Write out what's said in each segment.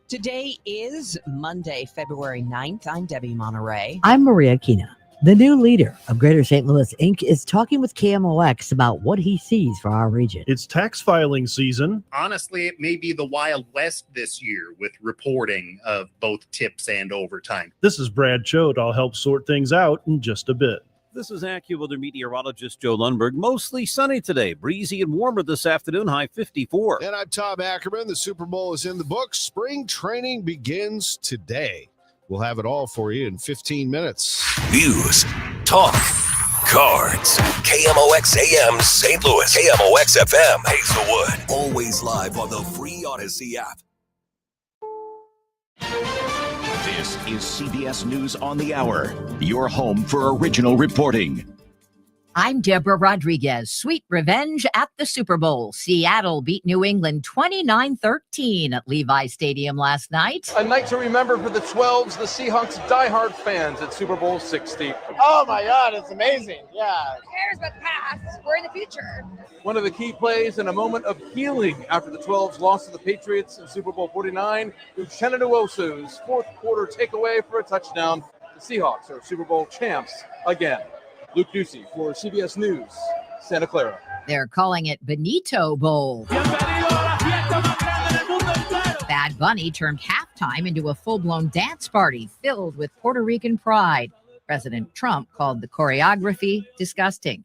Today is Monday, February 9th. I'm Debbie Monterrey. I'm Maria Kina. The new leader of Greater St. Louis, Inc. is talking with KMOX about what he sees for our region. It's tax filing season. Honestly, it may be the Wild West this year with reporting of both tips and overtime. This is Brad Choate. I'll help sort things out in just a bit. This is AccuWeather meteorologist Joe Lundberg. Mostly sunny today, breezy and warmer this afternoon, high 54. And I'm Tom Ackerman. The Super Bowl is in the books. Spring training begins today. We'll have it all for you in 15 minutes. News, talk, cards. KMOX AM St. Louis. KMOX FM Hazelwood. Always live on the free Odyssey app. This is CBS News on the Hour, your home for original reporting. I'm Deborah Rodriguez. Sweet revenge at the Super Bowl. Seattle beat New England 29-13 at Levi Stadium last night. A night to remember for the 12s, the Seahawks diehard fans at Super Bowl 60. Oh my God, it's amazing. Yeah. Who cares about the past? We're in the future. One of the key plays and a moment of healing after the 12s lost to the Patriots in Super Bowl 49. Uchenna Nwosu's fourth quarter takeaway for a touchdown. The Seahawks are Super Bowl champs again. Luke Ducey for CBS News, Santa Clara. They're calling it Benito Bowl. Bad Bunny turned halftime into a full-blown dance party filled with Puerto Rican pride. President Trump called the choreography disgusting.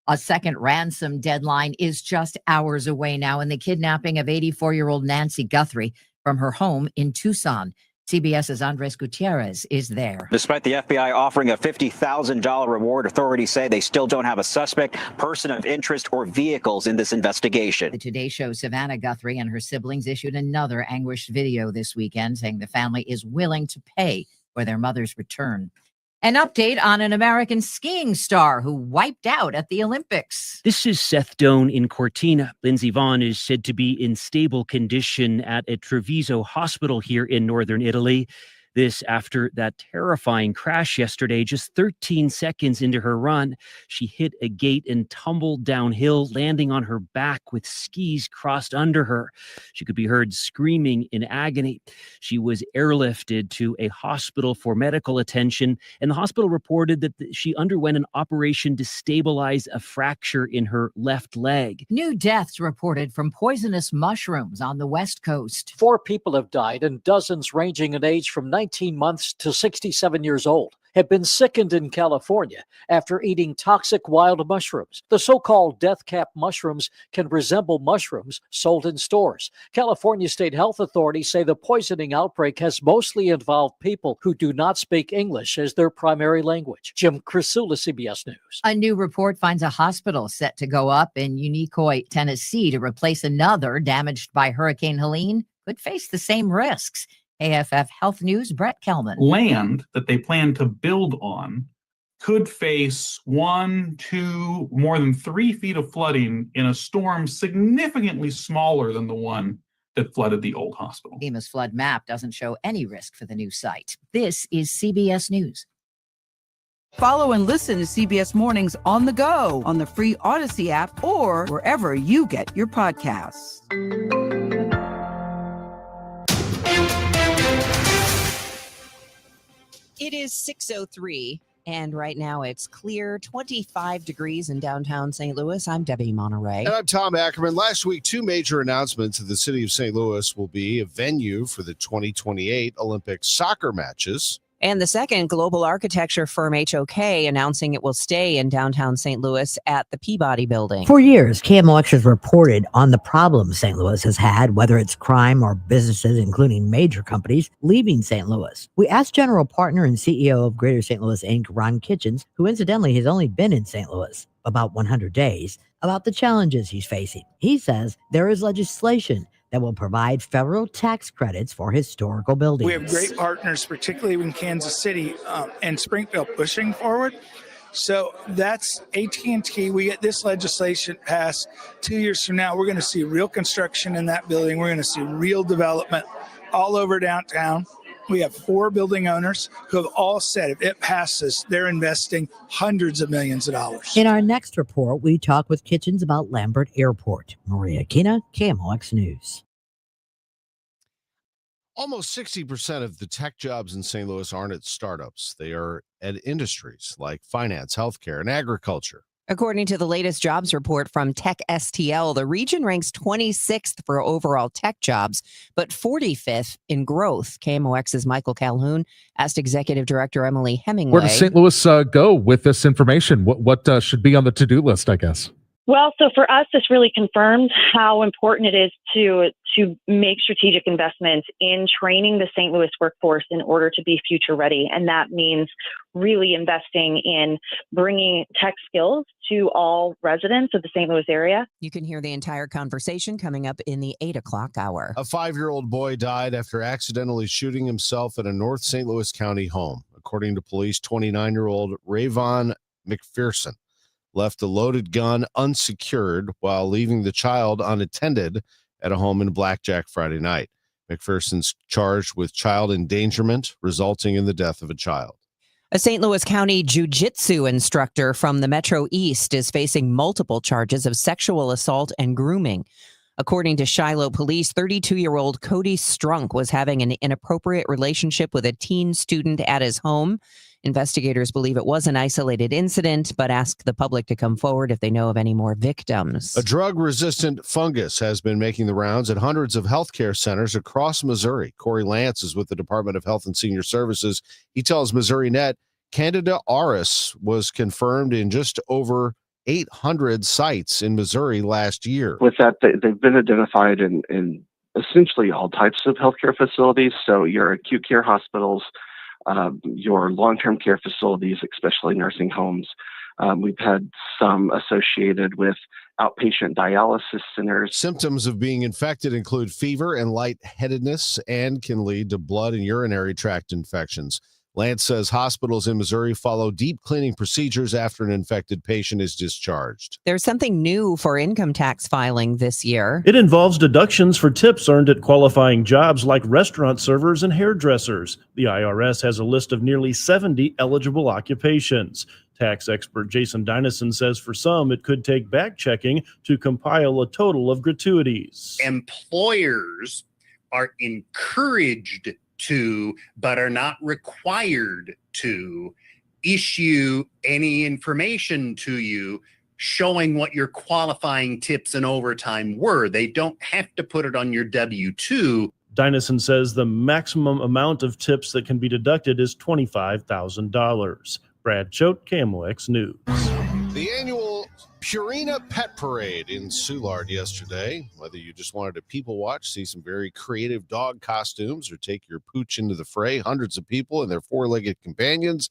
A second ransom deadline is just hours away now in the kidnapping of 84-year-old Nancy Guthrie from her home in Tucson. CBS's Andres Gutierrez is there. Despite the FBI offering a $50,000 reward, authorities say they still don't have a suspect, person of interest, or vehicles in this investigation. The Today Show's Savannah Guthrie and her siblings issued another anguished video this weekend saying the family is willing to pay for their mother's return. An update on an American skiing star who wiped out at the Olympics. This is Seth Doan in Cortina. Lindsey Vonn is said to be in stable condition at a Treviso hospital here in northern Italy. This after that terrifying crash yesterday, just 13 seconds into her run. She hit a gate and tumbled downhill, landing on her back with skis crossed under her. She could be heard screaming in agony. She was airlifted to a hospital for medical attention, and the hospital reported that she underwent an operation to stabilize a fracture in her left leg. New deaths reported from poisonous mushrooms on the West Coast. 4 people have died, and dozens ranging in age from 19 months to 67 years old have been sickened in California after eating toxic wild mushrooms. The so-called death cap mushrooms can resemble mushrooms sold in stores. California state health authorities say the poisoning outbreak has mostly involved people who do not speak English as their primary language. Jim Crisula, CBS News. A new report finds a hospital set to go up in Unicoi, Tennessee to replace another damaged by Hurricane Helene could face the same risks. AFF Health News' Brett Kelman. Land that they plan to build on could face 1, 2, more than 3 feet of flooding in a storm significantly smaller than the one that flooded the old hospital. FEMA's flood map doesn't show any risk for the new site. This is CBS News. Follow and listen to CBS Mornings on the go on the free Odyssey app or wherever you get your podcasts. It is 6:03, and right now it's clear, 25 degrees in downtown St. Louis. I'm Debbie Monterrey. And I'm Tom Ackerman. Last week, 2 major announcements of the city of St. Louis will be a venue for the 2028 Olympic soccer matches. And the second, global architecture firm HOK announcing it will stay in downtown St. Louis at the Peabody Building. For years, KMOX has reported on the problems St. Louis has had, whether it's crime or businesses, including major companies, leaving St. Louis. We asked general partner and CEO of Greater St. Louis, Inc., Ron Kitchens, who incidentally has only been in St. Louis about 100 days, about the challenges he's facing. He says there is legislation that will provide federal tax credits for historical buildings. We have great partners, particularly in Kansas City and Springfield, pushing forward. So that's AT&T. We get this legislation passed 2 years from now. We're going to see real construction in that building. We're going to see real development all over downtown. We have 4 building owners who have all said if it passes, they're investing hundreds of millions of dollars. In our next report, we talk with Kitchens about Lambert Airport. Maria Kina, KMOX News. Almost 60% of the tech jobs in St. Louis aren't at startups. They are at industries like finance, healthcare, and agriculture. According to the latest jobs report from Tech STL, the region ranks 26th for overall tech jobs, but 45th in growth. KMOX's Michael Calhoun asked Executive Director Emily Hemingway. Where does St. Louis go with this information? What should be on the to-do list, I guess? Well, so for us, this really confirms how important it is to make strategic investments in training the St. Louis workforce in order to be future ready. And that means really investing in bringing tech skills to all residents of the St. Louis area. You can hear the entire conversation coming up in the 8 o'clock hour. A 5-year-old boy died after accidentally shooting himself at a North St. Louis County home. According to police, 29-year-old Rayvon McPherson left a loaded gun unsecured while leaving the child unattended at a home in Blackjack Friday night. McPherson's charged with child endangerment, resulting in the death of a child. A St. Louis County jiu-jitsu instructor from the Metro East is facing multiple charges of sexual assault and grooming. According to Shiloh police, 32-year-old Cody Strunk was having an inappropriate relationship with a teen student at his home. Investigators believe it was an isolated incident, but ask the public to come forward if they know of any more victims. A drug-resistant fungus has been making the rounds at hundreds of healthcare centers across Missouri. Corey Lance is with the Department of Health and Senior Services. He tells Missouri Net, Candida auris was confirmed in just over 800 sites in Missouri last year. With that, they've been identified in essentially all types of healthcare facilities. So your acute care hospitals, your long-term care facilities, especially nursing homes. We've had some associated with outpatient dialysis centers. Symptoms of being infected include fever and lightheadedness and can lead to blood and urinary tract infections. Lance says hospitals in Missouri follow deep cleaning procedures after an infected patient is discharged. There's something new for income tax filing this year. It involves deductions for tips earned at qualifying jobs like restaurant servers and hairdressers. The IRS has a list of nearly 70 eligible occupations. Tax expert Jason Dynison says for some, it could take back-checking to compile a total of gratuities. Employers are encouraged to, but are not required to, issue any information to you showing what your qualifying tips and overtime were. They don't have to put it on your W-2. Dynison says the maximum amount of tips that can be deducted is $25,000. Brad Choate, KMOX News. The annual Purina Pet Parade in Soulard yesterday. Whether you just wanted to people watch, see some very creative dog costumes, or take your pooch into the fray, hundreds of people and their four-legged companions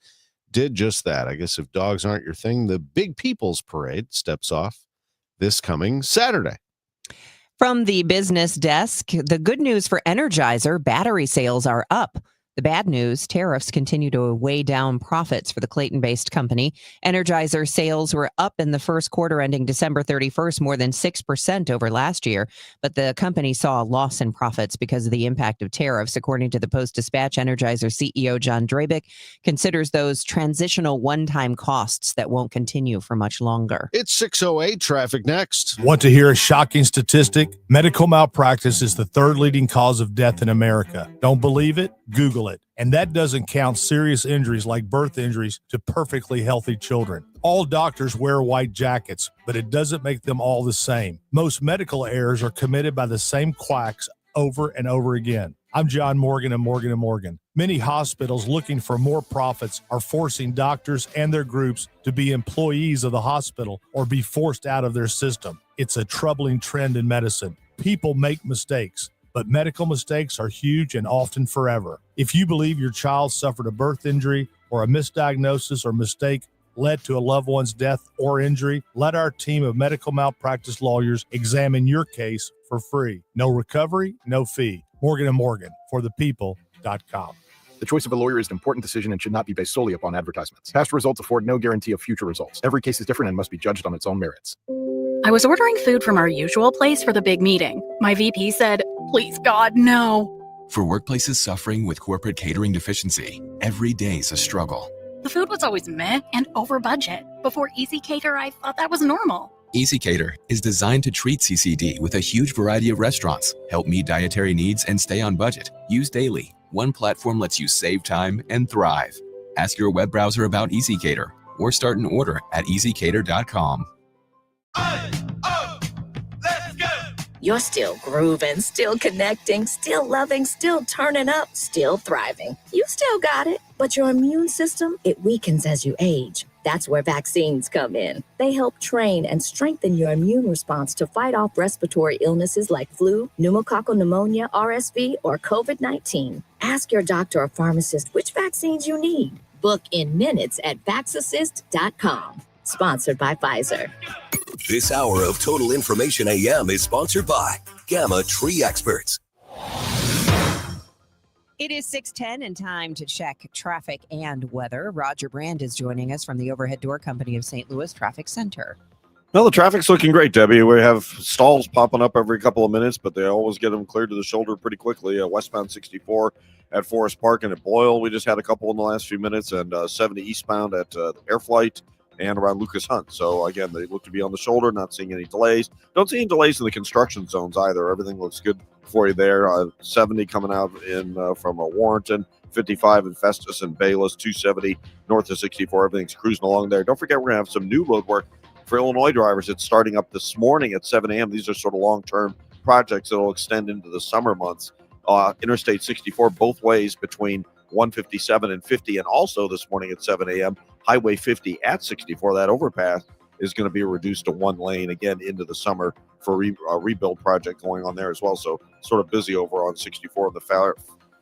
did just that. I guess if dogs aren't your thing, the Big People's Parade steps off this coming Saturday. From the business desk, the good news for Energizer, battery sales are up. The bad news, tariffs continue to weigh down profits for the Clayton-based company. Energizer sales were up in the first quarter ending December 31st, more than 6% over last year. But the company saw a loss in profits because of the impact of tariffs. According to the Post-Dispatch, Energizer CEO John Drabik considers those transitional one-time costs that won't continue for much longer. It's 6:08, traffic next. Want to hear a shocking statistic? Medical malpractice is the third leading cause of death in America. Don't believe it? Google it. And that doesn't count serious injuries like birth injuries to perfectly healthy children. All doctors wear white jackets, but it doesn't make them all the same. Most medical errors are committed by the same quacks over and over again. I'm John Morgan of Morgan & Morgan. Many hospitals looking for more profits are forcing doctors and their groups to be employees of the hospital or be forced out of their system. It's a troubling trend in medicine. People make mistakes, but medical mistakes are huge and often forever. If you believe your child suffered a birth injury or a misdiagnosis or mistake led to a loved one's death or injury, let our team of medical malpractice lawyers examine your case for free. No recovery, no fee. Morgan & Morgan, forthepeople.com. The choice of a lawyer is an important decision and should not be based solely upon advertisements. Past results afford no guarantee of future results. Every case is different and must be judged on its own merits. I was ordering food from our usual place for the big meeting. My VP said, "Please, God, no." For workplaces suffering with corporate catering deficiency, every day's a struggle. The food was always meh and over budget. Before Easy Cater, I thought that was normal. EasyCater is designed to treat CCD with a huge variety of restaurants, help meet dietary needs, and stay on budget. Use daily. One platform lets you save time and thrive. Ask your web browser about EasyCater or start an order at easycater.com. You're still grooving, still connecting, still loving, still turning up, still thriving. You still got it, but your immune system, it weakens as you age. That's where vaccines come in. They help train and strengthen your immune response to fight off respiratory illnesses like flu, pneumococcal pneumonia, RSV, or COVID-19. Ask your doctor or pharmacist which vaccines you need. Book in minutes at vaxassist.com. Sponsored by Pfizer. This hour of Total Information AM is sponsored by Gamma Tree Experts. It is 6:10 and time to check traffic and weather. Roger Brand is joining us from the Overhead Door Company of St. Louis Traffic Center. Well, the traffic's looking great, Debbie. We have stalls popping up every couple of minutes, but they always get them cleared to the shoulder pretty quickly. Westbound 64 at Forest Park and at Boyle, we just had a couple in the last few minutes, and 70 eastbound at Airflight and around Lucas Hunt. So, again, they look to be on the shoulder, not seeing any delays. Don't see any delays in the construction zones either. Everything looks good for you there. 70 coming out in from Warrenton, 55 in Festus and Bayless, 270 north of 64. Everything's cruising along there. Don't forget, we're going to have some new road work for Illinois drivers. It's starting up this morning at 7 a.m. These are sort of long-term projects that will extend into the summer months. Interstate 64 both ways between 157 and 50, and also this morning at 7 a.m., Highway 50 at 64. That overpass is going to be reduced to one lane again into the summer for a rebuild project going on there as well. So sort of busy over on 64 in the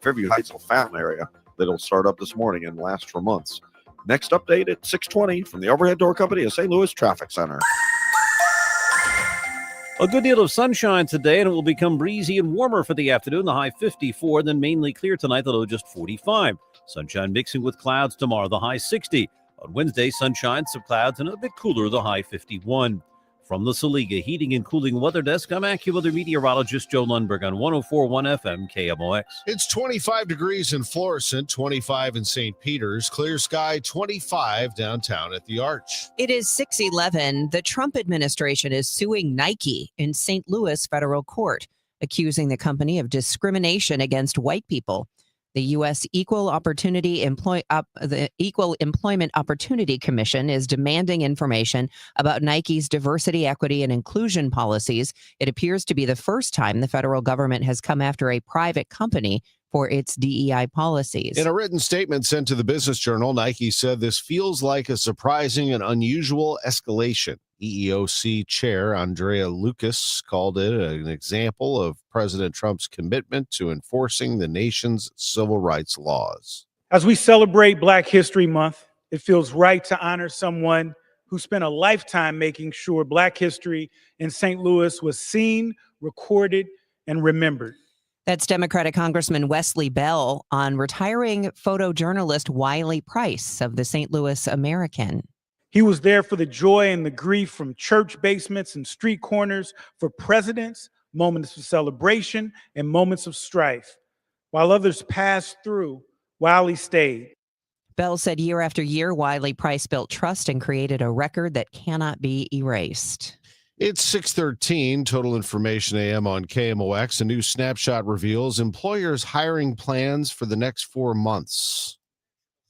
Fairview Heights Fountain area that'll start up this morning and last for months. Next update at 6:20 from the Overhead Door Company of St. Louis Traffic Center. A good deal of sunshine today, and it will become breezy and warmer for the afternoon. The high 54, then mainly clear tonight, the low just 45. Sunshine mixing with clouds tomorrow, the high 60. On Wednesday, sunshine, some clouds, and a bit cooler, the high 51. From the Saliga Heating and Cooling Weather Desk, I'm AccuWeather meteorologist Joe Lundberg on 104.1 FM KMOX. It's 25 degrees in Florissant, 25 in St. Peter's, clear sky 25 downtown at the Arch. It is 6:11. The Trump administration is suing Nike in St. Louis federal court, accusing the company of discrimination against white people. The U.S. Equal Employment Opportunity Commission is demanding information about Nike's diversity, equity, and inclusion policies. It appears to be the first time the federal government has come after a private company for its DEI policies. In a written statement sent to the Business Journal, Nike said this feels like a surprising and unusual escalation. EEOC Chair Andrea Lucas called it an example of President Trump's commitment to enforcing the nation's civil rights laws. As we celebrate Black History Month, it feels right to honor someone who spent a lifetime making sure Black history in St. Louis was seen, recorded, and remembered. That's Democratic Congressman Wesley Bell on retiring photojournalist Wiley Price of the St. Louis American. He was there for the joy and the grief from church basements and street corners, for presidents, moments of celebration, and moments of strife. While others passed through, Wiley stayed. Bell said year after year, Wiley Price built trust and created a record that cannot be erased. It's 6:13, Total Information AM on KMOX. A new snapshot reveals employers' hiring plans for the next 4 months.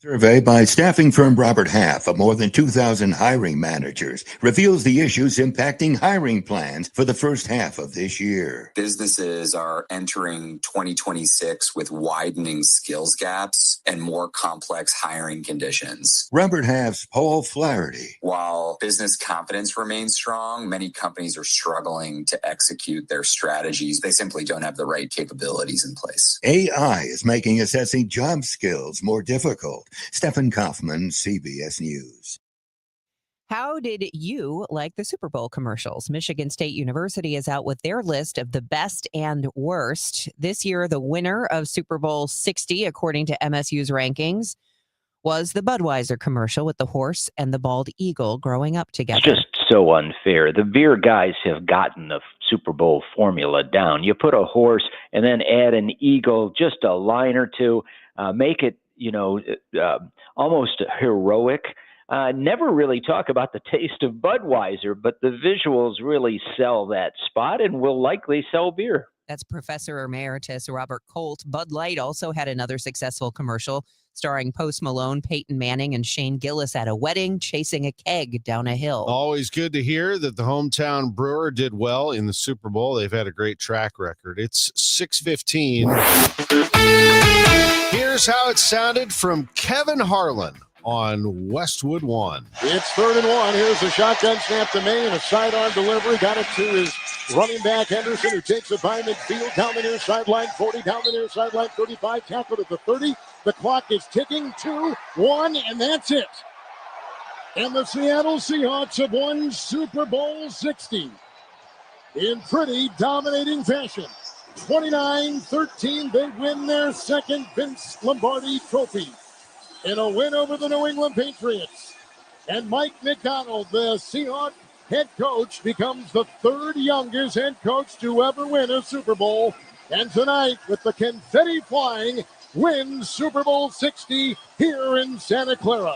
Survey by staffing firm Robert Half of more than 2,000 hiring managers reveals the issues impacting hiring plans for the first half of this year. Businesses are entering 2026 with widening skills gaps and more complex hiring conditions. Robert Half's Paul Flaherty. While business confidence remains strong, many companies are struggling to execute their strategies. They simply don't have the right capabilities in place. AI is making assessing job skills more difficult. Stephen Kaufman, CBS News. How did you like the Super Bowl commercials? Michigan State University is out with their list of the best and worst. This year, the winner of Super Bowl 60, according to MSU's rankings, was the Budweiser commercial with the horse and the bald eagle growing up together. It's just so unfair. The beer guys have gotten the Super Bowl formula down. You put a horse and then add an eagle, just a line or two, make it almost heroic. never really talk about the taste of Budweiser, but the visuals really sell that spot and will likely sell beer. That's Professor Emeritus Robert Colt. Bud Light also had another successful commercial starring Post Malone, Peyton Manning, and Shane Gillis at a wedding chasing a keg down a hill. Always good to hear that the hometown brewer did well in the Super Bowl. They've had a great track record. It's 6:15. Here's how it sounded from Kevin Harlan on Westwood One. It's 3rd and 1. Here's the shotgun snap to May and a sidearm delivery. Got it to his running back Henderson, who takes it by midfield down the near sideline, 40 down the near sideline, 35, tackled at the 30. The clock is ticking, 2, 1, and that's it. And the Seattle Seahawks have won Super Bowl 60 in pretty dominating fashion. 29-13, they win their second Vince Lombardi trophy in a win over the New England Patriots. And Mike McDonald, the Seahawks head coach, becomes the 3rd youngest head coach to ever win a Super Bowl. And tonight, with the confetti flying, wins Super Bowl 60 here in Santa Clara.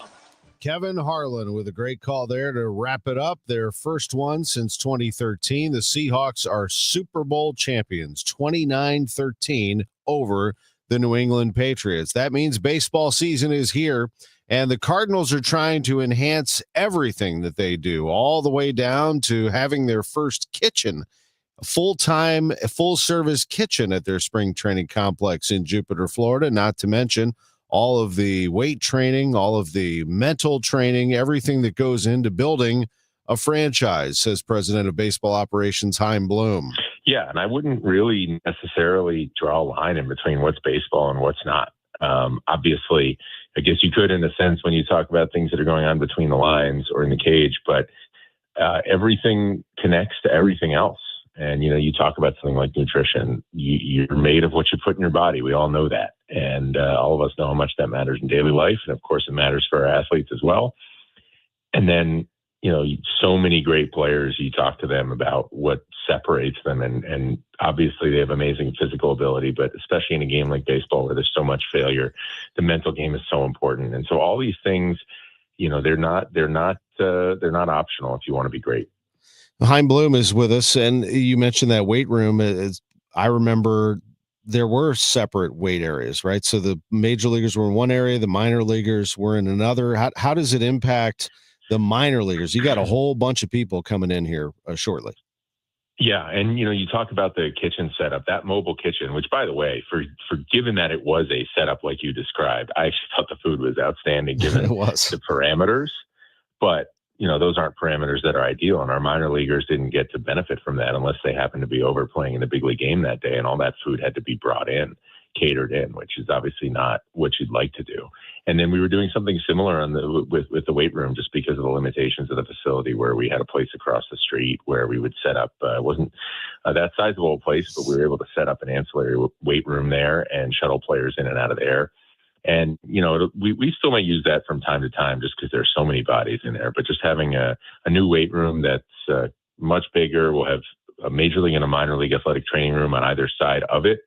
Kevin Harlan with a great call there to wrap it up. Their first one since 2013. The Seahawks are Super Bowl champions, 29-13 over the New England Patriots. That means baseball season is here, and the Cardinals are trying to enhance everything that they do, all the way down to having their first kitchen, a full-time, full-service kitchen at their spring training complex in Jupiter, Florida, not to mention all of the weight training, all of the mental training, everything that goes into building a franchise, says President of Baseball Operations Chaim Bloom. Yeah, and I wouldn't really necessarily draw a line in between what's baseball and what's not. Obviously, I guess you could in a sense when you talk about things that are going on between the lines or in the cage, but everything connects to everything else. And, you know, you talk about something like nutrition. You're made of what you put in your body. We all know that. And all of us know how much that matters in daily life. And, of course, it matters for our athletes as well. And then, you know, so many great players, you talk to them about what separates them. And obviously they have amazing physical ability, but especially in a game like baseball where there's so much failure, the mental game is so important. And so all these things, you know, they're not optional if you want to be great. Chaim Bloom is with us, and you mentioned that weight room. I remember there were separate weight areas, right? So the major leaguers were in one area, the minor leaguers were in another. How does it impact the minor leaguers? You got a whole bunch of people coming in here shortly. Yeah, and you know, you talk about the kitchen setup, that mobile kitchen, which, by the way, for given that it was a setup like you described, I actually thought the food was outstanding given the parameters. But you know, those aren't parameters that are ideal, and our minor leaguers didn't get to benefit from that unless they happened to be overplaying in the big league game that day, and all that food had to be brought in, catered in, which is obviously not what you'd like to do. And then we were doing something similar with the weight room, just because of the limitations of the facility, where we had a place across the street where we would set up. It wasn't that sizable a place, but we were able to set up an ancillary weight room there and shuttle players in and out of there. And, you know, we still may use that from time to time just because there's so many bodies in there. But just having a new weight room that's much bigger, we'll have a major league and a minor league athletic training room on either side of it.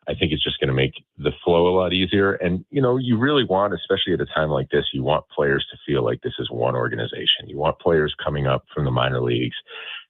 I think it's just going to make the flow a lot easier. And, you know, you really want, especially at a time like this, you want players to feel like this is one organization. You want players coming up from the minor leagues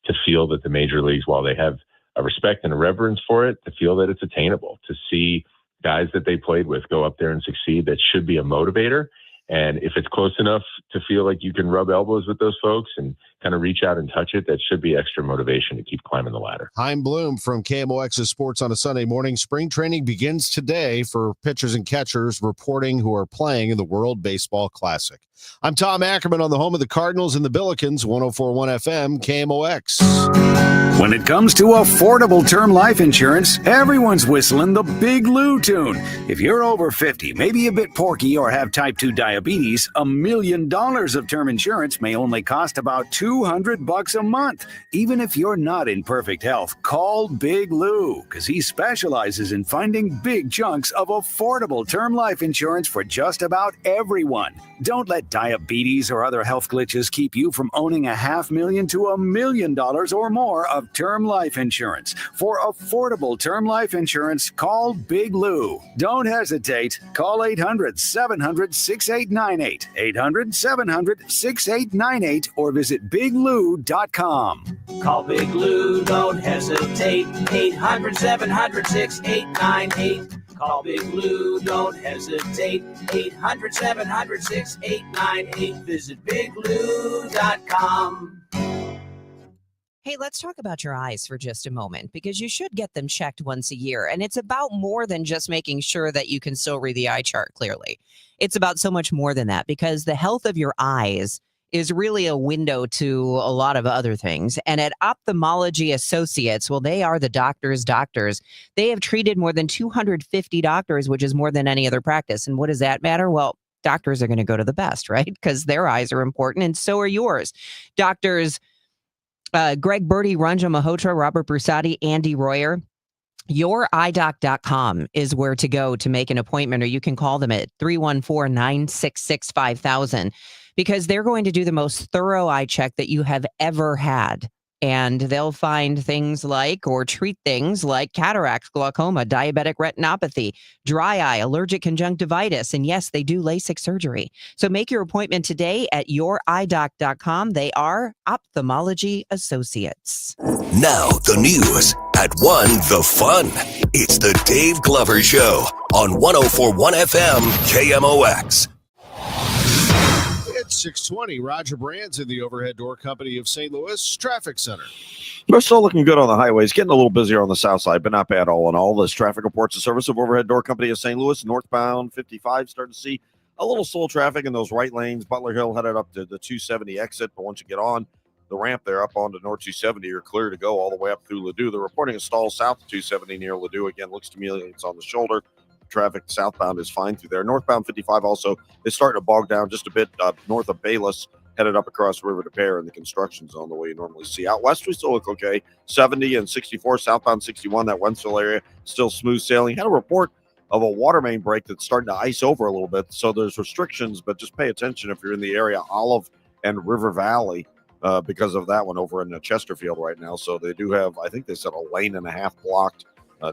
to feel that the major leagues, while they have a respect and a reverence for it, to feel that it's attainable, to see guys that they played with go up there and succeed. That should be a motivator. And if it's close enough to feel like you can rub elbows with those folks and kind of reach out and touch it, that should be extra motivation to keep climbing the ladder. Chaim Bloom from KMOX's Sports on a Sunday Morning. Spring training begins today for pitchers and catchers reporting who are playing in the World Baseball Classic. I'm Tom Ackerman on the home of the Cardinals and the Billikens, 104.1 FM, KMOX. When it comes to affordable term life insurance, everyone's whistling the Big Lou tune. If you're over 50, maybe a bit porky, or have type 2 diabetes, $1 million of term insurance may only cost about $2 $200 a month. Even if you're not in perfect health, call Big Lou, because he specializes in finding big chunks of affordable term life insurance for just about everyone. Don't let diabetes or other health glitches keep you from owning $500,000 to $1 million or more of term life insurance. For affordable term life insurance, call Big Lou. Don't hesitate. Call 800-700-6898, 800-700-6898, or visit biglou.com. Call Big Lou, don't hesitate. 800-700-6898. Call Big Lou, don't hesitate. 800-700-6898. Visit biglou.com. Hey, let's talk about your eyes for just a moment, because you should get them checked once a year. And it's about more than just making sure that you can still read the eye chart clearly. It's about so much more than that, because the health of your eyes is really a window to a lot of other things. And at Ophthalmology Associates, well, they are the doctors. They have treated more than 250 doctors, which is more than any other practice. And what does that matter? Well, doctors are going to go to the best, right? Because their eyes are important, and so are yours. Doctors Greg Birdie, Ranjan Malhotra, Robert Brusati, Andy Royer. YourEyeDoc.com is where to go to make an appointment, or you can call them at 314-966-5000, because they're going to do the most thorough eye check that you have ever had. And they'll find things like, or treat things like cataracts, glaucoma, diabetic retinopathy, dry eye, allergic conjunctivitis. And yes, they do LASIK surgery. So make your appointment today at YourEyeDoc.com. They are Ophthalmology Associates. Now the news at 1 the fun. It's the Dave Glover Show on 104.1 FM KMOX. It's 6:20. Roger Brand's in the Overhead Door Company of St. Louis Traffic Center. We're still looking good on the highways. Getting a little busier on the south side, but not bad all in all. This traffic reports the service of Overhead Door Company of St. Louis. Northbound 55, starting to see a little slow traffic in those right lanes. Butler Hill headed up to the 270 exit, but once you get on the ramp there up onto North 270, you're clear to go all the way up through Ladue. They're reporting a stall south of 270 near Ladue. Again, looks to me like it's on the shoulder. Traffic southbound is fine through there. Northbound 55 also is starting to bog down just a bit north of Bayless, headed up across the river to Pear in the construction zone the way you normally see. Out west, we still look okay. 70 and 64, southbound 61, that Wentzville area, still smooth sailing. Had a report of a water main break that's starting to ice over a little bit, so there's restrictions, but just pay attention if you're in the area, Olive and River Valley, because of that one over in Chesterfield right now. So they do have, I think they said, a lane and a half blocked,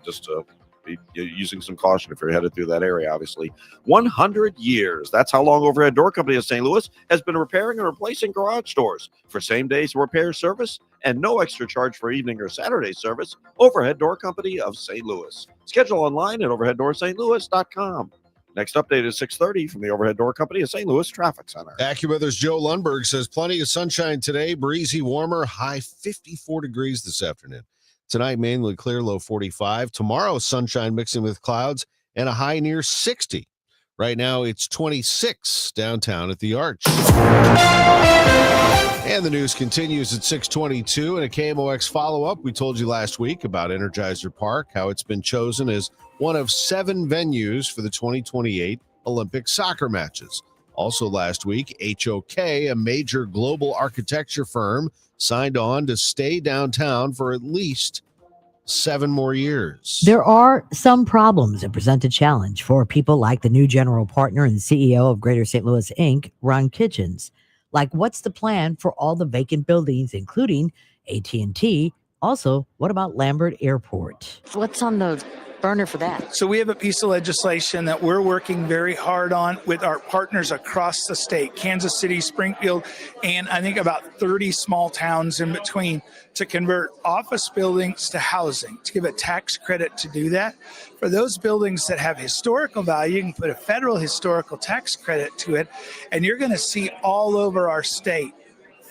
just to be using some caution if you're headed through that area, obviously. 100 years. That's how long Overhead Door Company of St. Louis has been repairing and replacing garage doors. For same-day repair service and no extra charge for evening or Saturday service, Overhead Door Company of St. Louis. Schedule online at overheaddoorstlouis.com. Next update is 6:30 from the Overhead Door Company of St. Louis Traffic Center. AccuWeather's Joe Lundberg says plenty of sunshine today, breezy, warmer, high 54 degrees this afternoon. Tonight, mainly clear, low 45. Tomorrow, sunshine mixing with clouds and a high near 60. Right now, it's 26 downtown at the Arch. And the news continues at 6:22. And a KMOX follow-up, we told you last week about Energizer Park, how it's been chosen as one of 7 venues for the 2028 Olympic soccer matches. Also last week, HOK, a major global architecture firm, signed on to stay downtown for at least 7 more years. There are some problems that present a challenge for people like the new general partner and CEO of Greater St. Louis, Inc., Ron Kitchens. Like, what's the plan for all the vacant buildings, including AT&T? Also, what about Lambert Airport? What's on the burner for that? So we have a piece of legislation that we're working very hard on with our partners across the state, Kansas City, Springfield, and I think about 30 small towns in between, to convert office buildings to housing, to give a tax credit to do that. For those buildings that have historical value, you can put a federal historical tax credit to it, and you're going to see all over our state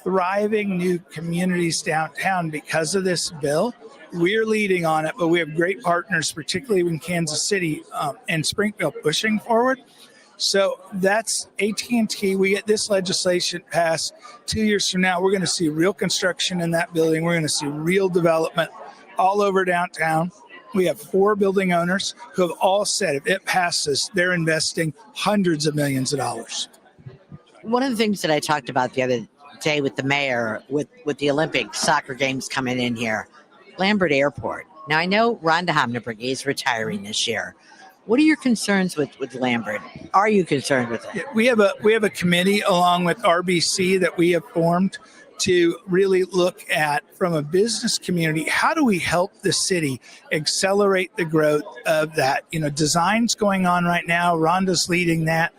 thriving new communities downtown because of this bill. We're leading on it, but we have great partners, particularly in Kansas City and Springfield, pushing forward. So that's AT&T. We get this legislation passed 2 years from now. We're going to see real construction in that building. We're going to see real development all over downtown. We have 4 building owners who have all said if it passes, they're investing hundreds of millions of dollars. One of the things that I talked about the other day with the mayor with the Olympic soccer games coming in here. Lambert Airport. Now, I know Rhonda Homnenberg is retiring this year. What are your concerns with Lambert? Are you concerned with it? Yeah, we have a committee along with RBC that we have formed to really look at, from a business community, how do we help the city accelerate the growth of that? Design's going on right now. Rhonda's leading that.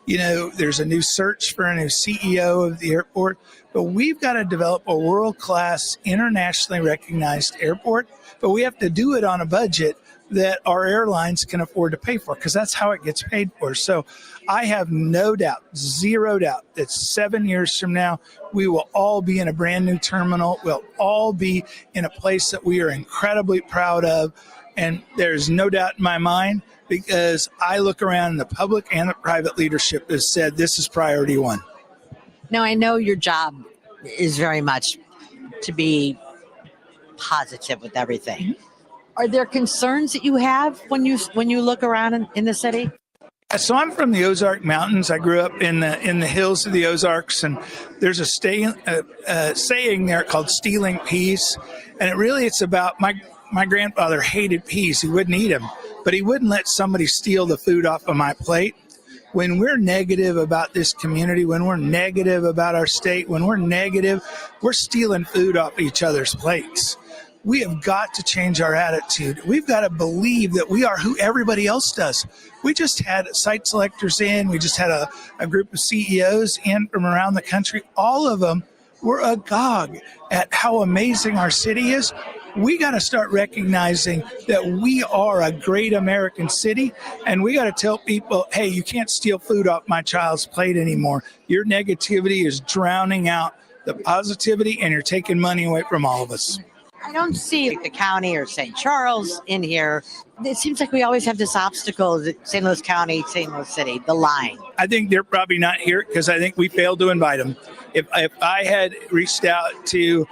There's a new search for a new CEO of the airport, but we've got to develop a world-class, internationally recognized airport, but we have to do it on a budget that our airlines can afford to pay for, because that's how it gets paid for. So I have no doubt, zero doubt, that 7 years from now, we will all be in a brand new terminal. We'll all be in a place that we are incredibly proud of. And there's no doubt in my mind, because I look around and the public and the private leadership has said this is priority one. Now, I know your job is very much to be positive with everything. Are there concerns that you have when you look around in the city? So I'm from the Ozark Mountains. I grew up in the hills of the Ozarks, and there's a saying there called "stealing peas," and it's about my grandfather hated peas. He wouldn't eat them, but he wouldn't let somebody steal the food off of my plate. When we're negative about this community, when we're negative about our state, when we're negative, we're stealing food off each other's plates. We have got to change our attitude. We've got to believe that we are who everybody else does. We just had site selectors in. We just had a group of CEOs in from around the country. All of them were agog at how amazing our city is. We got to start recognizing that we are a great American city, and we got to tell people, hey, you can't steal food off my child's plate anymore. Your negativity is drowning out the positivity, and you're taking money away from all of us. I don't see the county or St. Charles in here. It seems like we always have this obstacle that St. Louis County, St. Louis City, the line. I think they're probably not here because I think we failed to invite them. If I had reached out to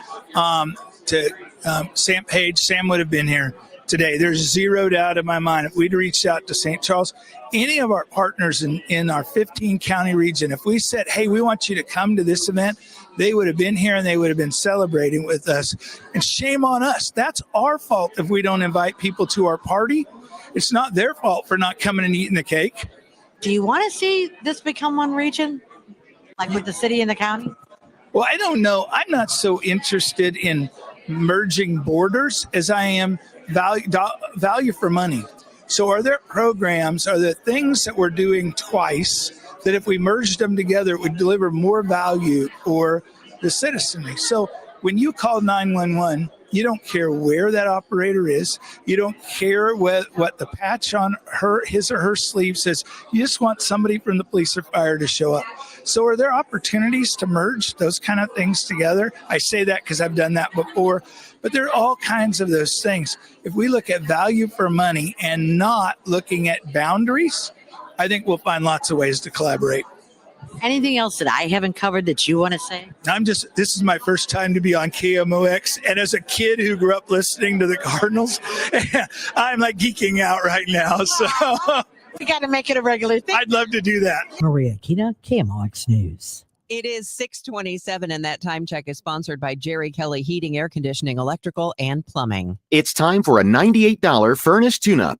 Sam Page, Sam would have been here today. There's zero doubt in my mind. If we'd reached out to St. Charles, any of our partners in our 15 county region, if we said, hey, we want you to come to this event, they would have been here and they would have been celebrating with us. And shame on us. That's our fault if we don't invite people to our party. It's not their fault for not coming and eating the cake. Do you want to see this become one region, like with the city and the county? Well, I don't know. I'm not so interested in merging borders as I am value for money. So are there programs, are there things that we're doing twice that if we merged them together, it would deliver more value for the citizenry? So when you call 911, you don't care where that operator is. You don't care what the patch on his or her sleeve says. You just want somebody from the police or fire to show up. So are there opportunities to merge those kind of things together? I say that because I've done that before, but there are all kinds of those things. If we look at value for money and not looking at boundaries, I think we'll find lots of ways to collaborate. Anything else that I haven't covered that you want to say? This is my first time to be on KMOX. And as a kid who grew up listening to the Cardinals, I'm like geeking out right now. So we got to make it a regular thing. I'd love to do that. Maria Kina, KMOX News. It is 6:27, and that time check is sponsored by Jerry Kelly Heating, Air Conditioning, Electrical, and Plumbing. It's time for a $98 furnace tune-up.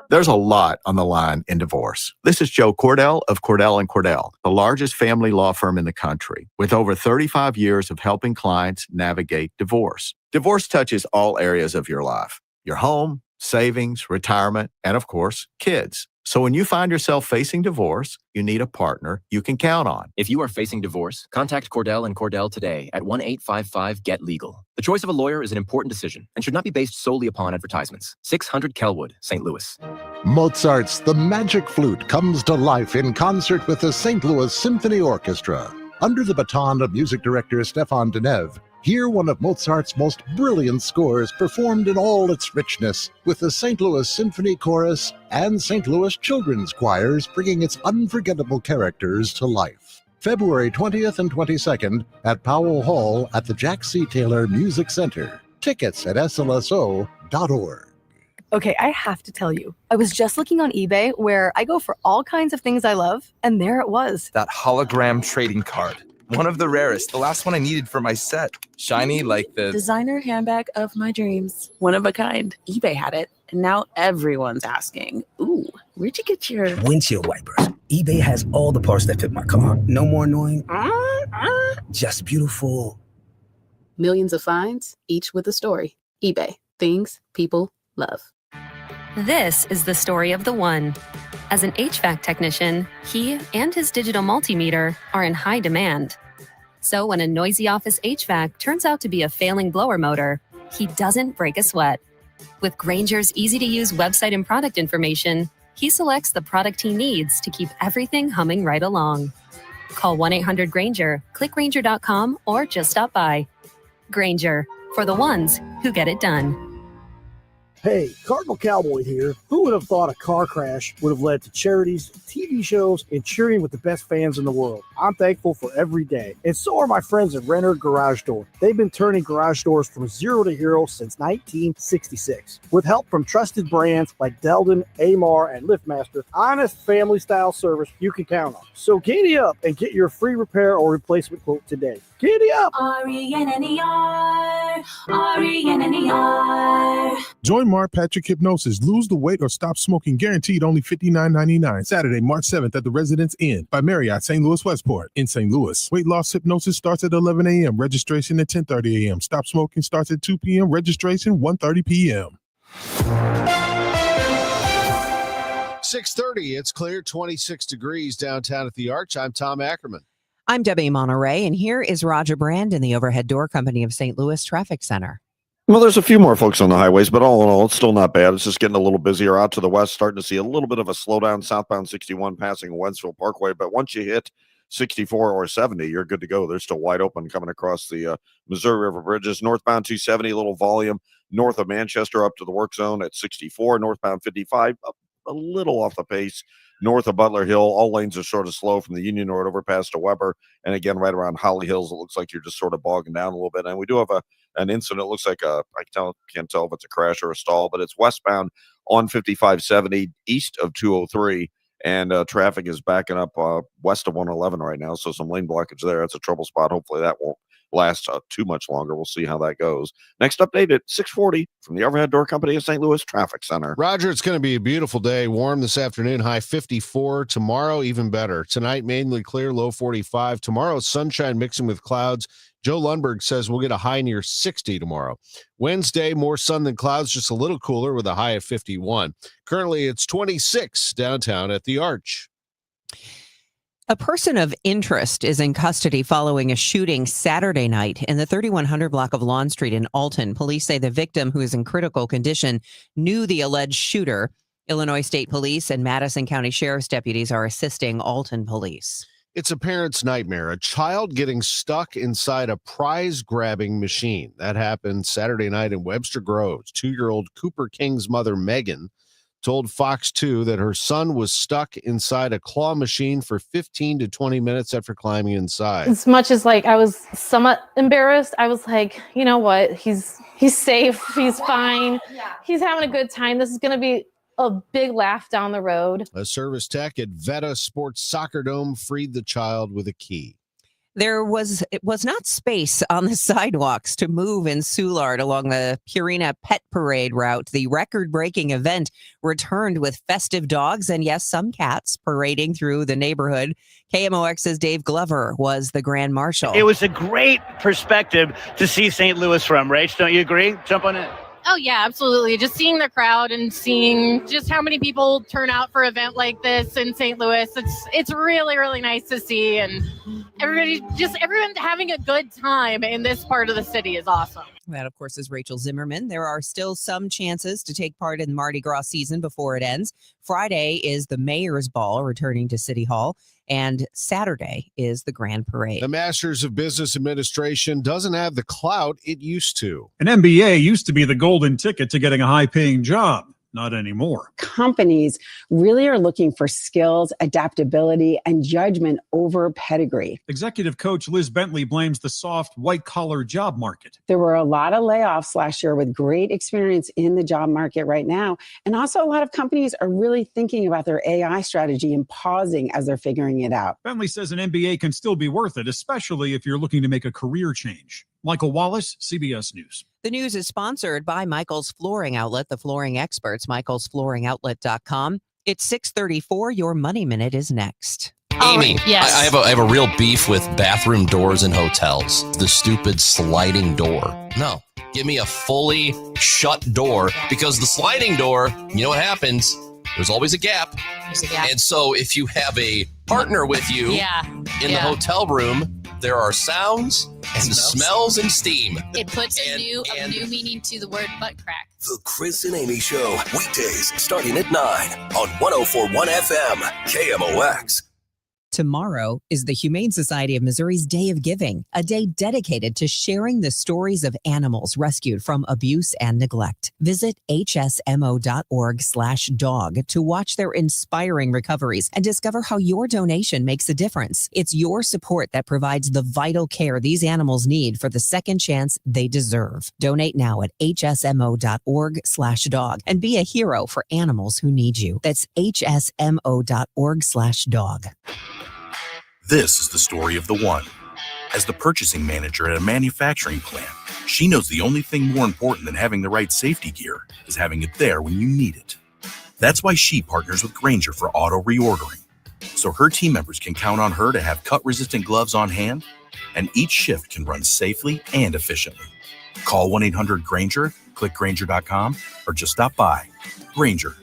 There's a lot on the line in divorce. This is Joe Cordell of Cordell & Cordell, the largest family law firm in the country, with over 35 years of helping clients navigate divorce. Divorce touches all areas of your life: your home, savings, retirement, and of course, kids. So when you find yourself facing divorce, you need a partner you can count on. If you are facing divorce, contact Cordell & Cordell today at 1-855-GET-LEGAL. The choice of a lawyer is an important decision and should not be based solely upon advertisements. 600 Kelwood, St. Louis. Mozart's The Magic Flute comes to life in concert with the St. Louis Symphony Orchestra. Under the baton of music director Stefan Deneve, hear one of Mozart's most brilliant scores performed in all its richness, with the St. Louis Symphony Chorus and St. Louis Children's Choirs bringing its unforgettable characters to life. February 20th and 22nd at Powell Hall at the Jack C. Taylor Music Center. Tickets at slso.org. Okay, I have to tell you, I was just looking on eBay where I go for all kinds of things I love, and there it was. That hologram trading card. One of the rarest. The last one I needed for my set. Shiny like the designer handbag of my dreams. One of a kind. eBay had it, and now everyone's asking, ooh, where'd you get your windshield wipers? eBay has all the parts that fit my car. No more annoying. Just beautiful. Millions of finds, each with a story. eBay. Things people love. This is the story of the one. As an HVAC technician, he and his digital multimeter are in high demand. So when a noisy office HVAC turns out to be a failing blower motor, he doesn't break a sweat. With Grainger's easy-to-use website and product information, he selects the product he needs to keep everything humming right along. Call 1-800-GRAINGER, click Grainger.com, or just stop by. Grainger, for the ones who get it done. Hey, Cardinal Cowboy here. Who would have thought a car crash would have led to charities, TV shows, and cheering with the best fans in the world? I'm thankful for every day. And so are my friends at Renner Garage Door. They've been turning garage doors from zero to hero since 1966. With help from trusted brands like Delden, Amar, and LiftMaster, honest family-style service you can count on. So giddy up and get your free repair or replacement quote today. Giddy up! RENNER, RENNER. Join Mark Patrick Hypnosis. Lose the weight or stop smoking. Guaranteed only $59.99. Saturday, March 7th at the Residence Inn by Marriott, St. Louis Westport in St. Louis. Weight loss hypnosis starts at 11 a.m. Registration at 10:30 a.m. Stop smoking starts at 2 p.m. Registration 1:30 p.m. 6:30. It's clear. 26 degrees downtown at the Arch. I'm Tom Ackerman. I'm Debbie Monterrey, and here is Roger Brand in the Overhead Door Company of St. Louis Traffic Center. Well, there's a few more folks on the highways, but all in all, it's still not bad. It's just getting a little busier out to the west, starting to see a little bit of a slowdown southbound 61 passing Wentzville Parkway. But once you hit 64 or 70, you're good to go. They're still wide open coming across the Missouri River bridges. Northbound 270, a little volume north of Manchester up to the work zone at 64. Northbound 55, up a little off the pace. North of Butler Hill, all lanes are sort of slow from the Union Road overpass to Weber. And again, right around Holly Hills, it looks like you're just sort of bogging down a little bit. And we do have an incident. It looks like I can't tell if it's a crash or a stall, but it's westbound on 5570 east of 203. And traffic is backing up west of 111 right now. So some lane blockage there. That's a trouble spot. Hopefully that won't last too much longer. We'll see how that goes. Next update at 6:40 from the Overhead Door Company of St. Louis Traffic Center. Roger, it's going to be a beautiful day. Warm this afternoon, high 54. Tomorrow, even better. Tonight, mainly clear, low 45. Tomorrow, sunshine mixing with clouds. Joe Lundberg says we'll get a high near 60 tomorrow. Wednesday, more sun than clouds, just a little cooler with a high of 51. Currently, it's 26 downtown at the Arch. A person of interest is in custody following a shooting Saturday night in the 3100 block of Lawn Street in Alton. Police say the victim, who is in critical condition, knew the alleged shooter. Illinois State Police and Madison County Sheriff's deputies are assisting Alton police. It's a parent's nightmare. A child getting stuck inside a prize-grabbing machine. That happened Saturday night in Webster Groves. 2-year-old Cooper King's mother, Megan, told Fox 2 that her son was stuck inside a claw machine for 15 to 20 minutes after climbing inside. As much as I was somewhat embarrassed, I was like, you know what? He's safe. He's fine. He's having a good time. This is going to be a big laugh down the road. A service tech at Veta Sports Soccer Dome freed the child with a key. It was not space on the sidewalks to move in Soulard along the Purina Pet Parade route. The record-breaking event returned with festive dogs and, yes, some cats parading through the neighborhood. KMOX's Dave Glover was the Grand Marshal. It was a great perspective to see St. Louis from, Rach. Don't you agree? Jump on it. Oh, yeah, absolutely. Just seeing the crowd and seeing just how many people turn out for an event like this in St. Louis. It's really, really nice to see. And everyone having a good time in this part of the city is awesome. That, of course, is Rachel Zimmerman. There are still some chances to take part in Mardi Gras season before it ends. Friday is the Mayor's Ball returning to City Hall, and Saturday is the Grand Parade. The Masters of Business Administration doesn't have the clout it used to. An MBA used to be the golden ticket to getting a high-paying job. not anymore. Companies really are looking for skills, adaptability, and judgment over pedigree. Executive coach Liz Bentley blames the soft, white-collar job market. There were a lot of layoffs last year with great experience in the job market right now. And also a lot of companies are really thinking about their AI strategy and pausing as they're figuring it out. Bentley says an MBA can still be worth it, especially if you're looking to make a career change. Michael Wallace, CBS News. The news is sponsored by Michael's Flooring Outlet, the flooring experts, michaelsflooringoutlet.com. It's 6:34. Your Money Minute is next. Amy, Yes. I have a real beef with bathroom doors in hotels. The stupid sliding door. No, give me a fully shut door, because the sliding door, you know what happens? There's always a gap. And so if you have a partner with you in the hotel room, there are sounds and smells and steam. It puts a new meaning to the word butt crack. The Chris and Amy Show, weekdays starting at 9 on 104.1 FM, KMOX. Tomorrow is the Humane Society of Missouri's Day of Giving, a day dedicated to sharing the stories of animals rescued from abuse and neglect. Visit hsmo.org/dog to watch their inspiring recoveries and discover how your donation makes a difference. It's your support that provides the vital care these animals need for the second chance they deserve. Donate now at hsmo.org/dog and be a hero for animals who need you. That's hsmo.org/dog. This is the story of the one. As the purchasing manager at a manufacturing plant, she knows the only thing more important than having the right safety gear is having it there when you need it. That's why she partners with Grainger for auto reordering, so her team members can count on her to have cut-resistant gloves on hand, and each shift can run safely and efficiently. Call 1-800-GRAINGER, click Grainger.com, or just stop by. Grainger,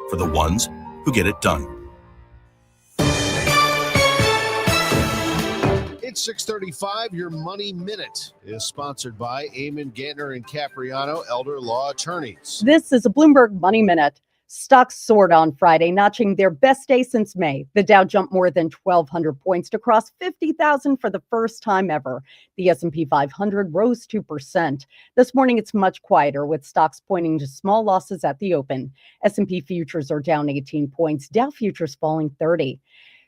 for the ones who get it done. It's 6:35. Your Money Minute is sponsored by Eamon Gantner and Capriano, elder law attorneys. This is a Bloomberg Money Minute. Stocks soared on Friday, notching their best day since May. The Dow jumped more than 1,200 points to cross 50,000 for the first time ever. The S&P 500 rose 2%. This morning, it's much quieter, with stocks pointing to small losses at the open. S&P futures are down 18 points. Dow futures falling 30.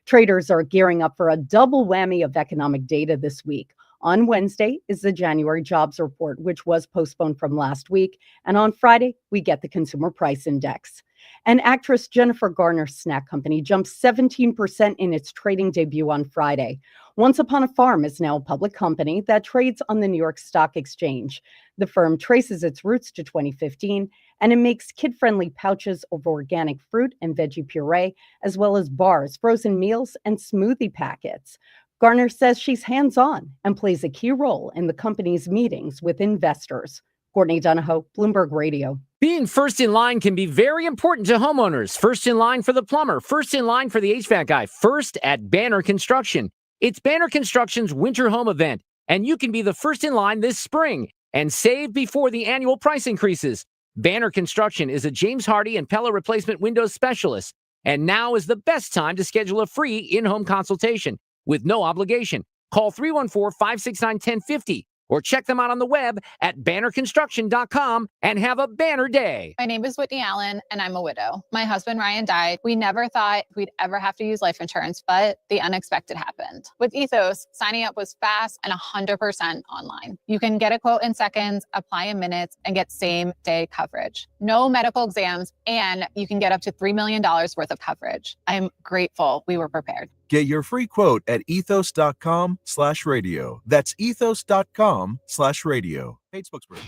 Traders are gearing up for a double whammy of economic data this week. On Wednesday is the January jobs report, which was postponed from last week. And on Friday, we get the Consumer Price Index. And actress Jennifer Garner's snack company jumped 17% in its trading debut on Friday. Once Upon a Farm is now a public company that trades on the New York Stock Exchange. The firm traces its roots to 2015, and it makes kid-friendly pouches of organic fruit and veggie puree, as well as bars, frozen meals, and smoothie packets. Garner says she's hands-on and plays a key role in the company's meetings with investors. Courtney Donahoe, Bloomberg Radio. Being first in line can be very important to homeowners. First in line for the plumber, first in line for the HVAC guy, first at Banner Construction. It's Banner Construction's winter home event, and you can be the first in line this spring and save before the annual price increases. Banner Construction is a James Hardie and Pella replacement windows specialist, and now is the best time to schedule a free in-home consultation with no obligation. Call 314-569-1050 or check them out on the web at bannerconstruction.com and have a banner day. My name is Whitney Allen, and I'm a widow. My husband, Ryan, died. We never thought we'd ever have to use life insurance, but the unexpected happened. With Ethos, signing up was fast and 100% online. You can get a quote in seconds, apply in minutes, and get same-day coverage. No medical exams, and you can get up to $3 million worth of coverage. I'm grateful we were prepared. Get your free quote at ethos.com/radio. That's ethos.com/radio. Paid spokesperson.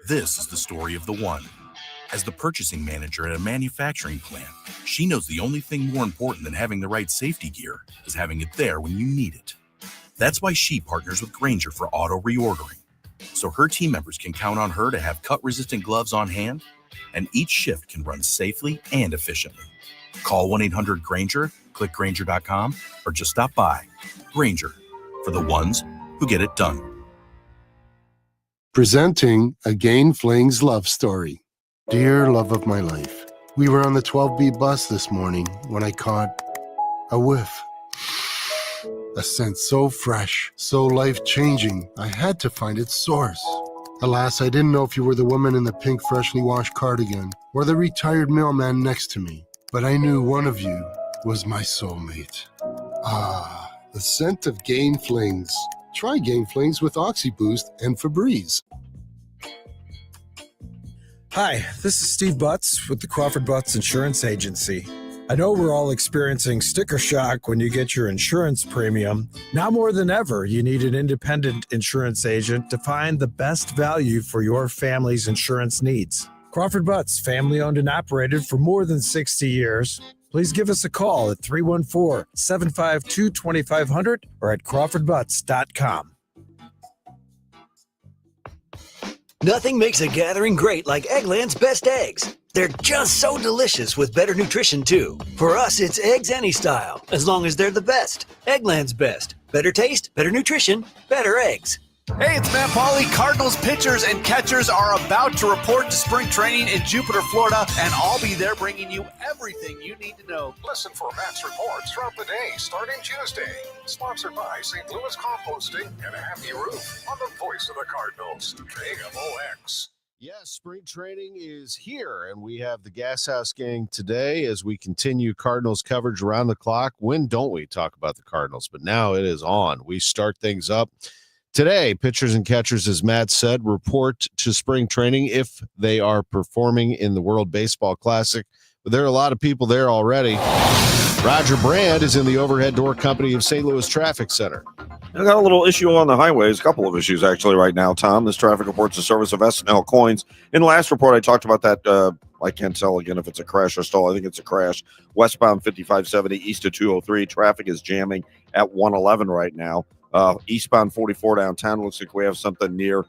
This is the story of the one. As the purchasing manager at a manufacturing plant, she knows the only thing more important than having the right safety gear is having it there when you need it. That's why she partners with Grainger for auto reordering, so her team members can count on her to have cut-resistant gloves on hand, and each shift can run safely and efficiently. Call 1-800-GRAINGER, click Grainger.com, or just stop by. Grainger, for the ones who get it done. Presenting Again Fling's love story. Dear love of my life, we were on the 12B bus this morning when I caught a whiff. A scent so fresh, so life-changing, I had to find its source. Alas, I didn't know if you were the woman in the pink freshly washed cardigan or the retired mailman next to me, but I knew one of you was my soulmate. Ah, the scent of Gain Flings. Try Gain Flings with OxyBoost and Febreze. Hi, this is Steve Butts with the Crawford Butts Insurance Agency. I know we're all experiencing sticker shock when you get your insurance premium. Now more than ever, you need an independent insurance agent to find the best value for your family's insurance needs. Crawford Butts, family owned and operated for more than 60 years. Please give us a call at 314-752-2500 or at crawfordbutts.com. Nothing makes a gathering great like Eggland's Best Eggs. They're just so delicious with better nutrition, too. For us, it's eggs any style, as long as they're the best. Eggland's Best. Better taste, better nutrition, better eggs. Hey, it's Matt Pauley. Cardinals pitchers and catchers are about to report to spring training in Jupiter, Florida, and I'll be there bringing you everything you need to know. Listen for Matt's reports throughout the day, starting Tuesday. Sponsored by St. Louis Composting and a Happy Roof on the voice of the Cardinals, KMOX. Yes, spring training is here, and we have the Gas House Gang today as we continue Cardinals coverage around the clock. When don't we talk about the Cardinals? But now it is on. We start things up. Today, pitchers and catchers, as Matt said, report to spring training if they are performing in the World Baseball Classic. But there are a lot of people there already. Roger Brand is in the overhead door company of St. Louis Traffic Center. I got a little issue on the highways, a couple of issues actually right now, Tom. This traffic report's the service of S&L Coins. In the last report, I talked about that. I can't tell again if it's a crash or stall. I think it's a crash. Westbound 5570 east of 203. Traffic is jamming at 111 right now. Eastbound 44 downtown. Looks like we have something near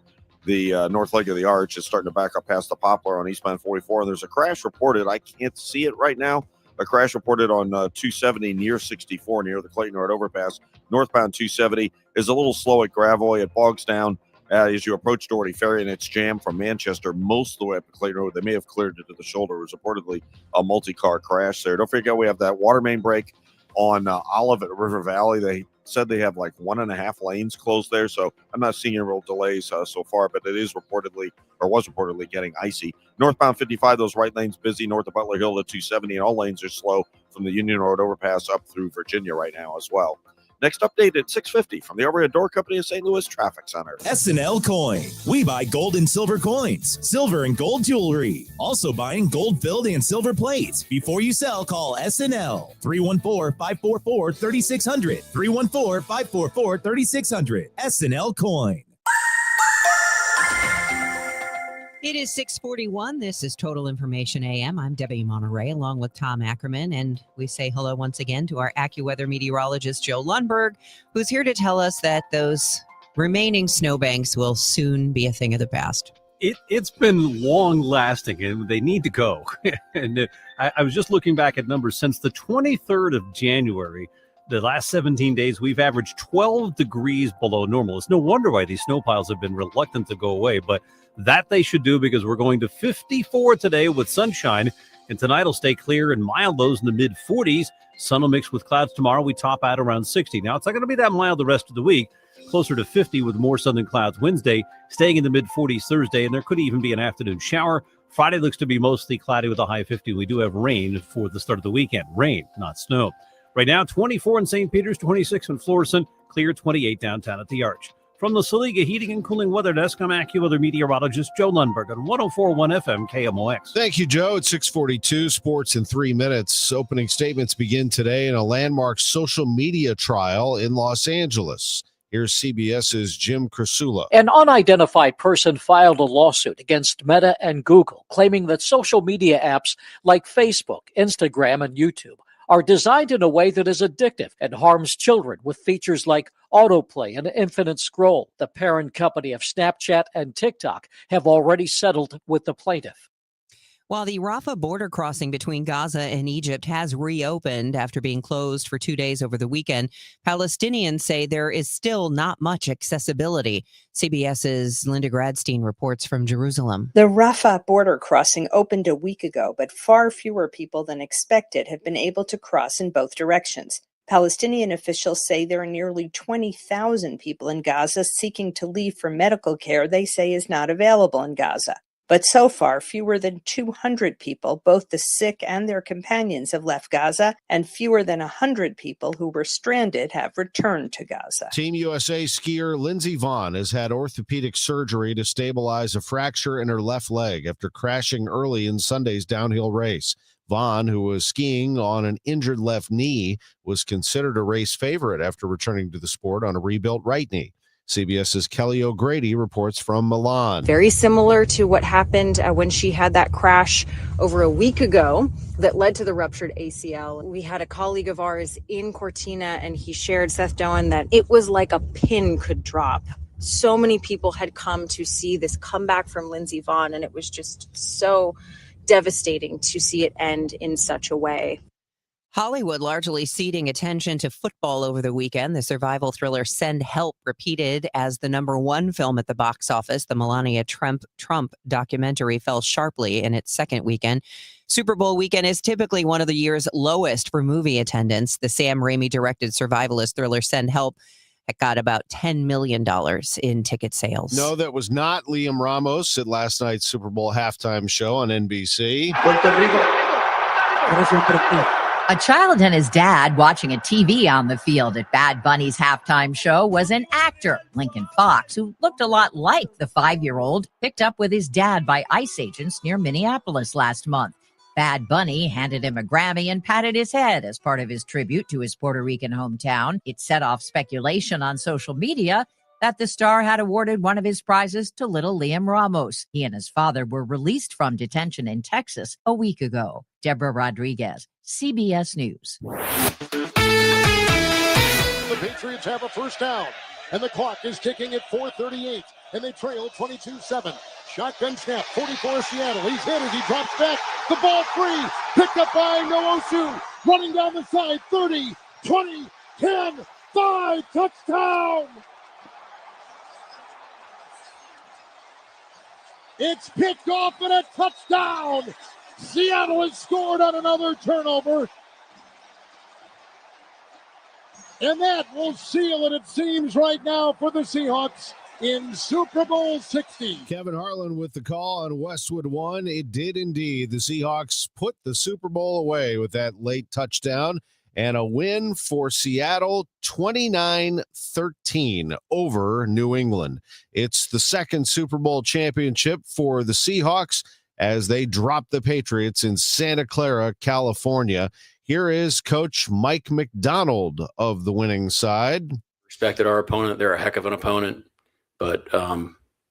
the north leg of the arch. It's starting to back up past the Poplar on eastbound 44. And there's a crash reported. I can't see it right now. A crash reported on 270 near 64, near the Clayton Road overpass. Northbound 270 is a little slow at Gravois. It bogs down as you approach Doherty Ferry, and it's jammed from Manchester most of the way up to Clayton Road. They may have cleared it to the shoulder. It was reportedly a multi-car crash there. Don't forget, we have that water main break on Olive at River Valley. They said they have like 1.5 lanes closed there, so I'm not seeing any real delays so far, but it is reportedly, or was reportedly, getting icy. Northbound 55, those right lanes busy north of Butler Hill to 270, and all lanes are slow from the Union Road overpass up through Virginia right now as well. Next update at 6:50 from the overhead door company of St. Louis Traffic Center. S&L Coin. We buy gold and silver coins, silver and gold jewelry. Also buying gold-filled and silver plates. Before you sell, call S&L. 314-544-3600. 314-544-3600. S&L Coin. It is 6:41. This is Total Information AM. I'm Debbie Monterrey along with Tom Ackerman, and we say hello once again to our AccuWeather meteorologist, Joe Lundberg, who's here to tell us that those remaining snowbanks will soon be a thing of the past. It's been long lasting, and they need to go. And I was just looking back at numbers since the 23rd of January. The last 17 days, we've averaged 12 degrees below normal. It's no wonder why these snow piles have been reluctant to go away, but that they should do, because we're going to 54 today with sunshine, and tonight will stay clear and mild lows in the mid-40s. Sun will mix with clouds tomorrow. We top out around 60. Now, it's not going to be that mild the rest of the week, closer to 50 with more sun than clouds Wednesday, staying in the mid-40s Thursday, and there could even be an afternoon shower. Friday looks to be mostly cloudy with a high 50. We do have rain for the start of the weekend. Rain, not snow. Right now, 24 in St. Peter's, 26 in Florissant, clear 28 downtown at the Arch. From the Saliga Heating and Cooling Weather Desk, I'm AccuWeather meteorologist Joe Lundberg on 104.1 FM KMOX. Thank you, Joe. It's 6:42, sports in 3 minutes. Opening statements begin today in a landmark social media trial in Los Angeles. Here's CBS's Jim Krasula. An unidentified person filed a lawsuit against Meta and Google, claiming that social media apps like Facebook, Instagram, and YouTube are designed in a way that is addictive and harms children with features like autoplay and infinite scroll. The parent company of Snapchat and TikTok have already settled with the plaintiff. While the Rafah border crossing between Gaza and Egypt has reopened after being closed for 2 days over the weekend, Palestinians say there is still not much accessibility. CBS's Linda Gradstein reports from Jerusalem. The Rafah border crossing opened a week ago, but far fewer people than expected have been able to cross in both directions. Palestinian officials say there are nearly 20,000 people in Gaza seeking to leave for medical care they say is not available in Gaza. But so far, fewer than 200 people, both the sick and their companions, have left Gaza, and fewer than 100 people who were stranded have returned to Gaza. Team USA skier Lindsey Vonn has had orthopedic surgery to stabilize a fracture in her left leg after crashing early in Sunday's downhill race. Vonn, who was skiing on an injured left knee, was considered a race favorite after returning to the sport on a rebuilt right knee. CBS's Kelly O'Grady reports from Milan. Very similar to what happened when she had that crash over a week ago that led to the ruptured ACL. We had a colleague of ours in Cortina, and he shared, Seth Doan, that it was like a pin could drop. So many people had come to see this comeback from Lindsey Vonn, and it was just so devastating to see it end in such a way. Hollywood largely ceding attention to football over the weekend. The survival thriller Send Help repeated as the #1 film at the box office. The Melania Trump documentary fell sharply in its second weekend. Super Bowl weekend is typically one of the year's lowest for movie attendance. The Sam Raimi-directed survivalist thriller Send Help got about $10 million in ticket sales. No, that was not Liam Ramos at last night's Super Bowl halftime show on NBC. A child and his dad watching a TV on the field at Bad Bunny's halftime show was an actor, Lincoln Fox, who looked a lot like the 5-year-old picked up with his dad by ICE agents near Minneapolis last month. Bad Bunny handed him a Grammy and patted his head as part of his tribute to his Puerto Rican hometown. It set off speculation on social media that the star had awarded one of his prizes to little Liam Ramos. He and his father were released from detention in Texas a week ago. Deborah Rodriguez, CBS News. The Patriots have a first down, and the clock is ticking at 4:38, and they trail 22-7. Shotgun snap, 44 Seattle. He's hit as he drops back. The ball free, picked up by Noosu. Running down the side, 30, 20, 10, 5, touchdown! It's picked off and a touchdown! Seattle has scored on another turnover. And that will seal it seems, right now for the Seahawks in Super Bowl 60. Kevin Harlan with the call on Westwood One. It did indeed. The Seahawks put the Super Bowl away with that late touchdown and a win for Seattle, 29-13 over New England. It's the second Super Bowl championship for the Seahawks as they drop the Patriots in Santa Clara, California. Here is Coach Mike McDonald of the winning side. Respected our opponent. They're a heck of an opponent, but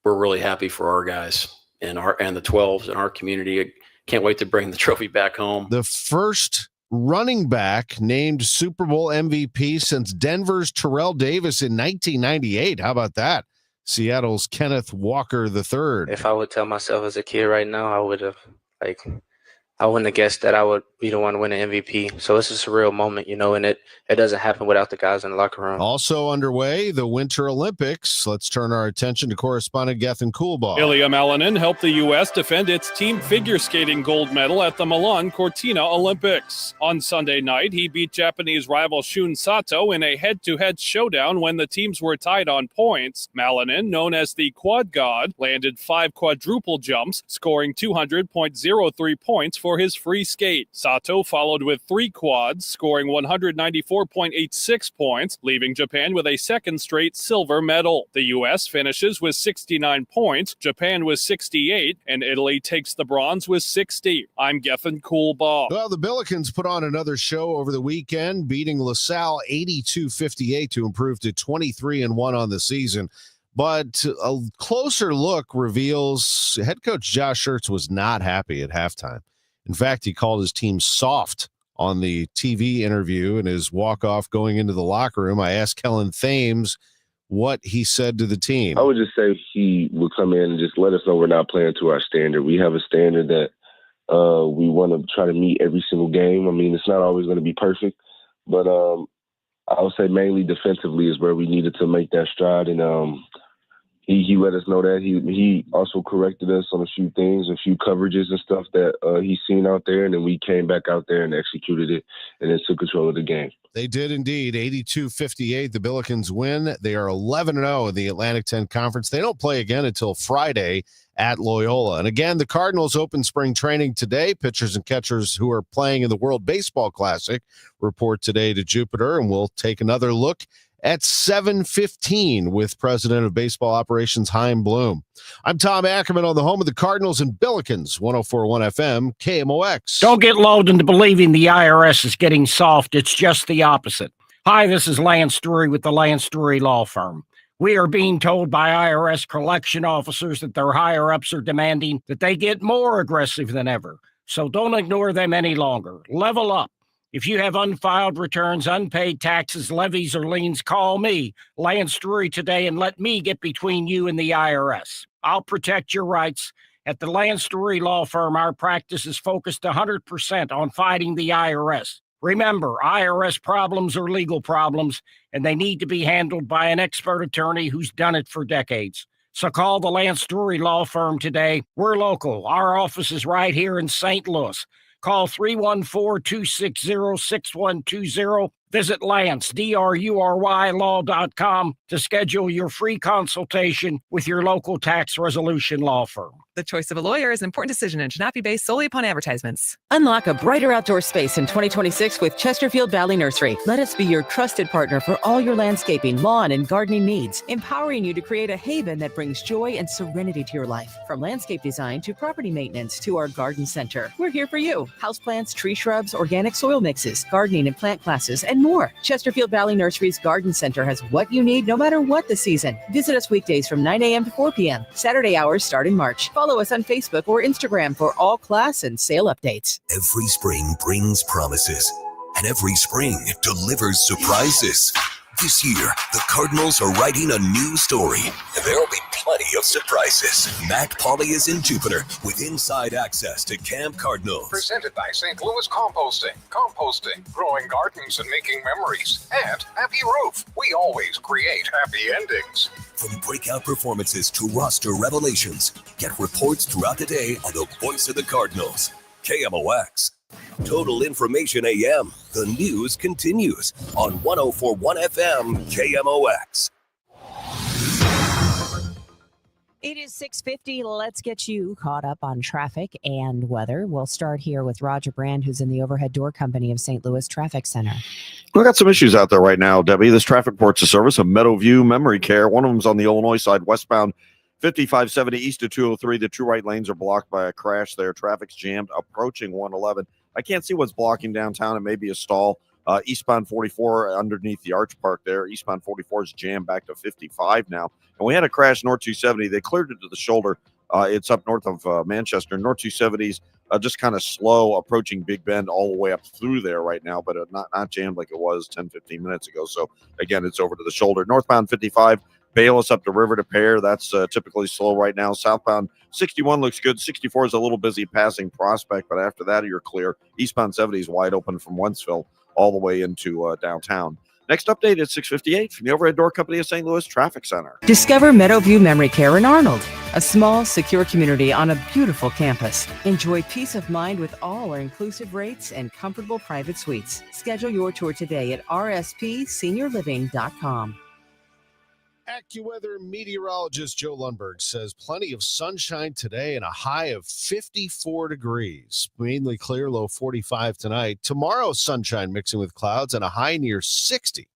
we're really happy for our guys and the 12s in our community. Can't wait to bring the trophy back home. The first running back named Super Bowl MVP since Denver's Terrell Davis in 1998. How about that? Seattle's Kenneth Walker III. If I would tell myself as a kid right now, I would have I wouldn't have guessed that I would be the one to win an MVP. So it's a surreal moment, and it doesn't happen without the guys in the locker room. Also underway, the Winter Olympics. Let's turn our attention to correspondent Gethin Coolbaugh. Ilya Malinin helped the U.S. defend its team figure skating gold medal at the Milan Cortina Olympics. On Sunday night, he beat Japanese rival Shun Sato in a head-to-head showdown when the teams were tied on points. Malinin, known as the Quad God, landed 5 quadruple jumps, scoring 200.03 points for his free skate. Sato followed with 3 quads, scoring 194.86 points, leaving Japan with a second straight silver medal. The U.S. finishes with 69 points, Japan with 68, and Italy takes the bronze with 60. I'm Gethin Coolbaugh. Well, the Billikens put on another show over the weekend, beating LaSalle 82-58 to improve to 23-1 on the season. But a closer look reveals head coach Josh Schertz was not happy at halftime. In fact, he called his team soft on the TV interview and his walk-off going into the locker room. I asked Kellen Thames what he said to the team. I would just say he would come in and just let us know we're not playing to our standard. We have a standard that we want to try to meet every single game. I mean, it's not always going to be perfect, but I would say mainly defensively is where we needed to make that stride. And, he let us know that. He also corrected us on a few things, a few coverages and stuff that he's seen out there, and then we came back out there and executed it and then took control of the game. They did indeed. 82-58, the Billikens win. They are 11-0 in the Atlantic 10 Conference. They don't play again until Friday at Loyola. And again, the Cardinals open spring training today. Pitchers and catchers who are playing in the World Baseball Classic report today to Jupiter, and we'll take another look at 7:15 with President of Baseball Operations Chaim Bloom. I'm Tom Ackerman on the home of the Cardinals and Billikens, 104.1 FM, KMOX. Don't get lulled into believing the IRS is getting soft. It's just the opposite. Hi, this is Lance Drury with the Lance Drury Law Firm. We are being told by IRS collection officers that their higher-ups are demanding that they get more aggressive than ever. So don't ignore them any longer. Level up. If you have unfiled returns, unpaid taxes, levies, or liens, call me, Lance Drury, today and let me get between you and the IRS. I'll protect your rights. At the Lance Drury Law Firm, our practice is focused 100% on fighting the IRS. Remember, IRS problems are legal problems, and they need to be handled by an expert attorney who's done it for decades. So call the Lance Drury Law Firm today. We're local. Our office is right here in St. Louis. Call 314-260-6120. Visit Lance, DRURY law.com to schedule your free consultation with your local tax resolution law firm. The choice of a lawyer is an important decision and should not be based solely upon advertisements. Unlock a brighter outdoor space in 2026 with Chesterfield Valley Nursery. Let us be your trusted partner for all your landscaping, lawn, and gardening needs, empowering you to create a haven that brings joy and serenity to your life. From landscape design to property maintenance to our garden center, we're here for you. Houseplants, tree shrubs, organic soil mixes, gardening and plant classes, and more. Chesterfield Valley Nursery's Garden Center has what you need no matter what the season. Visit us weekdays from 9 a.m. to 4 p.m. Saturday hours start in March. Follow us on Facebook or Instagram for all class and sale updates. Every spring brings promises, and every spring delivers surprises. This year, the Cardinals are writing a new story, and there will be plenty of surprises. Mac Pauley is in Jupiter with inside access to Camp Cardinals. Presented by St. Louis Composting. Composting, growing gardens and making memories. And Happy Roof. We always create happy endings. From breakout performances to roster revelations, get reports throughout the day on the voice of the Cardinals. KMOX. Total Information AM. The news continues on 104.1 FM KMOX. It is 6:50. Let's get you caught up on traffic and weather. We'll start here with Roger Brand, who's in the Overhead Door Company of St. Louis Traffic Center. We got some issues out there right now, Debbie. This traffic report's a service of Meadowview Memory Care. One of them's on the Illinois side, westbound 5570 east of 203. The two right lanes are blocked by a crash there. Traffic's jammed approaching 111. I can't see what's blocking downtown. It may be a stall. Eastbound 44 underneath the Arch Park there. Eastbound 44 is jammed back to 55 now. And we had a crash north 270. They cleared it to the shoulder. It's up north of Manchester. North 270's just kind of slow approaching Big Bend all the way up through there right now, but not jammed like it was 10, 15 minutes ago. So, again, it's over to the shoulder. Northbound 55, Bayless up to River to Pear. That's typically slow right now. Southbound 61 looks good. 64 is a little busy passing Prospect, but after that, you're clear. Eastbound 70 is wide open from Wentzville all the way into downtown. Next update at 6:58 from the Overhead Door Company of St. Louis Traffic Center. Discover Meadowview Memory Care in Arnold, a small, secure community on a beautiful campus. Enjoy peace of mind with all our inclusive rates and comfortable private suites. Schedule your tour today at rspseniorliving.com. AccuWeather meteorologist Joe Lundberg says plenty of sunshine today and a high of 54 degrees. Mainly clear, low 45 tonight. Tomorrow, sunshine mixing with clouds and a high near 60.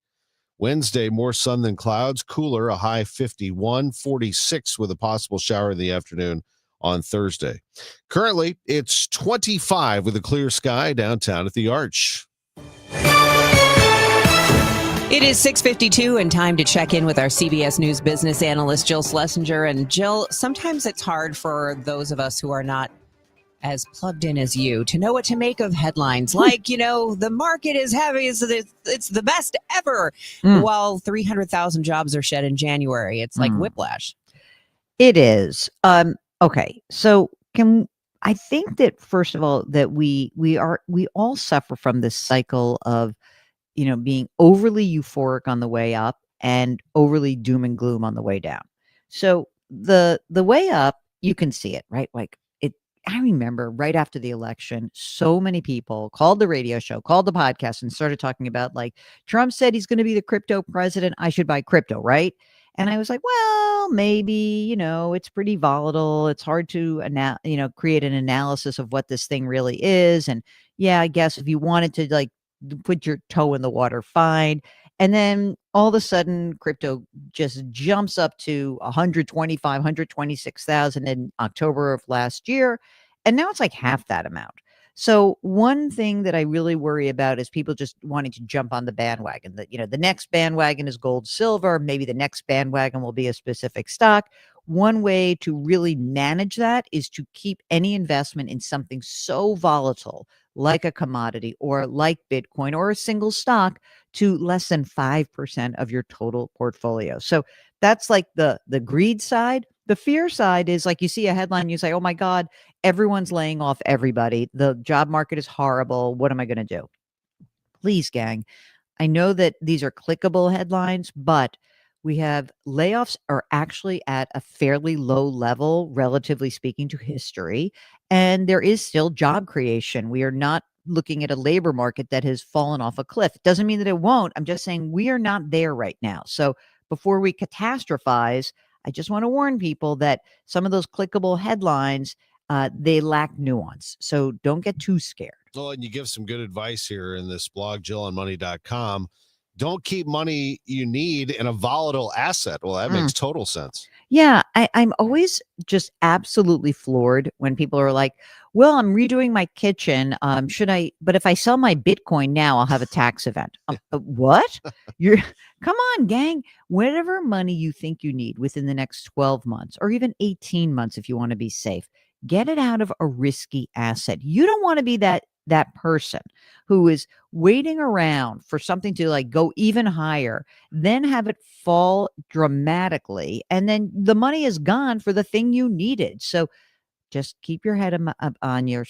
Wednesday, more sun than clouds, cooler, a high 51, 46 with a possible shower in the afternoon on Thursday. Currently, it's 25 with a clear sky downtown at the Arch. It is 6:52 and time to check in with our CBS News business analyst, Jill Schlesinger. And Jill, sometimes it's hard for those of us who are not as plugged in as you to know what to make of headlines like, the market is heavy, it's the best ever, while 300,000 jobs are shed in January. It's like whiplash. It is. Okay. So I think that, first of all, that we all suffer from this cycle of being overly euphoric on the way up and overly doom and gloom on the way down. So the way up, you can see it, right? Like it. I remember right after the election, so many people called the radio show, called the podcast, and started talking about like Trump said he's going to be the crypto president. I should buy crypto, right? And I was like, well, maybe, it's pretty volatile. It's hard to create an analysis of what this thing really is. And yeah, I guess if you wanted to like put your toe in the water, fine. And then all of a sudden, crypto just jumps up to 126,000 in October of last year. And now it's like half that amount. So one thing that I really worry about is people just wanting to jump on the bandwagon. That the next bandwagon is gold, silver. Maybe the next bandwagon will be a specific stock. One way to really manage that is to keep any investment in something so volatile, like a commodity or like Bitcoin or a single stock, to less than 5% of your total portfolio. So that's like the greed side. The fear side is like you see a headline, you say, oh my God, everyone's laying off everybody. The job market is horrible. What am I going to do? Please, gang. I know that these are clickable headlines, but we have layoffs are actually at a fairly low level, relatively speaking, to history. And there is still job creation. We are not looking at a labor market that has fallen off a cliff. It doesn't mean that it won't. I'm just saying we are not there right now. So before we catastrophize, I just want to warn people that some of those clickable headlines, they lack nuance. So don't get too scared. Well, and you give some good advice here in this blog, JillOnMoney.com. Don't keep money you need in a volatile asset. Well, that makes total sense. Yeah, I'm always just absolutely floored when people are like, well, I'm redoing my kitchen. Should I? But if I sell my Bitcoin now, I'll have a tax event. What? Come on, gang. Whatever money you think you need within the next 12 months or even 18 months, if you want to be safe, get it out of a risky asset. You don't want to be that person who is waiting around for something to like go even higher, then have it fall dramatically, and then the money is gone for the thing you needed. So just keep your head up on your,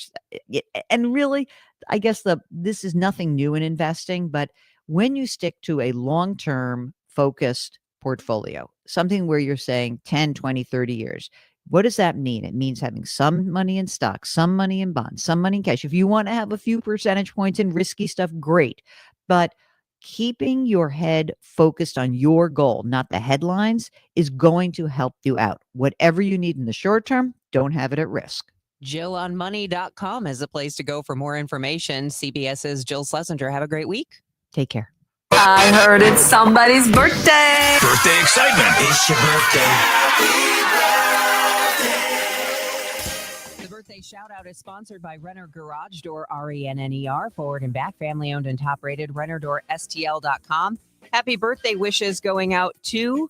and really, I guess this is nothing new in investing, but when you stick to a long-term focused portfolio, something where you're saying 10, 20, 30 years, what does that mean? It means having some money in stocks, some money in bonds, some money in cash. If you want to have a few percentage points in risky stuff, great. But keeping your head focused on your goal, not the headlines, is going to help you out. Whatever you need in the short term, don't have it at risk. JillOnMoney.com is the place to go for more information. CBS's Jill Schlesinger. Have a great week. Take care. I heard it's somebody's birthday. Birthday excitement. It's your birthday. The birthday shout out is sponsored by Renner Garage Door, RENNER, forward and back, family owned and top rated, RennerDoorSTL.com. Happy birthday wishes going out to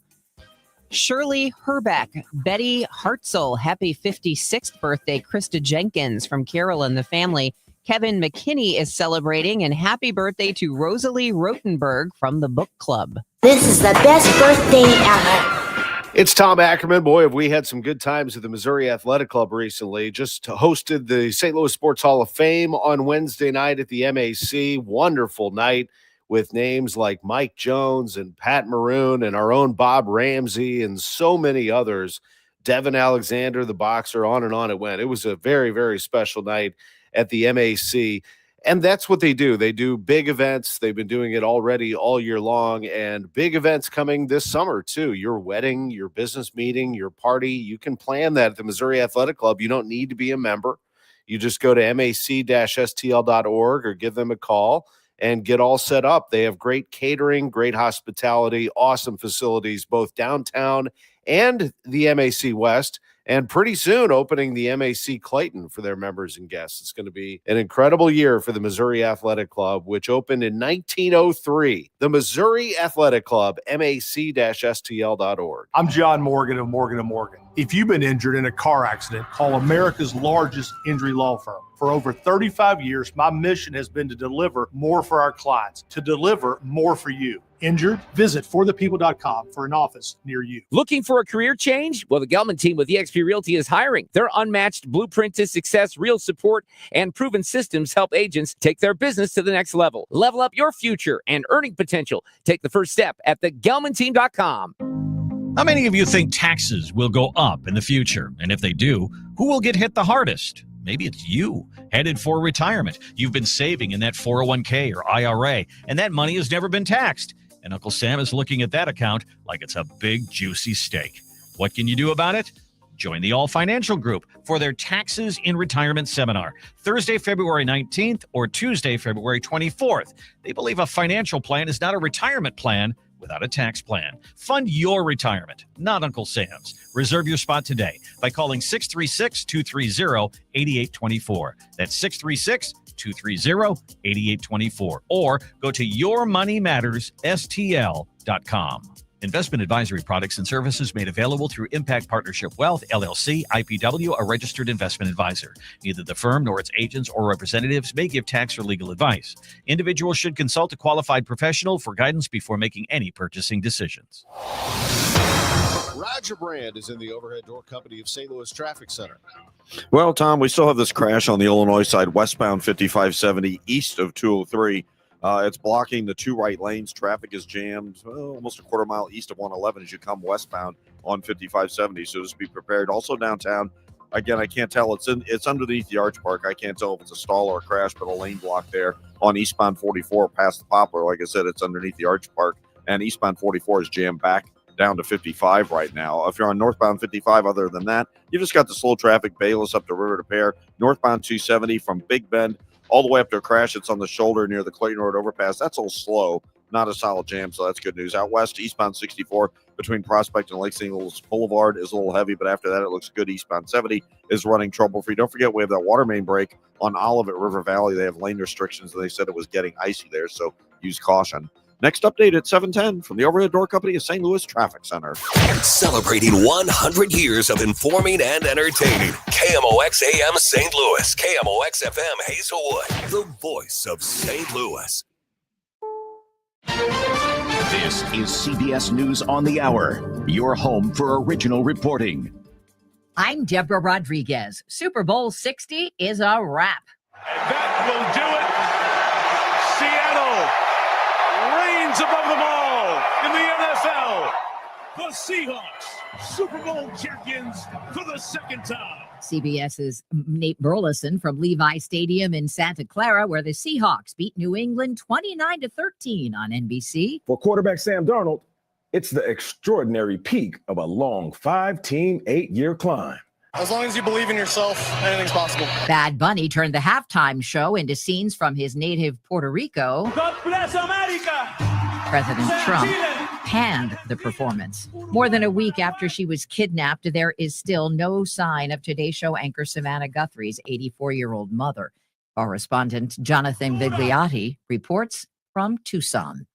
Shirley Herbeck, Betty Hartzell, happy 56th birthday, Krista Jenkins from Carol and the family. Kevin McKinney is celebrating, and happy birthday to Rosalie Rotenberg from the book club. This is the best birthday ever. It's Tom Ackerman. Boy, have we had some good times at the Missouri Athletic Club recently. Just hosted the St. Louis Sports Hall of Fame on Wednesday night at the MAC. Wonderful night with names like Mike Jones and Pat Maroon and our own Bob Ramsey and so many others. Devin Alexander, the boxer, on and on it went. It was a very, very special night at the MAC. And that's what they do. They do big events. They've been doing it already all year long, and big events coming this summer too. Your wedding, your business meeting, your party, you can plan that at the Missouri Athletic Club. You don't need to be a member. You just go to mac-stl.org or give them a call and get all set up. They have great catering, great hospitality, awesome facilities, both downtown and the MAC West. And pretty soon opening the MAC Clayton for their members and guests. It's going to be an incredible year for the Missouri Athletic Club, which opened in 1903. The Missouri Athletic Club, mac-stl.org. I'm John Morgan of Morgan & Morgan. If you've been injured in a car accident, call America's largest injury law firm. For over 35 years, my mission has been to deliver more for our clients, to deliver more for you. Injured? Visit forthepeople.com for an office near you. Looking for a career change? Well, the Gelman team with eXp Realty is hiring. Their unmatched blueprint to success, real support, and proven systems help agents take their business to the next level. Level up your future and earning potential. Take the first step at thegelmanteam.com. How many of you think taxes will go up in the future? And if they do, who will get hit the hardest? Maybe it's you, headed for retirement. You've been saving in that 401k or IRA, and that money has never been taxed. And Uncle Sam is looking at that account like it's a big, juicy steak. What can you do about it? Join the All Financial Group for their Taxes in Retirement Seminar, Thursday, February 19th or Tuesday, February 24th. They believe a financial plan is not a retirement plan without a tax plan. Fund your retirement, not Uncle Sam's. Reserve your spot today by calling 636-230-8824. That's 636-230-8824. Or go to yourmoneymattersstl.com. Investment advisory products and services made available through Impact Partnership Wealth, LLC, IPW, a registered investment advisor. Neither the firm nor its agents or representatives may give tax or legal advice. Individuals should consult a qualified professional for guidance before making any purchasing decisions. Roger Brand is in the overhead door company of St. Louis Traffic Center. Well, Tom, we still have this crash on the Illinois side, westbound 5570 east of 203. It's blocking the two right lanes. Traffic is jammed almost a quarter mile east of 111 as you come westbound on 5570. So just be prepared. Also downtown, again, I can't tell. It's underneath the Arch Park. I can't tell if it's a stall or a crash, but a lane block there on eastbound 44 past the Poplar. Like I said, it's underneath the Arch Park, and eastbound 44 is jammed back down to 55 right now. If you're on northbound 55, other than that, you just got the slow traffic, Bayless up to River to Pear, northbound 270 from Big Bend all the way up to a crash. It's on the shoulder near the Clayton Road overpass. That's all slow, not a solid jam, so that's good news. Out west, eastbound 64 between Prospect and Lake St. Louis Boulevard is a little heavy, but after that, it looks good. Eastbound 70 is running trouble-free. Don't forget, we have that water main break on Olive at River Valley. They have lane restrictions, and they said it was getting icy there, so use caution. Next update at 7:10 from the Overhead Door Company of St. Louis Traffic Center. Celebrating 100 years of informing and entertaining. KMOX AM St. Louis. KMOX FM Hazelwood. The voice of St. Louis. This is CBS News on the Hour, your home for original reporting. I'm Deborah Rodriguez. Super Bowl 60 is a wrap. That will do it. Seattle reigns above them all in the NFL. The Seahawks, Super Bowl champions for the second time. CBS's Nate Burleson from Levi Stadium in Santa Clara, where the Seahawks beat New England 29-13 on NBC. For quarterback Sam Darnold, it's the extraordinary peak of a long 5-team, 8-year climb. As long as you believe in yourself, anything's possible. Bad Bunny turned the halftime show into scenes from his native Puerto Rico. God bless America. President Trump panned the performance. More than a week after she was kidnapped, there is still no sign of Today Show anchor Savannah Guthrie's 84-year-old mother. Correspondent Jonathan Vigliotti reports from Tucson.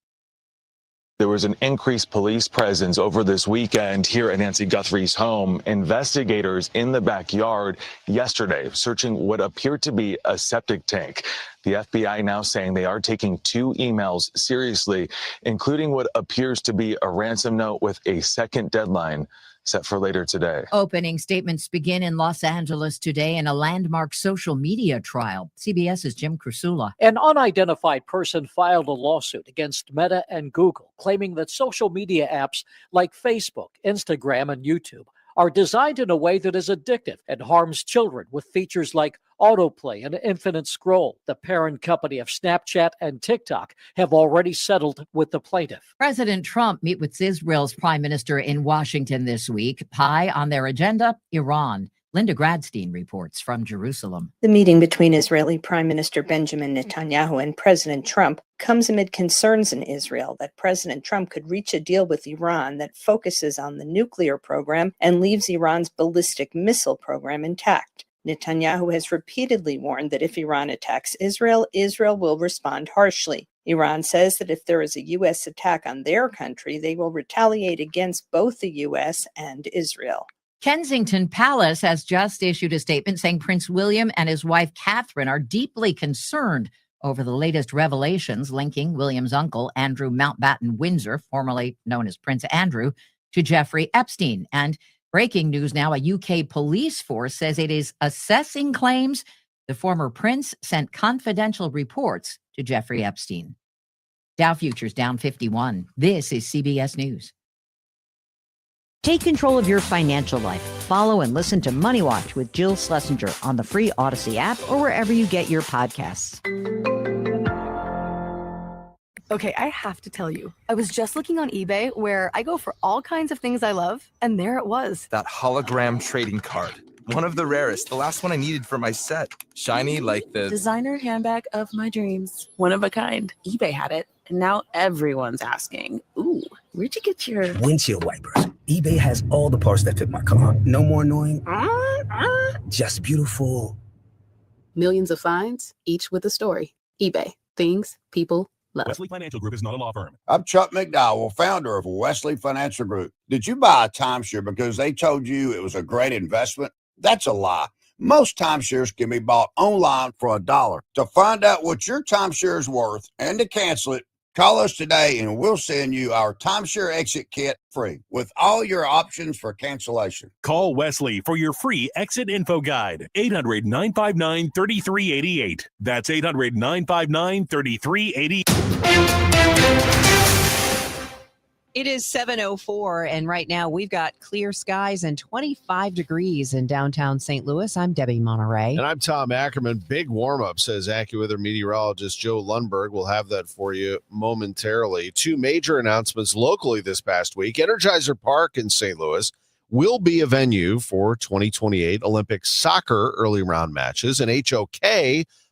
There was an increased police presence over this weekend here at Nancy Guthrie's home. Investigators in the backyard yesterday searching what appeared to be a septic tank. The FBI now saying they are taking 2 emails seriously, including what appears to be a ransom note with a second deadline set for later today. Opening statements begin in Los Angeles today in a landmark social media trial. CBS's Jim Krasula. An unidentified person filed a lawsuit against Meta and Google, claiming that social media apps like Facebook, Instagram, and YouTube are designed in a way that is addictive and harms children with features like autoplay and infinite scroll. The parent company of Snapchat and TikTok have already settled with the plaintiff. President Trump meet with Israel's prime minister in Washington this week. High on their agenda, Iran. Linda Gradstein reports from Jerusalem. The meeting between Israeli Prime Minister Benjamin Netanyahu and President Trump comes amid concerns in Israel that President Trump could reach a deal with Iran that focuses on the nuclear program and leaves Iran's ballistic missile program intact. Netanyahu has repeatedly warned that if Iran attacks Israel, Israel will respond harshly. Iran says that if there is a U.S. attack on their country, they will retaliate against both the U.S. and Israel. Kensington Palace has just issued a statement saying Prince William and his wife Catherine are deeply concerned over the latest revelations linking William's uncle, Andrew Mountbatten Windsor, formerly known as Prince Andrew, to Jeffrey Epstein. And breaking news now, a UK police force says it is assessing claims the former prince sent confidential reports to Jeffrey Epstein. Dow futures down 51. This is CBS News. Take control of your financial life. Follow and listen to Money Watch with Jill Schlesinger on the free Odyssey app or wherever you get your podcasts. Okay, I have to tell you, I was just looking on eBay where I go for all kinds of things I love, and there it was. That hologram trading card. One of the rarest, the last one I needed for my set. Shiny like the designer handbag of my dreams. One of a kind. eBay had it, and now everyone's asking, ooh, where'd you get your windshield wipers? eBay has all the parts that fit my car. No more annoying, just beautiful. Millions of finds, each with a story. eBay. Things people love. Wesley Financial Group is not a law firm. I'm Chuck McDowell, founder of Wesley Financial Group. Did you buy a timeshare because they told you it was a great investment? That's a lie. Most timeshares can be bought online for $1. To find out what your timeshare is worth and to cancel it, call us today and we'll send you our timeshare exit kit free with all your options for cancellation. Call Wesley for your free exit info guide. 800-959-3388. That's 800-959-3388. It is 7:04, and right now we've got clear skies and 25 degrees in downtown St. Louis. I'm Debbie Monterrey. And I'm Tom Ackerman. Big warm-up, says AccuWeather meteorologist Joe Lundberg. We'll have that for you momentarily. Two major announcements locally this past week. Energizer Park in St. Louis will be a venue for 2028 Olympic soccer early round matches, and HOK,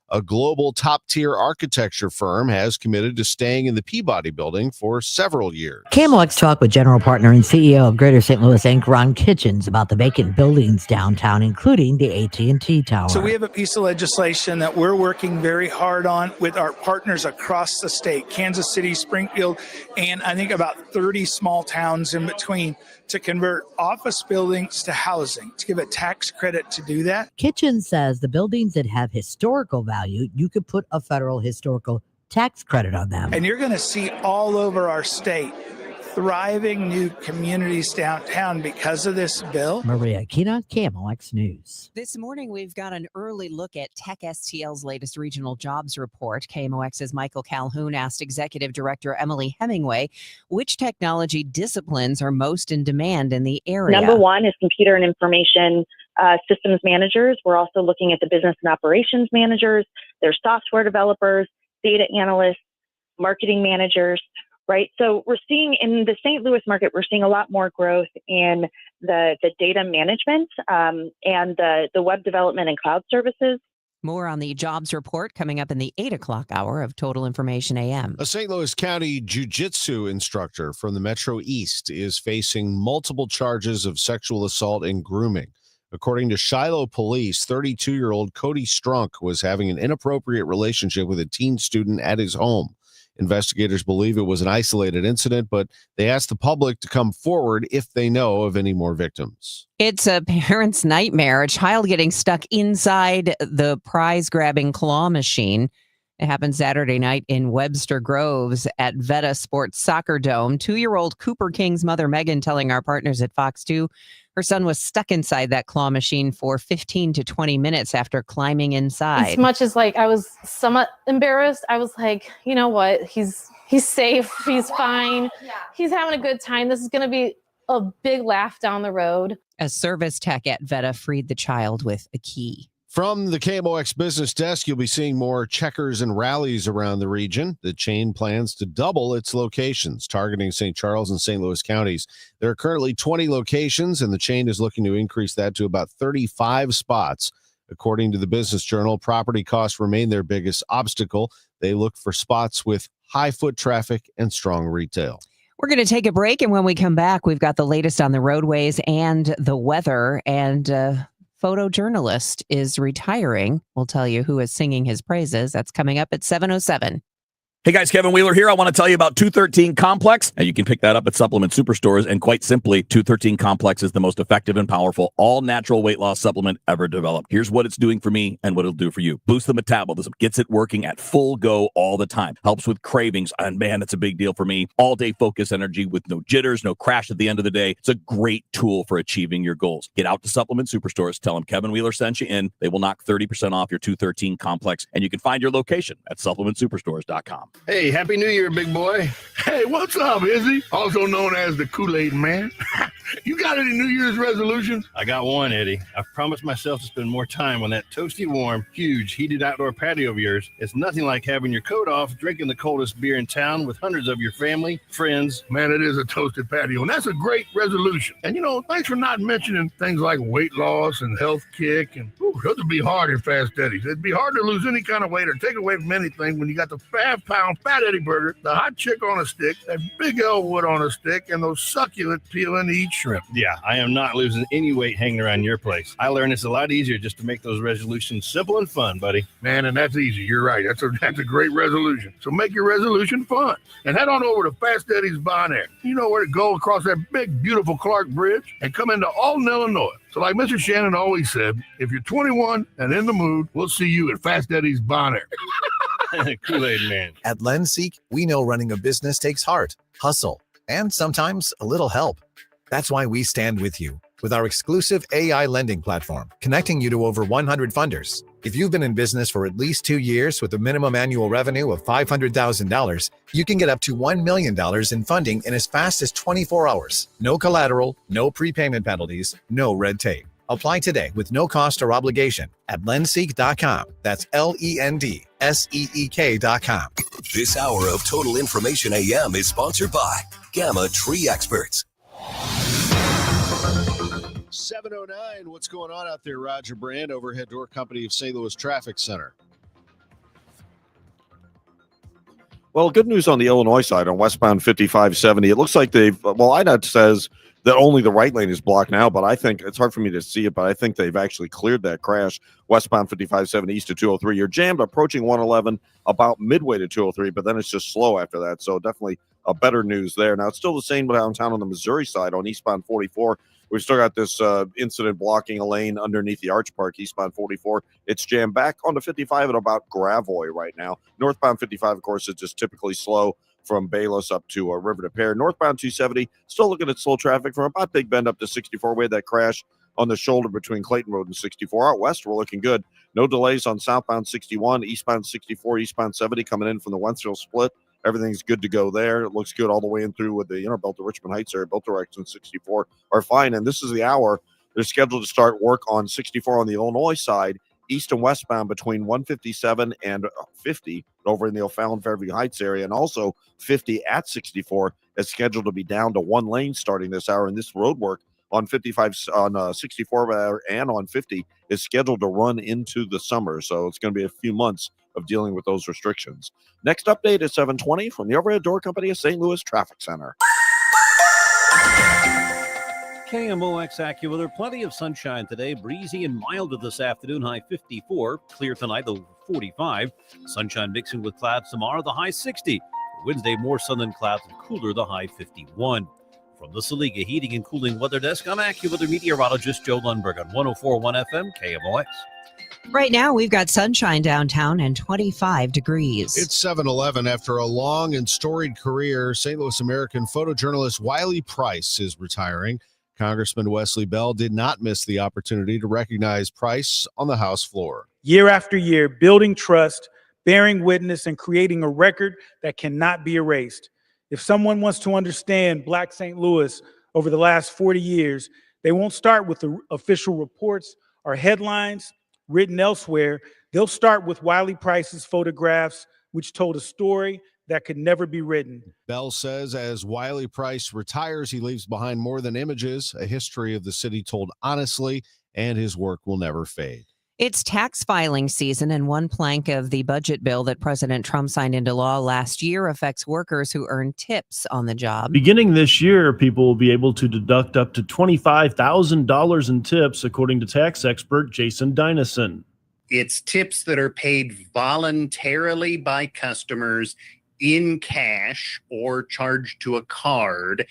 a global top-tier architecture firm, has committed to staying in the Peabody building for several years. KMOX talked with general partner and CEO of Greater St. Louis Inc., Ron Kitchens, about the vacant buildings downtown, including the AT&T Tower. So we have a piece of legislation that we're working very hard on with our partners across the state, Kansas City, Springfield, and I think about 30 small towns in between, to convert office buildings to housing, to give a tax credit to do that. Kitchens says the buildings that have historical value, you could put a federal historical tax credit on them. And you're going to see all over our state thriving new communities downtown because of this bill. Maria Aquina, KMOX News. This morning, we've got an early look at Tech STL's latest regional jobs report. KMOX's Michael Calhoun asked Executive Director Emily Hemingway which technology disciplines are most in demand in the area. Number one is computer and information systems managers. We're also looking at the business and operations managers, there's software developers, data analysts, marketing managers. Right. So we're seeing in the St. Louis market, we're seeing a lot more growth in the data management and the web development and cloud services. More on the jobs report coming up in the 8 o'clock hour of Total Information AM. A St. Louis County jiu-jitsu instructor from the Metro East is facing multiple charges of sexual assault and grooming. According to Shiloh police, 32-year-old Cody Strunk was having an inappropriate relationship with a teen student at his home. Investigators believe it was an isolated incident, but they asked the public to come forward if they know of any more victims. It's a parent's nightmare. A child getting stuck inside the prize-grabbing claw machine. It happened Saturday night in Webster Groves at Veta Sports Soccer Dome. 2-year-old Cooper King's mother, Megan, telling our partners at Fox 2, her son was stuck inside that claw machine for 15 to 20 minutes after climbing inside. As much as I was somewhat embarrassed, I was like, you know what? He's safe. He's fine. He's having a good time. This is going to be a big laugh down the road. A service tech at Veta freed the child with a key. From the KMOX business desk, you'll be seeing more Checkers and Rallies around the region. The chain plans to double its locations, targeting St. Charles and St. Louis counties. There are currently 20 locations, and the chain is looking to increase that to about 35 spots. According to the Business Journal, property costs remain their biggest obstacle. They look for spots with high foot traffic and strong retail. We're going to take a break, and when we come back, we've got the latest on the roadways and the weather, and photojournalist is retiring. We'll tell you who is singing his praises. That's coming up at 7:07. Hey guys, Kevin Wheeler here. I want to tell you about 213 Complex. Now, you can pick that up at supplement superstores, and quite simply, 213 Complex is the most effective and powerful all-natural weight loss supplement ever developed. Here's what it's doing for me and what it'll do for you. Boosts the metabolism, gets it working at full go all the time, helps with cravings, and man, that's a big deal for me. All-day focus energy with no jitters, no crash at the end of the day. It's a great tool for achieving your goals. Get out to supplement superstores, tell them Kevin Wheeler sent you in. They will knock 30% off your 213 Complex, and you can find your location at supplementsuperstores.com. Hey, Happy New Year, big boy. Hey, what's up, Izzy? Also known as the Kool-Aid Man. You got any New Year's resolutions? I got one, Eddie. I've promised myself to spend more time on that toasty, warm, huge, heated outdoor patio of yours. It's nothing like having your coat off, drinking the coldest beer in town with hundreds of your family, friends. Man, it is a toasted patio, and that's a great resolution. And, thanks for not mentioning things like weight loss and health kick. And those would be hard in Fast Eddie's. It'd be hard to lose any kind of weight or take away from anything when you got the 5-pound Fat Eddie burger, the hot chick on a stick, that big Elwood on a stick, and those succulent peel-and-eat shrimp. Yeah, I am not losing any weight hanging around your place. I learned it's a lot easier just to make those resolutions simple and fun, buddy. Man, and that's easy. You're right. That's a great resolution. So make your resolution fun. And head on over to Fast Eddie's Bon Air. You know where to go across that big, beautiful Clark Bridge and come into Alton, Illinois. So like Mr. Shannon always said, if you're 21 and in the mood, we'll see you at Fast Eddie's Bon Air. Kool-Aid man. At LendSeek, we know running a business takes heart, hustle, and sometimes a little help. That's why we stand with you with our exclusive AI lending platform, connecting you to over 100 funders. If you've been in business for at least 2 years with a minimum annual revenue of $500,000, you can get up to $1 million in funding in as fast as 24 hours. No collateral, no prepayment penalties, no red tape. Apply today with no cost or obligation at lendseek.com. That's LENDSEEK.com. This hour of Total Information AM is sponsored by Gamma Tree Experts. 709, what's going on out there? Roger Brand, overhead door company of St. Louis Traffic Center. Well, good news on the Illinois side on westbound 5570. It looks like INET says that only the right lane is blocked now, but I think it's hard for me to see it, but I think they've actually cleared that crash. Westbound 5570 east to 203. You're jammed approaching 111 about midway to 203, but then it's just slow after that. So definitely a better news there. Now, it's still the same downtown on the Missouri side on eastbound 44. We've still got this incident blocking a lane underneath the Arch Park, eastbound 44. It's jammed back onto 55 at about Gravois right now. Northbound 55, of course, is just typically slow from Bayless up to River to Pear. Northbound 270, still looking at slow traffic from about Big Bend up to 64. We had that crash on the shoulder between Clayton Road and 64. Out west, we're looking good. No delays on southbound 61, eastbound 64, eastbound 70 coming in from the Wentzville split. Everything's good to go there. It looks good all the way in through with the inner belt of Richmond Heights area. Both directions 64 are fine. And this is the hour they're scheduled to start work on 64 on the Illinois side, east and westbound between 157 and 50 over in the O'Fallon Fairview Heights area. And also 50 at 64 is scheduled to be down to one lane starting this hour. And this road work on 55, on 64 and on 50 is scheduled to run into the summer. So it's going to be a few months of dealing with those restrictions. Next update is 720 from the overhead door company of St. Louis Traffic Center. KMOX AccuWeather, plenty of sunshine today, breezy and milder this afternoon, high 54. Clear tonight, low 45. Sunshine mixing with clouds tomorrow, the high 60. Wednesday, more sun than clouds and cooler, the high 51. From the Saliga Heating and Cooling Weather Desk, I'm AccuWeather meteorologist Joe Lundberg on 104.1 FM KMOX. Right now, we've got sunshine downtown and 25 degrees. It's 7-11. After a long and storied career, St. Louis American photojournalist Wiley Price is retiring. Congressman Wesley Bell did not miss the opportunity to recognize Price on the House floor. Year after year, building trust, bearing witness, and creating a record that cannot be erased. If someone wants to understand Black St. Louis over the last 40 years, they won't start with the official reports or headlines written elsewhere. They'll start with Wiley Price's photographs, which told a story that could never be written. Bell says as Wiley Price retires, he leaves behind more than images, a history of the city told honestly, and his work will never fade. It's tax filing season, and one plank of the budget bill that President Trump signed into law last year affects workers who earn tips on the job. Beginning this year, people will be able to deduct up to $25,000 in tips, according to tax expert Jason Dynison. It's tips that are paid voluntarily by customers in cash or charged to a card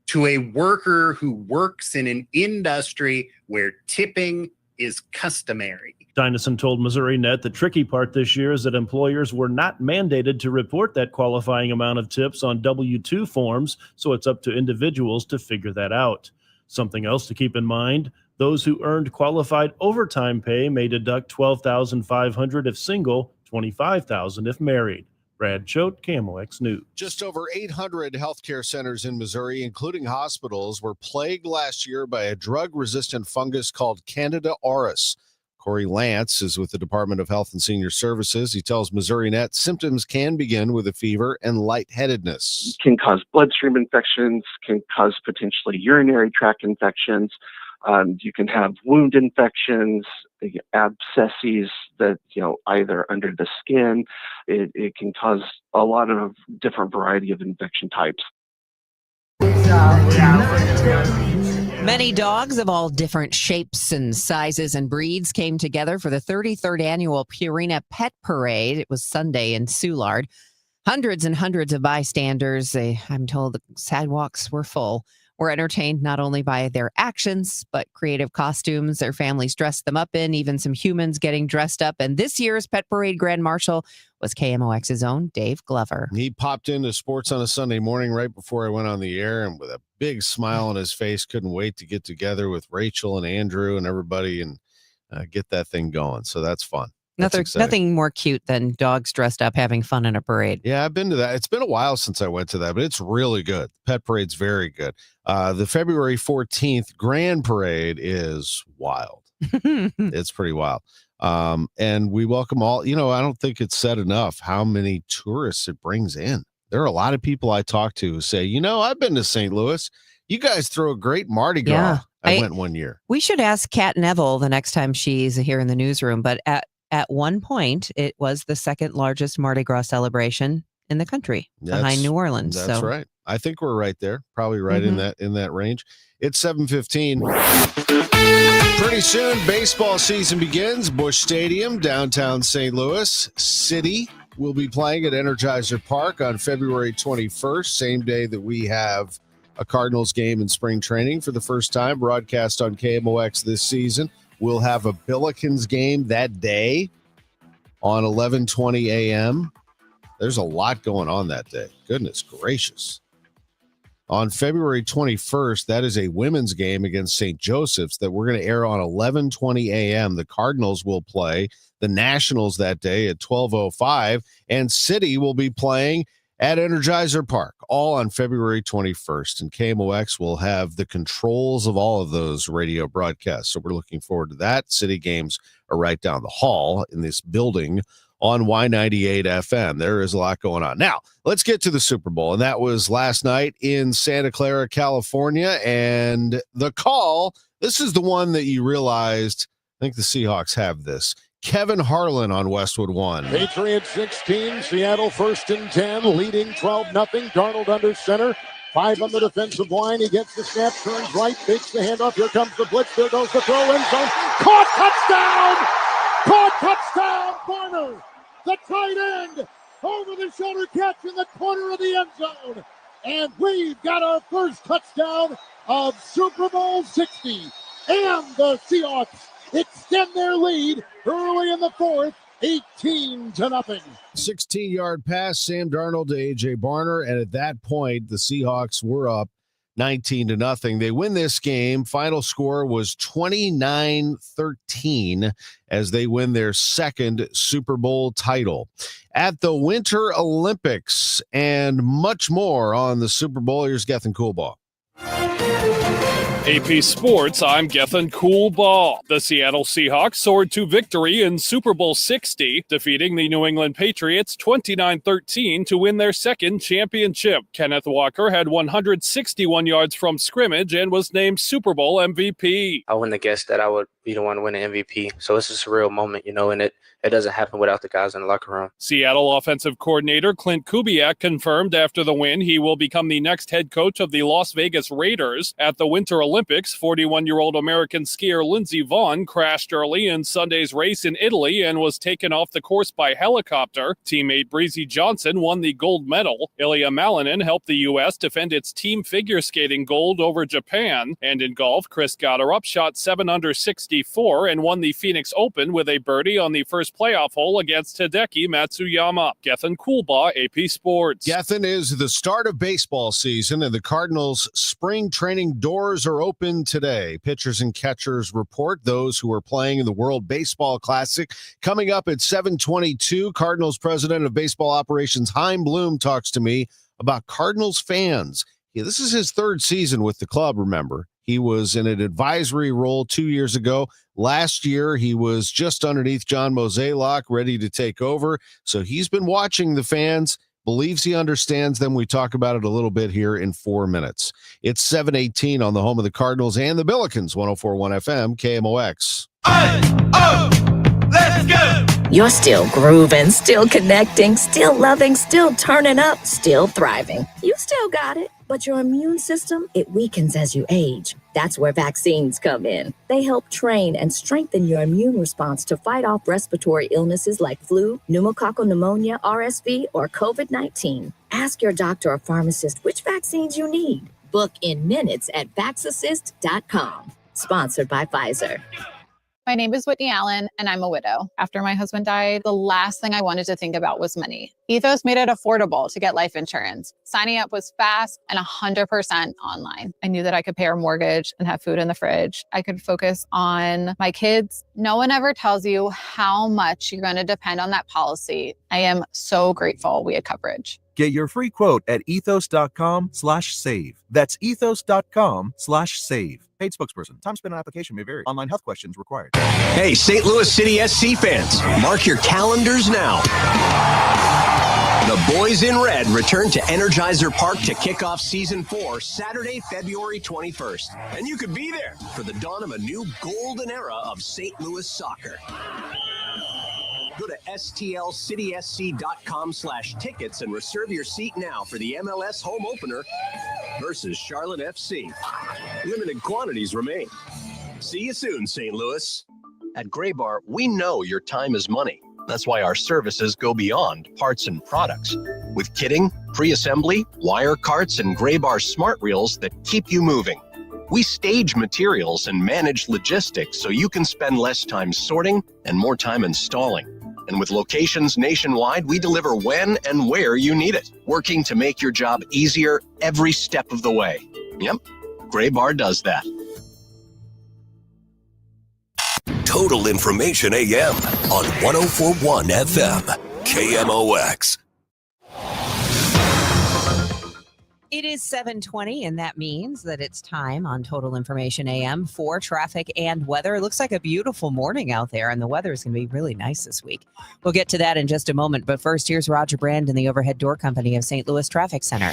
to a worker who works in an industry where tipping is customary. Dynison told Missouri Net the tricky part this year is that employers were not mandated to report that qualifying amount of tips on W-2 forms, so it's up to individuals to figure that out. Something else to keep in mind, those who earned qualified overtime pay may deduct $12,500 if single, $25,000 if married. Brad Choate, KMOX News. Just over 800 healthcare centers in Missouri, including hospitals, were plagued last year by a drug-resistant fungus called Candida auris. Corey Lance is with the Department of Health and Senior Services. He tells Missouri Net symptoms can begin with a fever and lightheadedness. Can cause bloodstream infections, can cause potentially urinary tract infections. You can have wound infections, abscesses that, either under the skin. It can cause a lot of different variety of infection types. Many dogs of all different shapes and sizes and breeds came together for the 33rd annual Purina Pet Parade. It was Sunday in Soulard. Hundreds and hundreds of bystanders, I'm told the sidewalks were full, were entertained not only by their actions, but creative costumes their families dressed them up in, even some humans getting dressed up. And this year's Pet Parade Grand Marshal was KMOX's own Dave Glover. He popped into sports on a Sunday morning right before I went on the air, and with a big smile on his face, couldn't wait to get together with Rachel and Andrew and everybody and get that thing going. So that's fun. Nothing more cute than dogs dressed up having fun in a parade. Yeah, I've been to that. It's been a while since I went to that, but it's really good. Pet Parade's very good. The February 14th Grand Parade is wild. It's pretty wild. And we welcome all, I don't think it's said enough how many tourists it brings in. There are a lot of people I talk to who say, I've been to St. Louis. You guys throw a great Mardi Gras. Yeah, I went one year. We should ask Kat Neville the next time she's here in the newsroom, but at one point, it was the second largest Mardi Gras celebration in the country, behind New Orleans. That's right. I think we're right there, probably right in that range. It's 7:15. Pretty soon, baseball season begins. Busch Stadium, downtown St. Louis. City will be playing at Energizer Park on February 21st, same day that we have a Cardinals game in spring training for the first time, broadcast on KMOX this season. We'll have a Billikens game that day on 11:20 a.m. There's a lot going on that day. Goodness gracious. On February 21st, that is a women's game against St. Joseph's that we're going to air on 11:20 a.m. The Cardinals will play the Nationals that day at 12:05, and City will be playing at Energizer Park, all on February 21st. And KMOX will have the controls of all of those radio broadcasts. So we're looking forward to that. City games are right down the hall in this building on Y98 FM. There is a lot going on. Now, let's get to the Super Bowl. And that was last night in Santa Clara, California. And the call, this is the one that you realized, I think the Seahawks have this. Kevin Harlan on Westwood 1. Patriots 16, Seattle 1st and 10, leading 12-0. Darnold under center, 5 on the defensive line. He gets the snap, turns right, fakes the handoff. Here comes the blitz. There goes the throw, end zone. Caught, touchdown! Caught, touchdown, Garner. The tight end, over-the-shoulder catch in the corner of the end zone. And we've got our first touchdown of Super Bowl 60. And the Seahawks extend their lead early in the fourth, 18-0. 16-yard pass, Sam Darnold to A.J. Barner, and at that point, the Seahawks were up 19-0. They win this game. Final score was 29-13 as they win their second Super Bowl title. At the Winter Olympics and much more on the Super Bowl, here's Gethin Coolbaugh. AP Sports, I'm Gethin Coolbaugh. The Seattle Seahawks soared to victory in Super Bowl 60, defeating the New England Patriots 29-13 to win their second championship. Kenneth Walker had 161 yards from scrimmage and was named Super Bowl MVP. I wouldn't have guessed that I would be the one to win an MVP. So it's a surreal moment, and it doesn't happen without the guys in the locker room. Seattle offensive coordinator Clint Kubiak confirmed after the win he will become the next head coach of the Las Vegas Raiders. At the Winter Olympics, 41-year-old American skier Lindsey Vonn crashed early in Sunday's race in Italy and was taken off the course by helicopter. Teammate Breezy Johnson won the gold medal. Ilya Malinin helped the U.S. defend its team figure skating gold over Japan. And in golf, Chris Gotterup shot 7 under 60 54 and won the Phoenix Open with a birdie on the first playoff hole against Hideki Matsuyama. Gethin Coolbaugh, AP Sports. Gethin is the start of baseball season, and the Cardinals' spring training doors are open today. Pitchers and catchers report those who are playing in the World Baseball Classic. Coming up at 7:22, Cardinals President of Baseball Operations Chaim Bloom talks to me about Cardinals fans. Yeah, this is his third season with the club, remember. He was in an advisory role 2 years ago. Last year, he was just underneath John Mozeliak, ready to take over. So he's been watching the fans, believes he understands them. We talk about it a little bit here in 4 minutes. It's 7:18 on the home of the Cardinals and the Billikens, 104.1 FM, KMOX. Let's go! You're still grooving, still connecting, still loving, still turning up, still thriving. You still got it, but your immune system, it weakens as you age. That's where vaccines come in. They help train and strengthen your immune response to fight off respiratory illnesses like flu, pneumococcal pneumonia, RSV, or COVID-19. Ask your doctor or pharmacist which vaccines you need. Book in minutes at VaxAssist.com. Sponsored by Pfizer. My name is Whitney Allen, and I'm a widow. After my husband died, the last thing I wanted to think about was money. Ethos made it affordable to get life insurance. Signing up was fast and 100% online. I knew that I could pay our mortgage and have food in the fridge. I could focus on my kids. No one ever tells you how much you're going to depend on that policy. I am so grateful we had coverage. Get your free quote at ethos.com/save. That's ethos.com/save. Paid spokesperson. Time spent on application may vary. Online health questions required. Hey, St. Louis City SC fans, mark your calendars now. The Boys in Red return to Energizer Park to kick off Season 4 Saturday, February 21st. And you could be there for the dawn of a new golden era of St. Louis soccer. Go to stlcitysc.com/tickets and reserve your seat now for the MLS home opener versus Charlotte FC. Limited quantities remain. See you soon, St. Louis. At Gray Bar, we know your time is money. That's why our services go beyond parts and products. With kitting, pre-assembly, wire carts, and Gray Bar smart reels that keep you moving. We stage materials and manage logistics so you can spend less time sorting and more time installing. And with locations nationwide, we deliver when and where you need it, working to make your job easier every step of the way. Yep, Gray Bar does that. Total Information AM on 104.1 FM, KMOX. It is 7:20, and that means that it's time on Total Information AM for traffic and weather. It looks like a beautiful morning out there, and the weather is going to be really nice this week. We'll get to that in just a moment, but first, here's Roger Brand and the Overhead Door Company of St. Louis Traffic Center.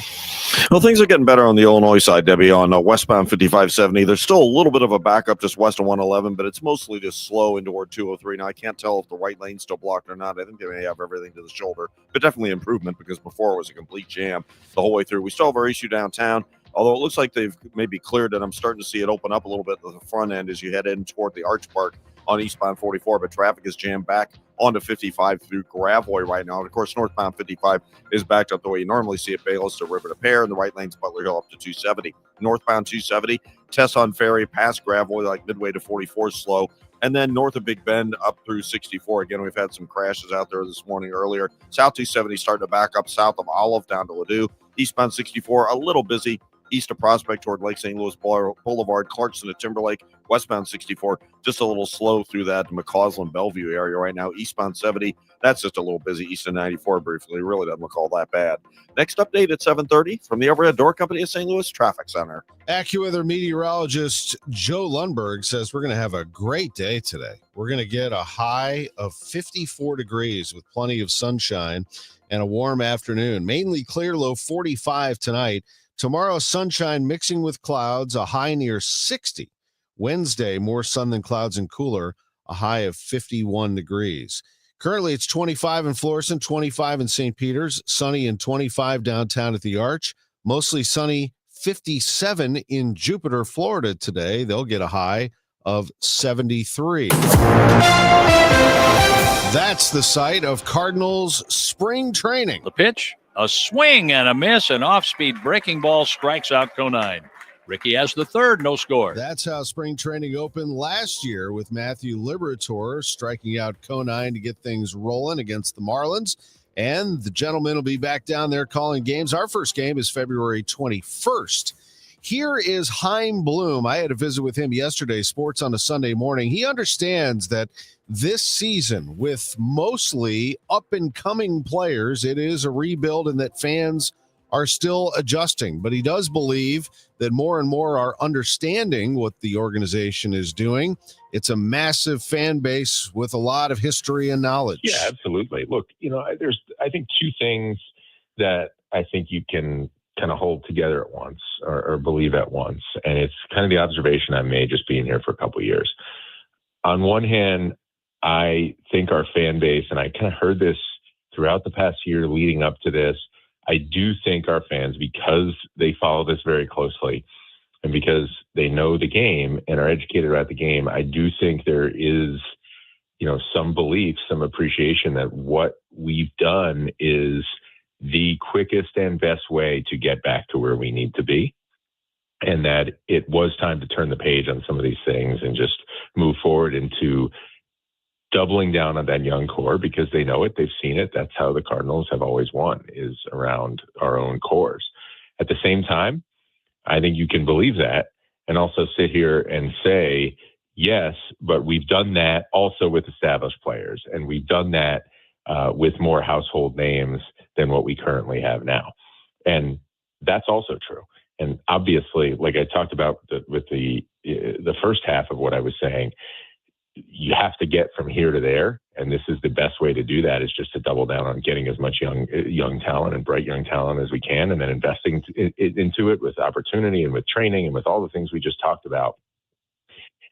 Well, things are getting better on the Illinois side, Debbie, on westbound 5570. There's still a little bit of a backup just west of 111, but it's mostly just slow into toward 203. Now, I can't tell if the right lane's still blocked or not. I think they may have everything to the shoulder, but definitely improvement because before it was a complete jam the whole way through. We still have our issue downtown, although it looks like they've maybe cleared it. I'm starting to see it open up a little bit to the front end as you head in toward the Arch Park on eastbound 44, but traffic is jammed back onto 55 through Gravois right now. And of course, northbound 55 is backed up the way you normally see it, Bayless to River to Pear, and the right lane's Butler Hill up to 270. Northbound 270, Tesson Ferry past Gravois, like midway to 44 slow. And then north of Big Bend up through 64. Again, we've had some crashes out there this morning earlier. South 270 starting to back up south of Olive down to Ladue. Eastbound 64, a little busy. East of Prospect toward Lake St. Louis Boulevard, Clarkson to Timberlake. Westbound 64, just a little slow through that McCausland Bellevue area right now. Eastbound 70, that's just a little busy. East of 94 briefly, it really doesn't look all that bad. Next update at 7:30 from the Overhead Door Company of St. Louis Traffic Center. AccuWeather meteorologist Joe Lundberg says we're going to have a great day today. We're going to get a high of 54 degrees with plenty of sunshine and a warm afternoon. Mainly clear, low 45 tonight. Tomorrow, sunshine mixing with clouds, a high near 60. Wednesday, more sun than clouds and cooler, a high of 51 degrees. Currently, it's 25 in Florissant, 25 in St. Peters, sunny and 25 downtown at the Arch. Mostly sunny, 57 in Jupiter, Florida today. They'll get a high of 73. That's the site of Cardinals spring training. The pitch, a swing and a miss, an off-speed breaking ball strikes out Conine. Ricky has the third no score. That's how spring training opened last year, with Matthew Liberatore striking out Conine to get things rolling against the Marlins. And the gentleman will be back down there calling games. Our first game is February 21st. Here is Chaim Bloom. I had a visit with him yesterday, Sports on a Sunday Morning. He understands that this season, with mostly up-and-coming players, it is a rebuild and that fans are still adjusting. But he does believe that more and more are understanding what the organization is doing. It's a massive fan base with a lot of history and knowledge. Yeah, absolutely. Look, there's, I think, two things that I think you can kind of hold together at once or believe at once. And it's kind of the observation I made just being here for a couple of years. On one hand, I think our fan base, and I kind of heard this throughout the past year leading up to this, I do think our fans, because they follow this very closely and because they know the game and are educated about the game, I do think there is, some belief, some appreciation that what we've done is the quickest and best way to get back to where we need to be. And that it was time to turn the page on some of these things and just move forward into doubling down on that young core, because they know it, they've seen it. That's how the Cardinals have always won, is around our own cores. At the same time, I think you can believe that and also sit here and say, yes, but we've done that also with established players, and we've done that with more household names than what we currently have now. And that's also true. And obviously, like I talked about with the first half of what I was saying, you have to get from here to there. And this is the best way to do that, is just to double down on getting as much young talent and bright young talent as we can, and then investing into it with opportunity and with training and with all the things we just talked about.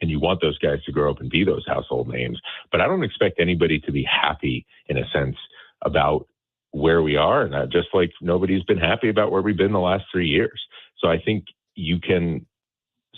And you want those guys to grow up and be those household names. But I don't expect anybody to be happy, in a sense, about where we are. And just like nobody's been happy about where we've been the last 3 years. So I think you can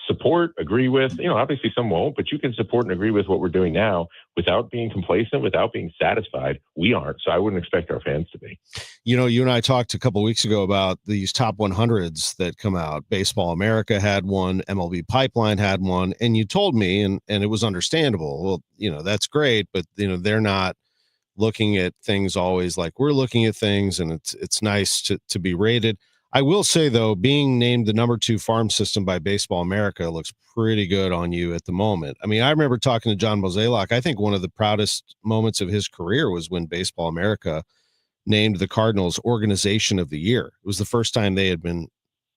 support, agree with, obviously some won't, but you can support and agree with what we're doing now without being complacent, without being satisfied. We aren't. So I wouldn't expect our fans to be. You and I talked a couple of weeks ago about these top 100s that come out. Baseball America had one, MLB Pipeline had one, and you told me, and it was understandable. Well, that's great, but they're not looking at things always like we're looking at things, and it's nice to be rated. I will say, though, being named the number 2 farm system by Baseball America looks pretty good on you at the moment. I mean, I remember talking to John Mozeliak. I think one of the proudest moments of his career was when Baseball America named the Cardinals Organization of the Year. It was the first time they had been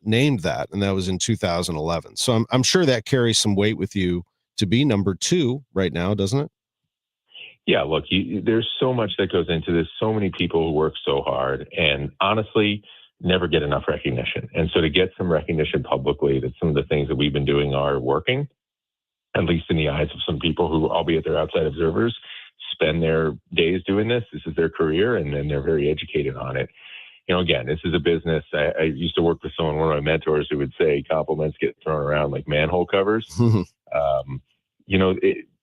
named that, and that was in 2011. So I'm sure that carries some weight with you to be number 2 right now, doesn't it? Yeah, look, there's so much that goes into this, so many people who work so hard, and honestly, never get enough recognition. And so to get some recognition publicly that some of the things that we've been doing are working, at least in the eyes of some people who, albeit they're outside observers, spend their days doing this. This is their career, and then they're very educated on it. Again, this is a business. I used to work with one of my mentors who would say compliments get thrown around like manhole covers.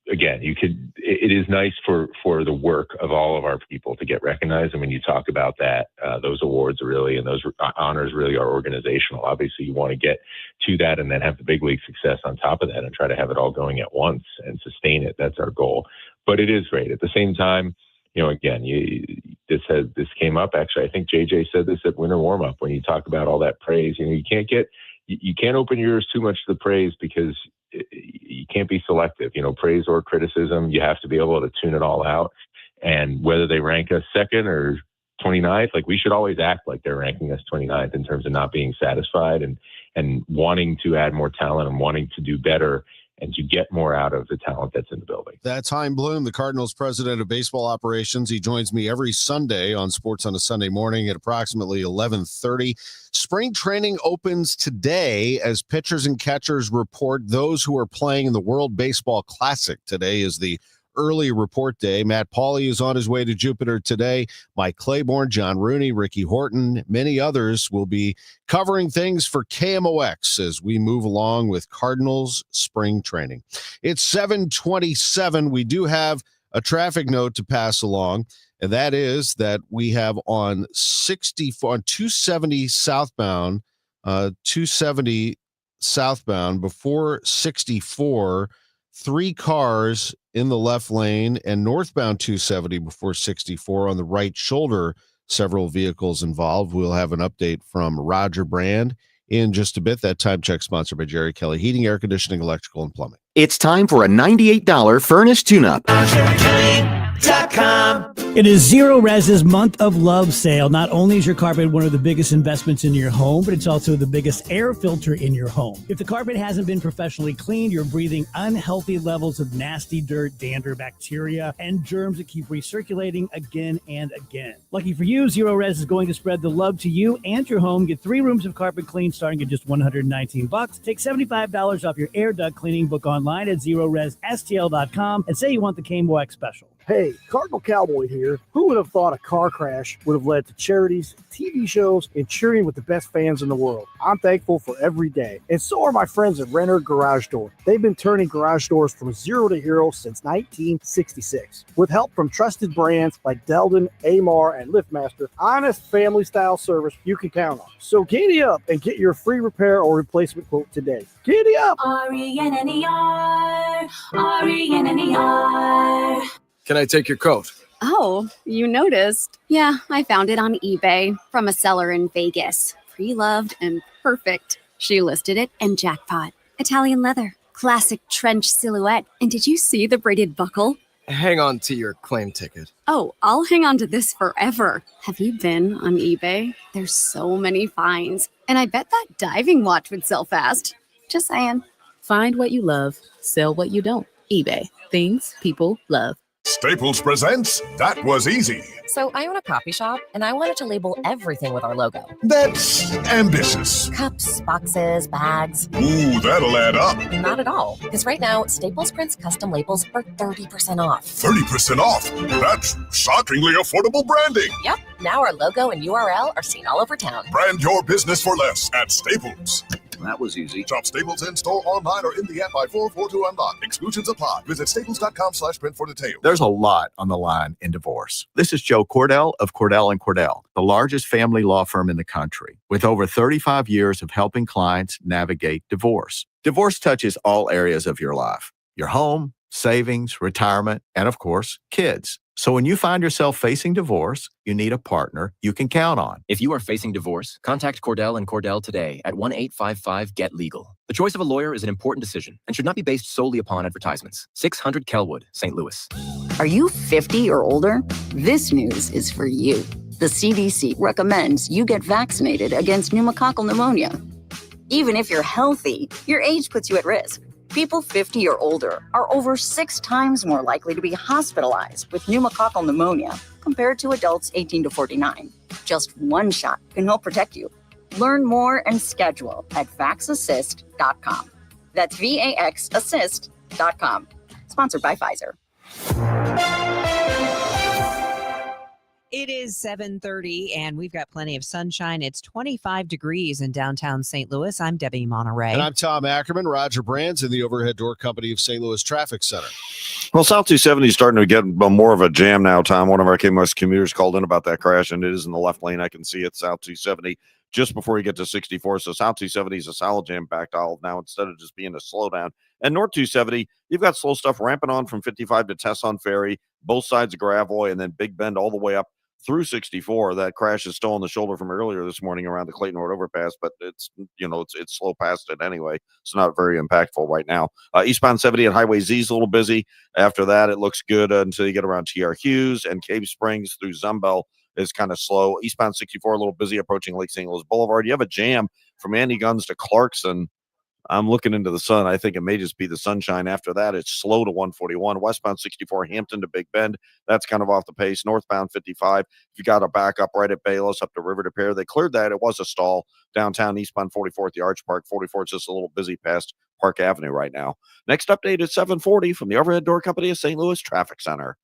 It is nice for the work of all of our people to get recognized. And when you talk about that, those awards really, and those honors really are organizational. Obviously you want to get to that and then have the big league success on top of that and try to have it all going at once and sustain it. That's our goal. But it is great. At the same time, this came up. Actually, I think JJ said this at winter warm up, when you talk about all that praise, you can't open your ears too much to the praise, because you can't be selective, praise or criticism. You have to be able to tune it all out. And whether they rank us second or 29th, like, we should always act like they're ranking us 29th in terms of not being satisfied and wanting to add more talent and wanting to do better and to get more out of the talent that's in the building. That's Chaim Bloom, the Cardinals president of baseball operations. He joins me every Sunday on Sports on a Sunday Morning at approximately 11:30. Spring training opens today as pitchers and catchers report those who are playing in the World Baseball Classic. Today is the early report day. Matt Pauley is on his way to Jupiter today. Mike Claiborne, John Rooney, Ricky Horton, many others will be covering things for KMOX as we move along with Cardinals spring training. It's 7:27. We do have a traffic note to pass along, and that is that we have on 270 southbound, 270 southbound before 64, 3 cars in the left lane, and northbound 270 before 64 on the right shoulder. Several vehicles involved. We'll have an update from Roger Brand in just a bit. That time check sponsored by Jerry Kelly Heating, Air Conditioning, Electrical, and Plumbing. It's time for a $98 furnace tune-up. It is Zero Res's Month of Love sale. Not only is your carpet one of the biggest investments in your home, but it's also the biggest air filter in your home. If the carpet hasn't been professionally cleaned, you're breathing unhealthy levels of nasty dirt, dander, bacteria, and germs that keep recirculating again and again. Lucky for you, Zero Res is going to spread the love to you and your home. Get 3 rooms of carpet cleaned starting at just $119. Take $75 off your air duct cleaning. Book online at ZeroResSTL.com and say you want the KMOX special. Hey, Cardinal Cowboy here. Who would have thought a car crash would have led to charities, TV shows, and cheering with the best fans in the world? I'm thankful for every day. And so are my friends at Renner Garage Door. They've been turning garage doors from zero to hero since 1966. With help from trusted brands like Delden, Amar, and LiftMaster, honest family-style service you can count on. So giddy up and get your free repair or replacement quote today. Giddy up! RENNER, RENNER. Can I take your coat? Oh, you noticed? Yeah, I found it on eBay from a seller in Vegas. Pre-loved and perfect. She listed it and jackpot. Italian leather, classic trench silhouette. And did you see the braided buckle? Hang on to your claim ticket. Oh, I'll hang on to this forever. Have you been on eBay? There's so many finds. And I bet that diving watch would sell fast. Just saying. Find what you love, sell what you don't. eBay. Things people love. Staples presents That Was Easy. So I own a coffee shop, and I wanted to label everything with our logo. That's ambitious. Cups, boxes, bags. Ooh, that'll add up. Not at all, because right now, Staples prints custom labels for 30% off. 30% off? That's shockingly affordable branding. Yep, now our logo and URL are seen all over town. Brand your business for less at Staples. That was easy. Shop Staples in store, online, or in the app by 442 Unlock. Exclusions apply. Visit staples.com/print for details. There's a lot on the line in divorce. This is Joe Cordell of Cordell & Cordell, the largest family law firm in the country, with over 35 years of helping clients navigate divorce. Divorce touches all areas of your life: your home, savings, retirement, and of course, kids. So when you find yourself facing divorce, you need a partner you can count on. If you are facing divorce, contact Cordell & Cordell today at 1-855-GET-LEGAL. The choice of a lawyer is an important decision and should not be based solely upon advertisements. 600 Kelwood, St. Louis. Are you 50 or older? This news is for you. The CDC recommends you get vaccinated against pneumococcal pneumonia. Even if you're healthy, your age puts you at risk. People 50 or older are over 6 times more likely to be hospitalized with pneumococcal pneumonia compared to adults 18 to 49. Just one shot can help protect you. Learn more and schedule at vaxassist.com. That's VAXassist.com. Sponsored by Pfizer. It is 7:30, and we've got plenty of sunshine. It's 25 degrees in downtown St. Louis. I'm Debbie Monterrey. And I'm Tom Ackerman. Roger Brands in the Overhead Door Company of St. Louis Traffic Center. Well, South 270 is starting to get more of a jam now, Tom. One of our KMOX commuters called in about that crash, and it is in the left lane. I can see it, South 270, just before you get to 64. So South 270 is a solid jam-packed aisle now instead of just being a slowdown. And North 270, you've got slow stuff ramping on from 55 to Tesson Ferry, both sides of Gravois, and then Big Bend all the way up through 64. That crash is still on the shoulder from earlier this morning around the Clayton Road overpass, but it's slow past it anyway. It's not very impactful right now. Eastbound 70 at Highway Z is a little busy. After that, it looks good until you get around TR Hughes, and Cave Springs through Zumbel is kind of slow. Eastbound 64 a little busy approaching Lake St. Louis Boulevard. You have a jam from Andy Guns to Clarkson. I'm looking into the sun. I think it may just be the sunshine. After that, it's slow to 141. Westbound 64, Hampton to Big Bend. That's kind of off the pace. Northbound 55, if you got a backup right at Bayless up to River to Pear, they cleared that. It was a stall. Downtown, eastbound 44 at the Arch Park. 44 is just a little busy past Park Avenue right now. Next update is 740 from the Overhead Door Company of St. Louis Traffic Center.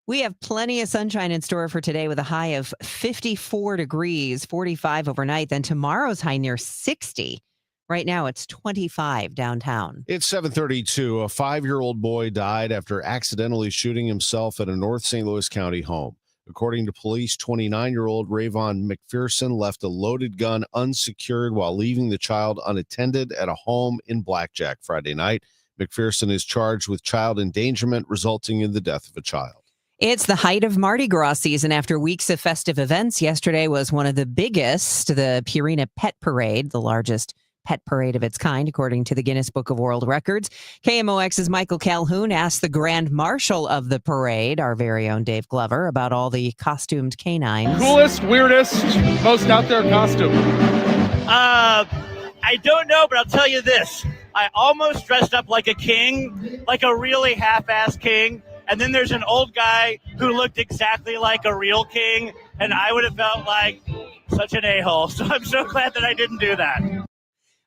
We have plenty of sunshine in store for today with a high of 54 degrees, 45 overnight. Then tomorrow's high near 60. Right now, it's 25 downtown. It's 7:32. A 5-year-old boy died after accidentally shooting himself at a North St. Louis County home. According to police, 29-year-old Rayvon McPherson left a loaded gun unsecured while leaving the child unattended at a home in Blackjack Friday night. McPherson is charged with child endangerment resulting in the death of a child. It's the height of Mardi Gras season after weeks of festive events. Yesterday was one of the biggest, the Purina Pet Parade, the largest pet parade of its kind, according to the Guinness Book of World Records. KMOX's Michael Calhoun asked the Grand Marshal of the parade, our very own Dave Glover, about all the costumed canines. Coolest, weirdest, most out there costume? I don't know, but I'll tell you this. I almost dressed up like a king, like a really half-assed king. And then there's an old guy who looked exactly like a real king, and I would have felt like such an a-hole. So I'm so glad that I didn't do that.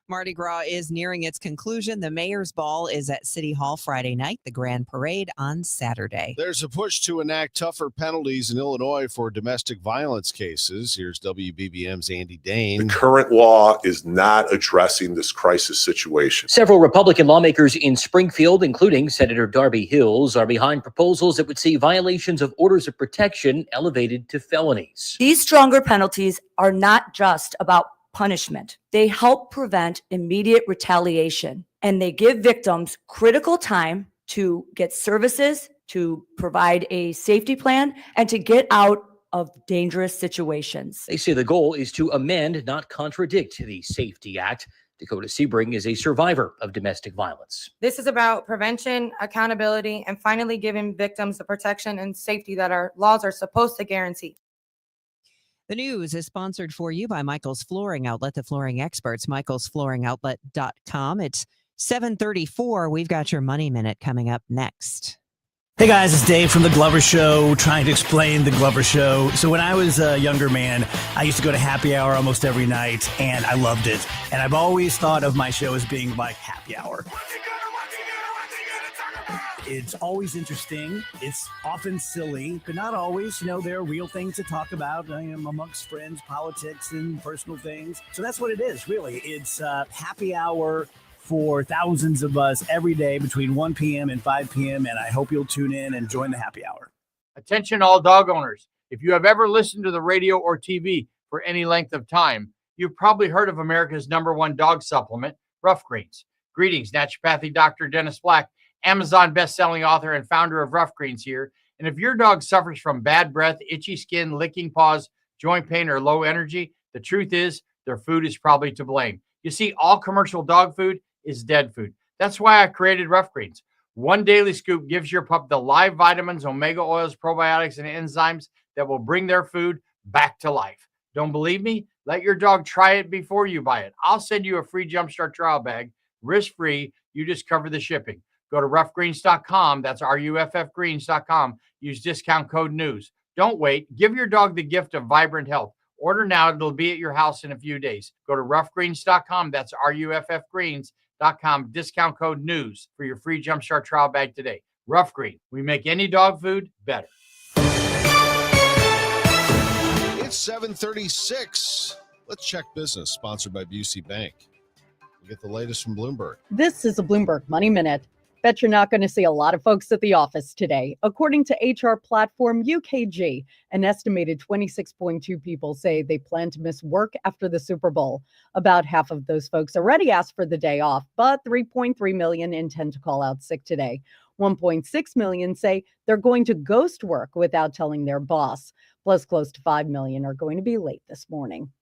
Mardi Gras is nearing its conclusion. The Mayor's Ball is at City Hall Friday night, the Grand Parade on Saturday. There's a push to enact tougher penalties in Illinois for domestic violence cases. Here's WBBM's Andy Dane. The current law is not addressing this crisis situation. Several Republican lawmakers in Springfield, including Senator Darby Hills, are behind proposals that would see violations of orders of protection elevated to felonies. These stronger penalties are not just about punishment. They help prevent immediate retaliation, and they give victims critical time to get services, to provide a safety plan, and to get out of dangerous situations. They say the goal is to amend, not contradict, the Safety Act. Dakota Sebring is a survivor of domestic violence. This is about prevention, accountability, and finally giving victims the protection and safety that our laws are supposed to guarantee. The news is sponsored for you by Michael's Flooring Outlet, the flooring experts, michaelsflooringoutlet.com. It's 7:34. We've got your Money Minute coming up next. Hey guys, it's Dave from The Glover Show, trying to explain The Glover Show. So when I was a younger man, I used to go to happy hour almost every night, and I loved it. And I've always thought of my show as being like happy hour. It's always interesting. It's often silly, but not always. You know, there are real things to talk about. I am amongst friends, politics, and personal things. So that's what it is, really. It's happy hour for thousands of us every day between 1 p.m. and 5 p.m. And I hope you'll tune in and join the happy hour. Attention all dog owners. If you have ever listened to the radio or TV for any length of time, you've probably heard of America's #1 dog supplement, Rough Greens. Greetings, naturopathic Dr. Dennis Black, Amazon best-selling author and founder of Rough Greens here. And if your dog suffers from bad breath, itchy skin, licking paws, joint pain, or low energy, the truth is their food is probably to blame. You see, all commercial dog food is dead food. That's why I created Rough Greens. One daily scoop gives your pup the live vitamins, omega oils, probiotics, and enzymes that will bring their food back to life. Don't believe me? Let your dog try it before you buy it. I'll send you a free Jumpstart trial bag, risk-free. You just cover the shipping. Go to roughgreens.com. That's RUFFgreens.com. Use discount code NEWS. Don't wait. Give your dog the gift of vibrant health. Order now. It'll be at your house in a few days. Go to roughgreens.com. That's RUFFgreens.com. Discount code NEWS for your free Jumpstart trial bag today. Rough Green. We make any dog food better. It's 7:36. Let's check business, sponsored by Busey Bank. We'll get the latest from Bloomberg. This is a Bloomberg Money Minute. Bet you're not going to see a lot of folks at the office today. According to HR platform UKG, an estimated 26.2 people say they plan to miss work after the Super Bowl. About half of those folks already asked for the day off, but 3.3 million intend to call out sick today. 1.6 million say they're going to ghost work without telling their boss. Plus, close to 5 million are going to be late this morning.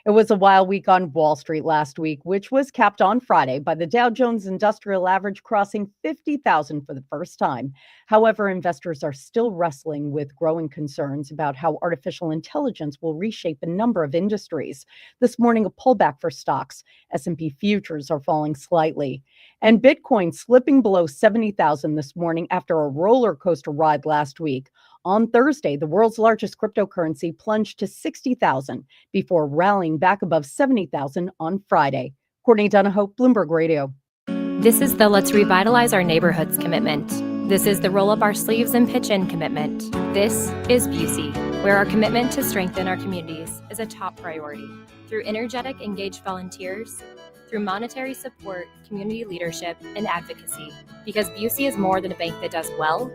It was a wild week on Wall Street last week, which was capped on Friday by the Dow Jones Industrial Average crossing 50,000 for the first time. However, investors are still wrestling with growing concerns about how artificial intelligence will reshape a number of industries. This morning, a pullback for stocks. S&P futures are falling slightly. And Bitcoin slipping below 70,000 this morning after a roller coaster ride last week. On Thursday, the world's largest cryptocurrency plunged to 60,000 before rallying back above 70,000 on Friday. Courtney Donahoe, Bloomberg Radio. This is the Let's Revitalize Our Neighborhoods commitment. This is the Roll Up Our Sleeves and Pitch In commitment. This is Busey, where our commitment to strengthen our communities is a top priority. Through energetic, engaged volunteers, through monetary support, community leadership, and advocacy. Because Busey is more than a bank that does well,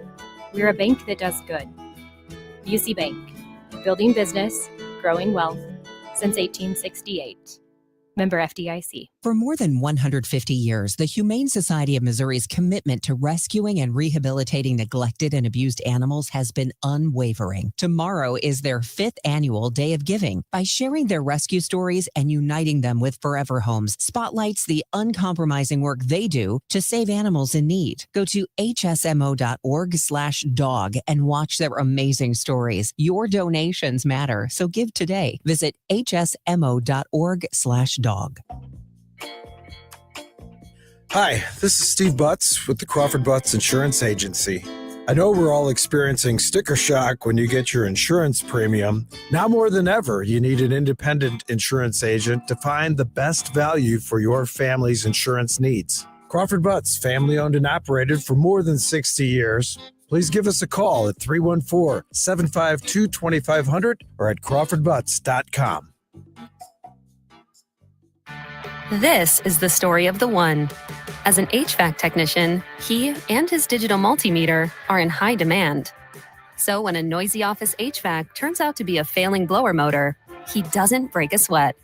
we're a bank that does good. Busey Bank. building business, growing wealth since 1868. Member FDIC. For more than 150 years, the Humane Society of Missouri's commitment to rescuing and rehabilitating neglected and abused animals has been unwavering. Tomorrow is their 5th annual Day of Giving. By sharing their rescue stories and uniting them with Forever Homes, spotlights the uncompromising work they do to save animals in need. Go to hsmo.org/dog and watch their amazing stories. Your donations matter, so give today. Visit hsmo.org/dog. Hi, this is Steve Butts with the Crawford Butts Insurance Agency. I know we're all experiencing sticker shock when you get your insurance premium. Now more than ever, you need an independent insurance agent to find the best value for your family's insurance needs. Crawford Butts, family owned and operated for more than 60 years. Please give us a call at 314-752-2500 or at crawfordbutts.com. This is the story of the one. As an HVAC technician, he and his digital multimeter are in high demand. So when a noisy office HVAC turns out to be a failing blower motor, he doesn't break a sweat.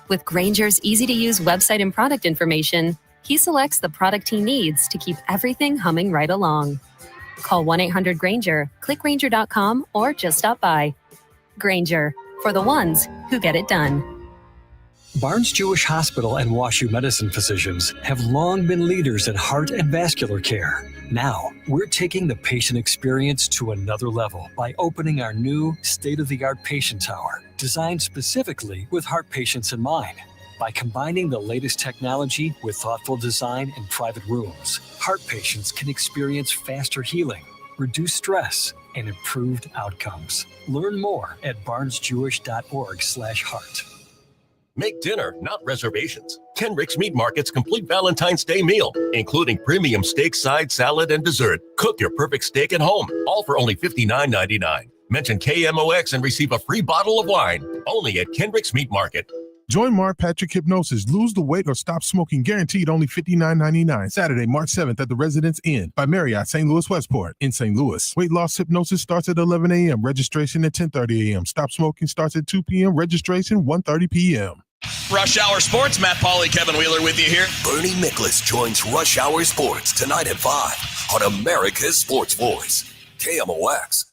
With Grainger's easy-to-use website and product information, he selects the product he needs to keep everything humming right along. Call 1-800-GRAINGER, click Grainger.com, or just stop by. Grainger, for the ones who get it done. Barnes Jewish Hospital and WashU Medicine physicians have long been leaders in heart and vascular care. Now, we're taking the patient experience to another level by opening our new state-of-the-art patient tower, designed specifically with heart patients in mind. By combining the latest technology with thoughtful design and private rooms, heart patients can experience faster healing, reduced stress, and improved outcomes. Learn more at barnesjewish.org/heart. Make dinner, not reservations. Kenrick's Meat Market's complete Valentine's Day meal, including premium steak side, salad, and dessert. Cook your perfect steak at home, all for only $59.99. Mention KMOX and receive a free bottle of wine, only at Kenrick's Meat Market. Join Mark Patrick Hypnosis. Lose the weight or stop smoking. Guaranteed only $59.99. Saturday, March 7th at the Residence Inn by Marriott, St. Louis Westport in St. Louis. Weight loss hypnosis starts at 11 a.m. Registration at 10:30 a.m. Stop smoking starts at 2 p.m. Registration 1:30 p.m. Rush Hour Sports, Matt Pauley, Kevin Wheeler with you here. Bernie Nicholas joins Rush Hour Sports tonight at 5 on America's Sports Voice, KMOX.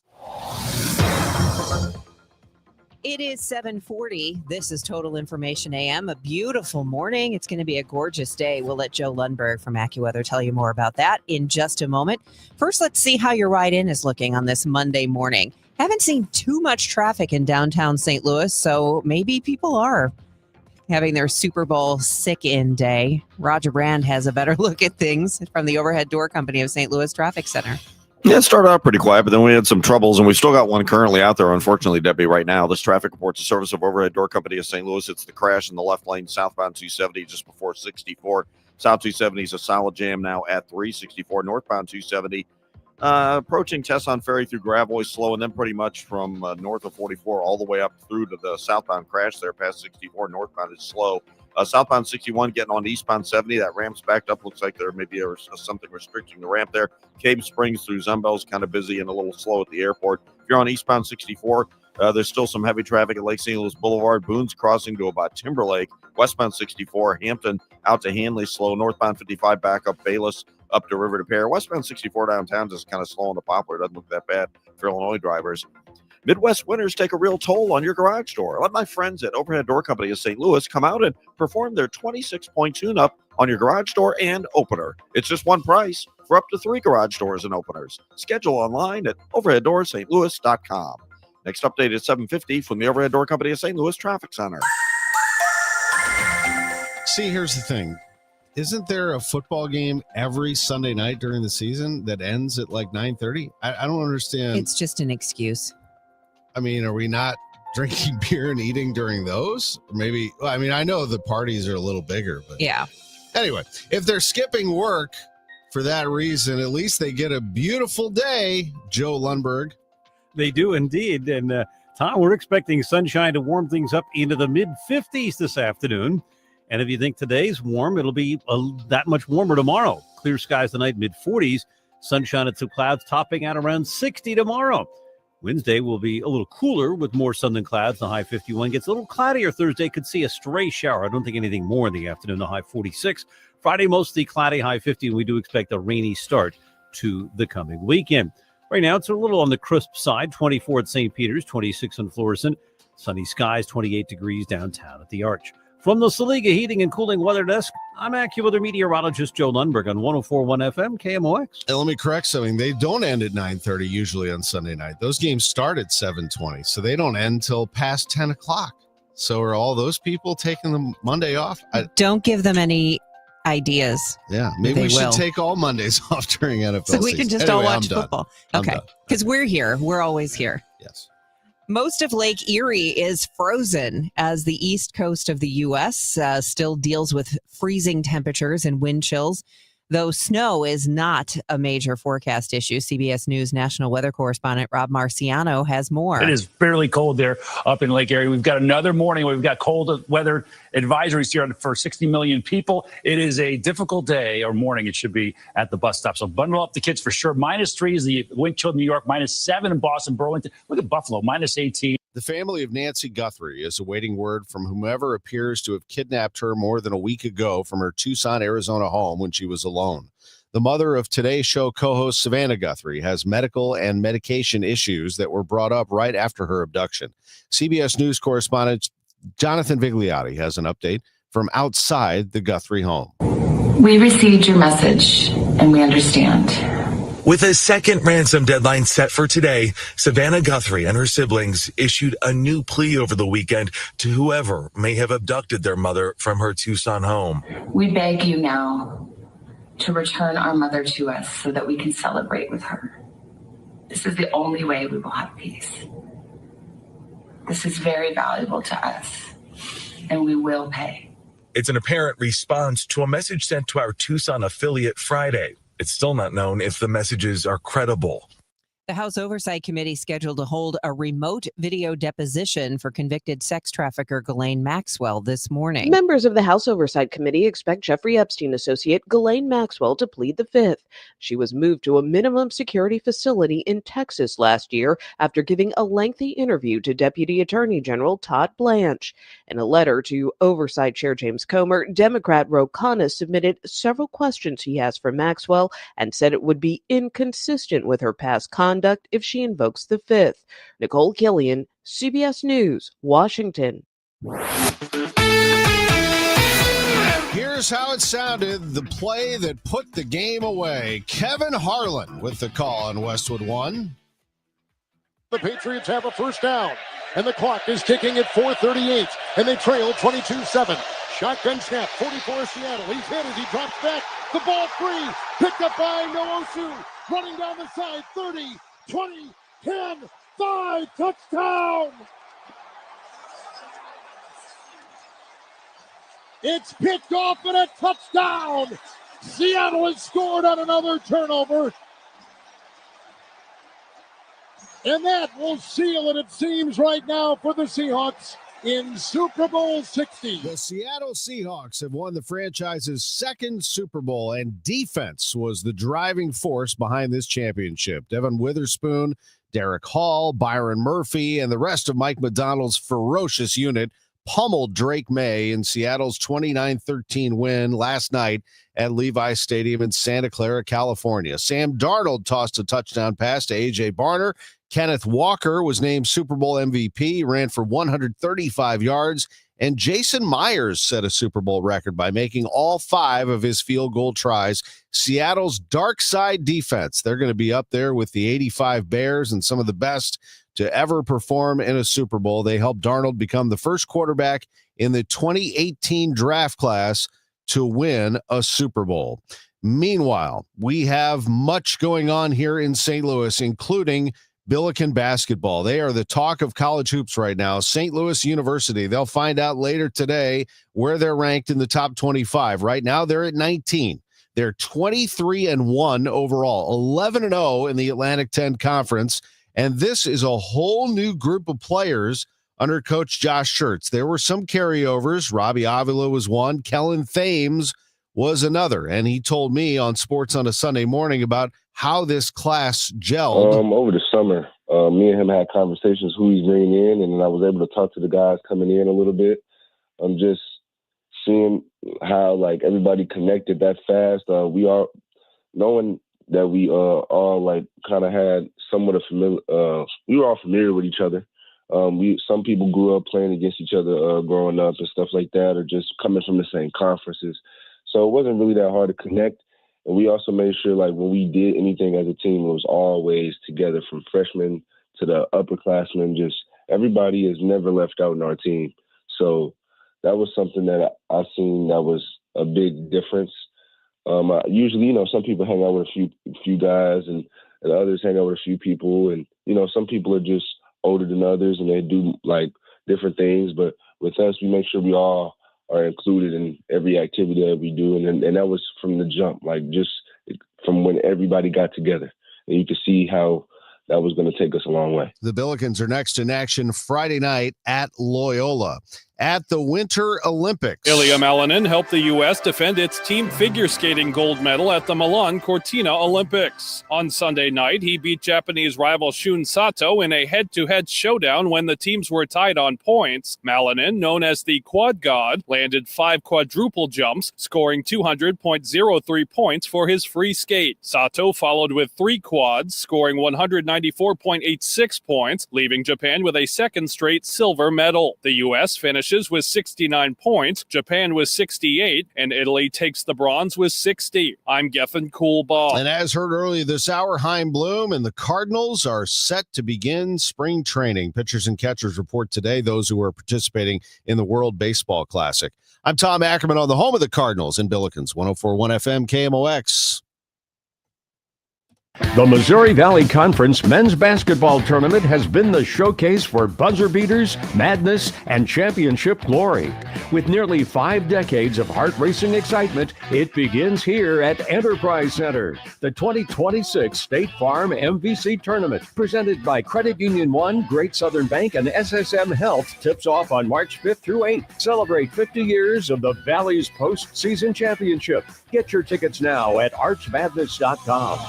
It is 7:40. This is Total Information AM. A beautiful morning. It's going to be a gorgeous day. We'll let Joe Lundberg from AccuWeather tell you more about that in just a moment. First, let's see how your ride-in is looking on this Monday morning. Haven't seen too much traffic in downtown St. Louis, so maybe people are having their Super Bowl sick-in day. Roger Brand has a better look at things from the Overhead Door Company of St. Louis Traffic Center. Yeah, it started out pretty quiet, but then we had some troubles, and we still got one currently out there, unfortunately, Debbie, right now. This traffic report's a service of Overhead Door Company of St. Louis. It's the crash in the left lane, southbound 270, just before 64. South 270 is a solid jam now at 364. Northbound 270, approaching Tesson Ferry through Gravois slow, and then pretty much from north of 44 all the way up through to the southbound crash there past 64. Northbound is slow. Southbound 61 getting on eastbound 70. That ramp's backed up. Looks like there may be something restricting the ramp there. Cave Springs through Zumbel's kind of busy and a little slow at the airport. If you're on eastbound 64, there's still some heavy traffic at Lake St. Louis Boulevard. Boone's Crossing to about Timberlake. Westbound 64, Hampton out to Hanley slow. Northbound 55 back up Bayless up to River to Pear. Westbound 64 downtown just kind of slow on the Poplar. Doesn't look that bad for Illinois drivers. Midwest winters take a real toll on your garage door. Let my friends at Overhead Door Company of St. Louis come out and perform their 26-point tune-up on your garage door and opener. It's just one price for up to 3 garage doors and openers. Schedule online at overheaddoorsstlouis.com. Next update at 7:50 from the Overhead Door Company of St. Louis Traffic Center. See, here's the thing. Isn't there a football game every Sunday night during the season that ends at like 9:30? I don't understand. It's just an excuse. I mean, are we not drinking beer and eating during those? Maybe, I mean, I know the parties are a little bigger, but yeah. Anyway, if they're skipping work for that reason, at least they get a beautiful day, Joe Lundberg. They do indeed. And Tom, we're expecting sunshine to warm things up into the mid-50s this afternoon. And if you think today's warm, it'll be that much warmer tomorrow. Clear skies tonight, mid-40s. Sunshine and some clouds topping out around 60 tomorrow. Wednesday will be a little cooler with more sun than clouds. The high 51 gets a little cloudier Thursday. Could see a stray shower. I don't think anything more in the afternoon. The high 46. Friday, mostly cloudy, high 50. And we do expect a rainy start to the coming weekend. Right now, it's a little on the crisp side. 24 at St. Peter's, 26 on Florissant. Sunny skies, 28 degrees downtown at the Arch. From the Saliga Heating and Cooling Weather Desk, I'm AccuWeather meteorologist Joe Lundberg on 104.1 FM KMOX. And let me correct something. They don't end at 9:30 usually on Sunday night. Those games start at 7:20, so they don't end till past 10 o'clock. So are all those people taking the Monday off? Don't give them any ideas. Yeah, maybe we should take all Mondays off during NFL so we season. can just Anyway, all watch I'm done. football. I'm Okay, done. because we're here. We're always here. Yes. Most of Lake Erie is frozen as the east coast of the U.S. Still deals with freezing temperatures and wind chills, though snow is not a major forecast issue. CBS News national weather correspondent Rob Marciano has more. It is fairly cold there up in Lake Erie. We've got another morning where we've got cold weather advisories here for 60 million people. It is a difficult day or morning it should be at the bus stop. So bundle up the kids for sure. -3 is the wind chill in New York, -7 in Boston, Burlington. Look at Buffalo, -18. The family of Nancy Guthrie is awaiting word from whomever appears to have kidnapped her more than a week ago from her Tucson, Arizona home when she was alone. The mother of Today's Show co-host Savannah Guthrie has medical and medication issues that were brought up right after her abduction. CBS News correspondent Jonathan Vigliotti has an update from outside the Guthrie home. We received your message and we understand. With a second ransom deadline set for today, Savannah Guthrie and her siblings issued a new plea over the weekend to whoever may have abducted their mother from her Tucson home. We beg you now to return our mother to us so that we can celebrate with her. This is the only way we will have peace. This is very valuable to us, and we will pay. It's an apparent response to a message sent to our Tucson affiliate Friday. It's still not known if the messages are credible. The House Oversight Committee scheduled to hold a remote video deposition for convicted sex trafficker Ghislaine Maxwell this morning. Members of the House Oversight Committee expect Jeffrey Epstein associate Ghislaine Maxwell to plead the Fifth. She was moved to a minimum security facility in Texas last year after giving a lengthy interview to Deputy Attorney General Todd Blanche. In a letter to Oversight Chair James Comer, Democrat Ro Khanna submitted several questions he has for Maxwell and said it would be inconsistent with her past conduct if she invokes the Fifth. Nicole Killian, CBS News, Washington. Here's how it sounded, the play that put the game away. Kevin Harlan with the call on Westwood One. The Patriots have a first down, and the clock is ticking at 4:38, and they trail 22-7. Shotgun snap, 44 Seattle. He's hit as he drops back. The ball free, picked up by Noosu. Running down the side, 30, 20, 10, 5, touchdown! It's picked off and a touchdown! Seattle has scored on another turnover. And that will seal it seems, right now for the Seahawks in Super Bowl 60. The Seattle Seahawks have won the franchise's second Super Bowl, and defense was the driving force behind this championship. Devin Witherspoon, Derek Hall, Byron Murphy, and the rest of Mike Macdonald's ferocious unit pummeled Drake May in Seattle's 29-13 win last night at Levi Stadium in Santa Clara, California. Sam Darnold tossed a touchdown pass to A.J. Barner. Kenneth Walker was named Super Bowl MVP, ran for 135 yards, and Jason Myers set a Super Bowl record by making all 5 of his field goal tries. Seattle's dark side defense, they're going to be up there with the 85 Bears and some of the best to ever perform in a Super Bowl. They helped Darnold become the first quarterback in the 2018 draft class to win a Super Bowl. Meanwhile, we have much going on here in St. Louis, including Billiken basketball. They are the talk of college hoops right now. St. Louis University, they'll find out later today where they're ranked in the top 25. Right now, they're at 19. They're 23-1 overall, 11-0 in the Atlantic 10 Conference. And this is a whole new group of players under Coach Josh Schertz. There were some carryovers. Robbie Avila was one. Kellen Thames was another. And he told me on Sports on a Sunday Morning about how this class gelled. Over the summer, Me and him had conversations who he's bringing in, and then I was able to talk to the guys coming in a little bit. I'm just seeing how like everybody connected that fast. We are knowing that we all like kind of had somewhat of familiar. We were all familiar with each other. Some people grew up playing against each other growing up and stuff like that, or just coming from the same conferences. So it wasn't really that hard to connect. And we also made sure, like, when we did anything as a team, it was always together, from freshmen to the upperclassmen. Just everybody is never left out in our team. So that was something that I seen that was a big difference. Usually, some people hang out with a few guys, and others hang out with a few people, and some people are just older than others, and they do like different things. But with us, we make sure we all are included in every activity that we do, and that was from the jump, like just from when everybody got together, and you could see how that was going to take us a long way. The Billikens are next in action Friday night at Loyola. At the Winter Olympics, Ilya Malinin helped the U.S. defend its team figure skating gold medal at the Milan Cortina Olympics. On Sunday night, he beat Japanese rival Shun Sato in a head-to-head showdown when the teams were tied on points. Malinin, known as the Quad God, landed 5 quadruple jumps, scoring 200.03 points for his free skate. Sato followed with 3 quads, scoring 194.86 points, leaving Japan with a second straight silver medal. The U.S. finished with 69 points, Japan with 68, and Italy takes the bronze with 60. I'm Geffen Coolball. And as heard earlier this hour, Chaim Bloom and the Cardinals are set to begin spring training. Pitchers and catchers report today, those who are participating in the World Baseball Classic. I'm Tom Ackerman on the home of the Cardinals in Billikens, 104.1 FM KMOX. The Missouri Valley Conference men's basketball tournament has been the showcase for buzzer beaters, madness, and championship glory. With nearly 5 decades of heart-racing excitement, it begins here at Enterprise Center. The 2026 State Farm MVC Tournament, presented by Credit Union One, Great Southern Bank, and SSM Health, tips off on March 5th through 8th. Celebrate 50 years of the Valley's postseason championship. Get your tickets now at archmadness.com.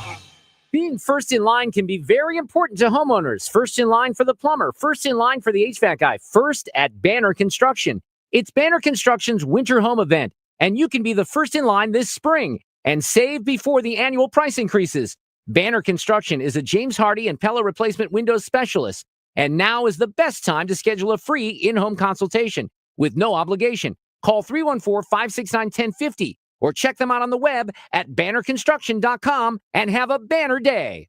Being first in line can be very important to homeowners. First in line for the plumber, first in line for the HVAC guy, first at Banner Construction. It's Banner Construction's winter home event, and you can be the first in line this spring and save before the annual price increases. Banner Construction is a James Hardy and Pella replacement windows specialist, and now is the best time to schedule a free in-home consultation with no obligation. Call 314-569-1050. or check them out on the web at bannerconstruction.com and have a banner day.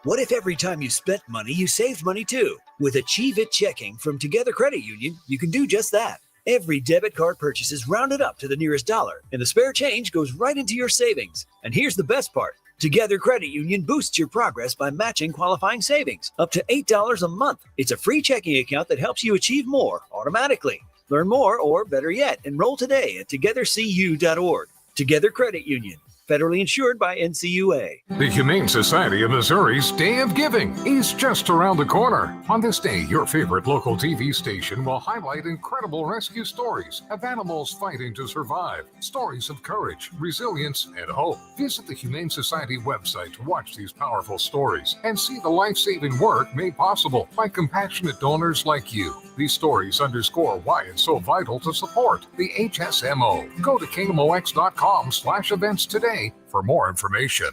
What if every time you spent money, you saved money too? With Achieve It Checking from Together Credit Union, you can do just that. Every debit card purchase is rounded up to the nearest dollar, and the spare change goes right into your savings. And here's the best part. Together Credit Union boosts your progress by matching qualifying savings up to $8 a month. It's a free checking account that helps you achieve more automatically. Learn more, or better yet, enroll today at togethercu.org. Together Credit Union, federally insured by NCUA. The Humane Society of Missouri's Day of Giving is just around the corner. On this day, your favorite local TV station will highlight incredible rescue stories of animals fighting to survive, stories of courage, resilience, and hope. Visit the Humane Society website to watch these powerful stories and see the life-saving work made possible by compassionate donors like you. These stories underscore why it's so vital to support the HSMO. Go to KMOX.com/events today for more information.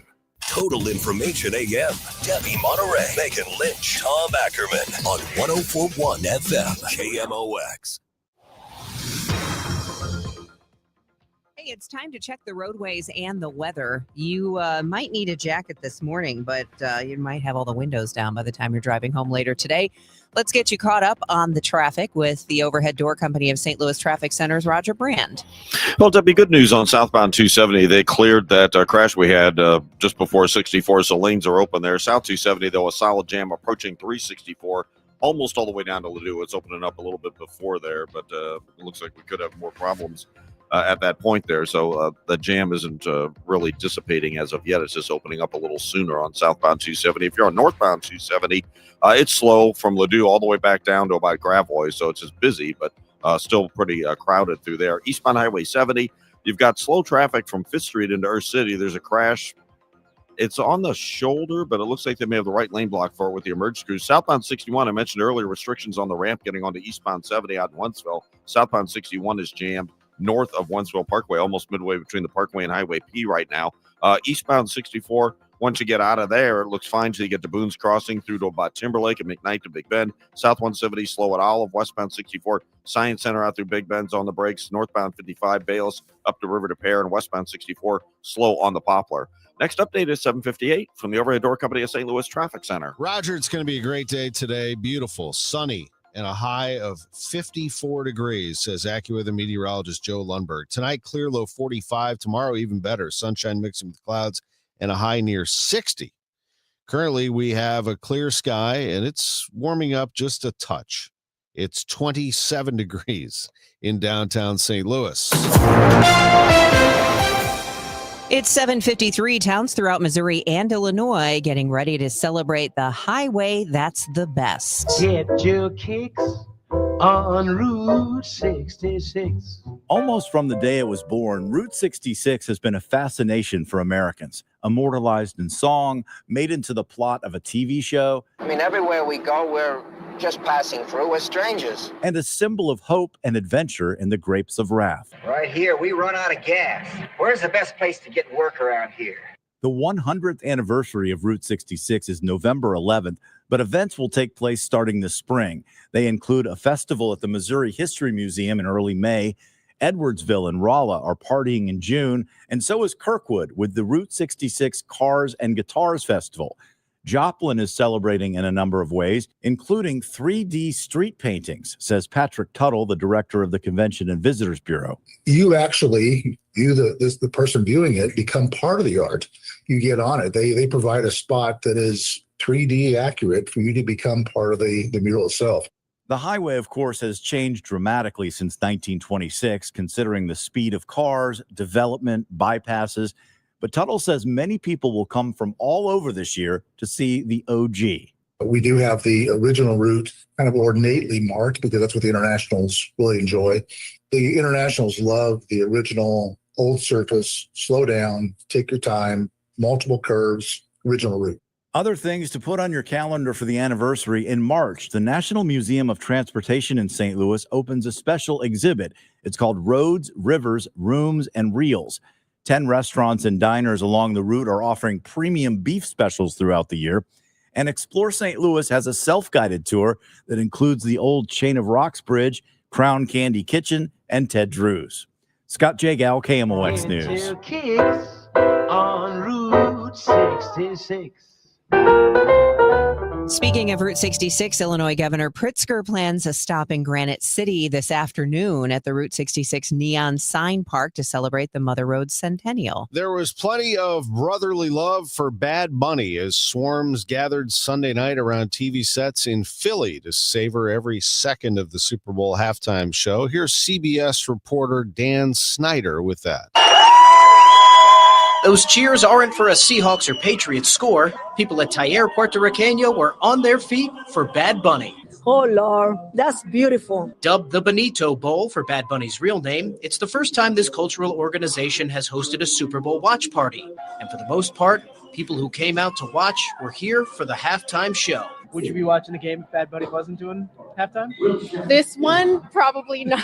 Total Information AM. Debbie Monterrey, Megan Lynch, Tom Ackerman on 104.1 FM KMOX. Hey, it's time to check the roadways and the weather. You might need a jacket this morning, but you might have all the windows down by the time you're driving home later today. Let's get you caught up on the traffic with the Overhead Door Company of St. Louis Traffic Center's Roger Brand. Well, Debbie, good news on southbound 270. They cleared that crash we had just before 64, so lanes are open there. South 270, though, a solid jam approaching 364, almost all the way down to Ladue. It's opening up a little bit before there, but it looks like we could have more problems at that point there. So the jam isn't really dissipating as of yet. It's just opening up a little sooner on southbound 270. If you're on northbound 270, it's slow from Ladue all the way back down to about Gravois. So it's just busy, but still pretty crowded through there. Eastbound Highway 70, you've got slow traffic from 5th Street into Earth City. There's a crash It's on the shoulder, but it looks like they may have the right lane block for it with the emergency crews. Southbound 61, I mentioned earlier, restrictions on the ramp getting onto eastbound 70 out in Wentzville. Southbound 61 is jammed north of Wentzville Parkway, almost midway between the Parkway and Highway P right now. Eastbound 64, once you get out of there, it looks fine till you get to Boone's Crossing through to about Timberlake and McKnight to Big Bend. South 170, slow at Olive. Westbound 64, Science Center out through Big Bend's on the brakes. Northbound 55, Bayless up to River to Pear. And westbound 64, slow on the Poplar. Next update is 7:58 from the Overhead Door Company of St. Louis Traffic Center. Roger, it's going to be a great day today. Beautiful, sunny, and a high of 54 degrees, says AccuWeather meteorologist Joe Lundberg. Tonight, clear, low 45. Tomorrow, even better. Sunshine mixing with clouds and a high near 60. Currently, we have a clear sky, and it's warming up just a touch. It's 27 degrees in downtown St. Louis. It's 7:53. Towns throughout Missouri and Illinois getting ready to celebrate the highway that's the best. Get your kicks on Route 66. Almost from the day it was born, Route 66 has been a fascination for Americans. Immortalized in song, made into the plot of a TV show. I mean, everywhere we go, we're just passing through. We're strangers. And a symbol of hope and adventure in the grapes of wrath. Right here, we run out of gas. Where's the best place to get work around here? The 100th anniversary of Route 66 is November 11th, but events will take place starting this spring. They include a festival at the Missouri History Museum in early May. Edwardsville and Rolla are partying in June, and so is Kirkwood with the Route 66 Cars and Guitars Festival. Joplin is celebrating in a number of ways, including 3D street paintings, says Patrick Tuttle, the director of the Convention and Visitors Bureau. You actually, the person viewing it, become part of the art. You get on it. They provide a spot that is 3D accurate for you to become part of the mural itself. The highway, of course, has changed dramatically since 1926, considering the speed of cars, development, bypasses. But Tuttle says many people will come from all over this year to see the OG. We do have the original route kind of ornately marked because that's what the internationals really enjoy. The internationals love the original old surface, slow down, take your time, multiple curves, original route. Other things to put on your calendar for the anniversary: in March, the National Museum of Transportation in St. Louis opens a special exhibit. It's called Roads, Rivers, Rooms, and Reels. 10 restaurants and diners along the route are offering premium beef specials throughout the year. And Explore St. Louis has a self-guided tour that includes the old Chain of Rocks Bridge, Crown Candy Kitchen, and Ted Drew's. Scott Jagal, KMOX News. Your kicks on Route 66. Speaking of Route 66, Illinois Governor Pritzker plans a stop in Granite City this afternoon at the Route 66 Neon Sign Park to celebrate the Mother Road centennial. There was plenty of brotherly love for Bad Bunny as swarms gathered Sunday night around TV sets in Philly to savor every second of the Super Bowl halftime show. Here's CBS reporter Dan Snyder with that. Those cheers aren't for a Seahawks or Patriots score. People at Taller Puerto Riqueño were on their feet for Bad Bunny. Oh, Lord, that's beautiful. Dubbed the Benito Bowl for Bad Bunny's real name, it's the first time this cultural organization has hosted a Super Bowl watch party. And for the most part, people who came out to watch were here for the halftime show. Would you be watching the game if Bad Bunny wasn't doing halftime? This one, probably not.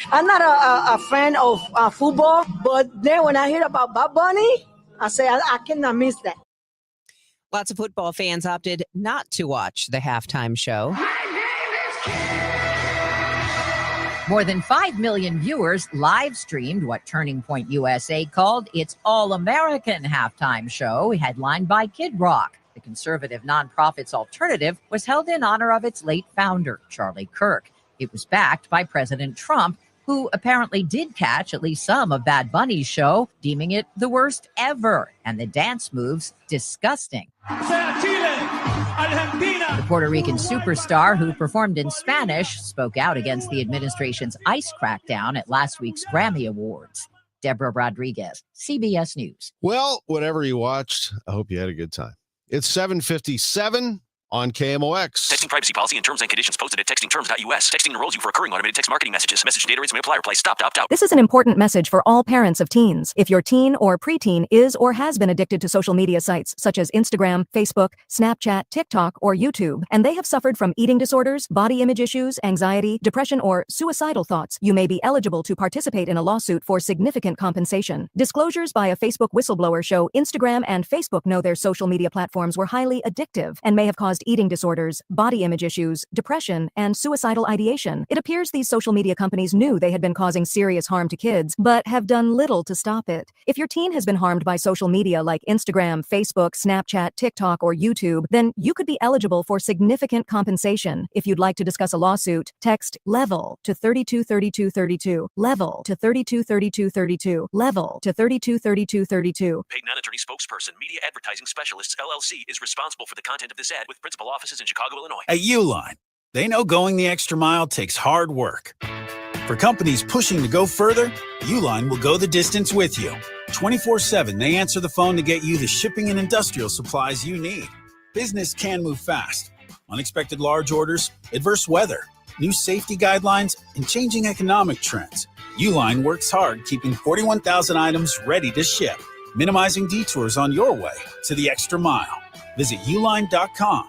I'm not a fan of football, but then when I hear about Bad Bunny, I say I cannot miss that. Lots of football fans opted not to watch the halftime show. More than 5 million viewers live streamed what Turning Point USA called its All-American halftime show, headlined by Kid Rock. The conservative nonprofit's alternative was held in honor of its late founder, Charlie Kirk. It was backed by President Trump, who apparently did catch at least some of Bad Bunny's show, deeming it the worst ever, and the dance moves disgusting. The Puerto Rican superstar, who performed in Spanish, spoke out against the administration's ICE crackdown at last week's Grammy Awards. Deborah Rodriguez, CBS News. Well, whatever you watched, I hope you had a good time. It's 7:57. on KMOX. Texting privacy policy and terms and conditions posted at textingterms.us. Texting enrolls you for recurring automated text marketing messages. Message data rates may apply. Reply stop, opt out. This is an important message for all parents of teens. If your teen or preteen is or has been addicted to social media sites such as Instagram, Facebook, Snapchat, TikTok, or YouTube, and they have suffered from eating disorders, body image issues, anxiety, depression, or suicidal thoughts, you may be eligible to participate in a lawsuit for significant compensation. Disclosures by a Facebook whistleblower show Instagram and Facebook know their social media platforms were highly addictive and may have caused eating disorders, body image issues, depression, and suicidal ideation. It appears these social media companies knew they had been causing serious harm to kids, but have done little to stop it. If your teen has been harmed by social media like Instagram, Facebook, Snapchat, TikTok, or YouTube, then you could be eligible for significant compensation. If you'd like to discuss a lawsuit, text LEVEL to 323232, LEVEL to 323232, LEVEL to 323232. Paid non-attorney spokesperson, Media Advertising Specialists, LLC, is responsible for the content of this ad with principal offices in Chicago, Illinois. At Uline, they know going the extra mile takes hard work. For companies pushing to go further, Uline will go the distance with you. 24/7, they answer the phone to get you the shipping and industrial supplies you need. Business can move fast. Unexpected large orders, adverse weather, new safety guidelines, and changing economic trends. Uline works hard keeping 41,000 items ready to ship, minimizing detours on your way to the extra mile. Visit uline.com.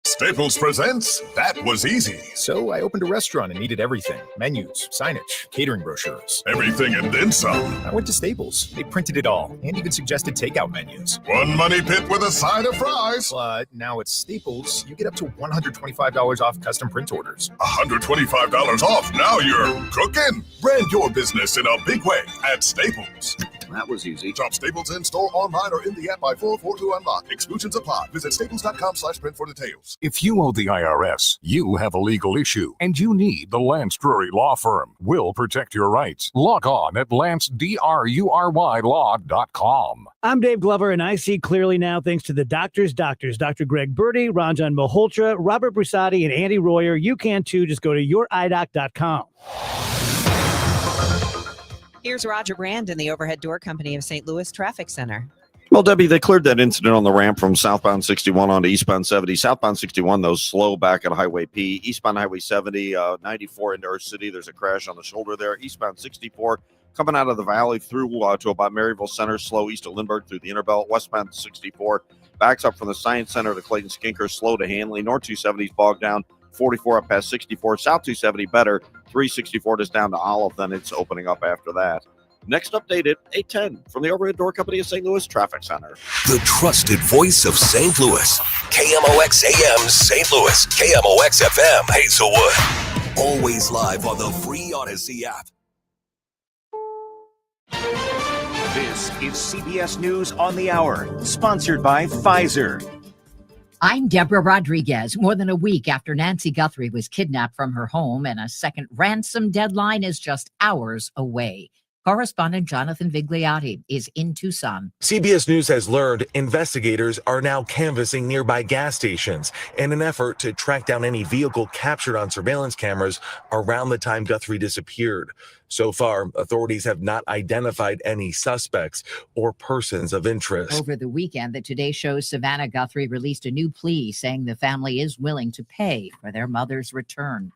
Staples presents That Was Easy. So I opened a restaurant and needed everything. Menus, signage, catering brochures. Everything and then some. I went to Staples. They printed it all and even suggested takeout menus. One money pit with a side of fries. But now at Staples, you get up to $125 off custom print orders. $125 off. Now you're cooking. Brand your business in a big way at Staples. That was easy. Shop Staples in store, online, or in the app by 4/4 to unlock. Exclusions apply. Visit staples.com/print for details. If you owe the IRS, you have a legal issue, and you need the Lance Drury Law Firm. We'll protect your rights. Log on at lancedrurylaw.com. I'm Dave Glover, and I see clearly now thanks to the doctors, Dr. Greg Birdie, Ranjan Malhotra, Robert Brusati, and Andy Royer. You can too. Just go to youridoc.com. Here's Roger Brand in the Overhead Door Company of St. Louis Traffic Center. Well, Debbie, they cleared that incident on the ramp from southbound 61 onto eastbound 70. Southbound 61, though, slow back at Highway P. Eastbound Highway 70, 94 into Earth City. There's a crash on the shoulder there. Eastbound 64, coming out of the valley through to about Maryville Center, slow east of Lindbergh through the Interbelt. Westbound 64, backs up from the Science Center to Clayton Skinker, slow to Hanley. North 270 is bogged down. 44 up past 64. South 270 better. 364 just down to Olive. Then it's opening up after that. Next update at 8:10 from the Overhead Door Company of St. Louis Traffic Center. The trusted voice of St. Louis. KMOX AM St. Louis. KMOX FM Hazelwood. Always live on the free Odyssey app. This is CBS News on the Hour, sponsored by Pfizer. I'm Deborah Rodriguez. More than a week after Nancy Guthrie was kidnapped from her home, and a second ransom deadline is just hours away. Correspondent Jonathan Vigliotti is in Tucson. CBS News has learned investigators are now canvassing nearby gas stations in an effort to track down any vehicle captured on surveillance cameras around the time Guthrie disappeared. So far, authorities have not identified any suspects or persons of interest. Over the weekend, the Today Show's Savannah Guthrie released a new plea saying the family is willing to pay for their mother's return.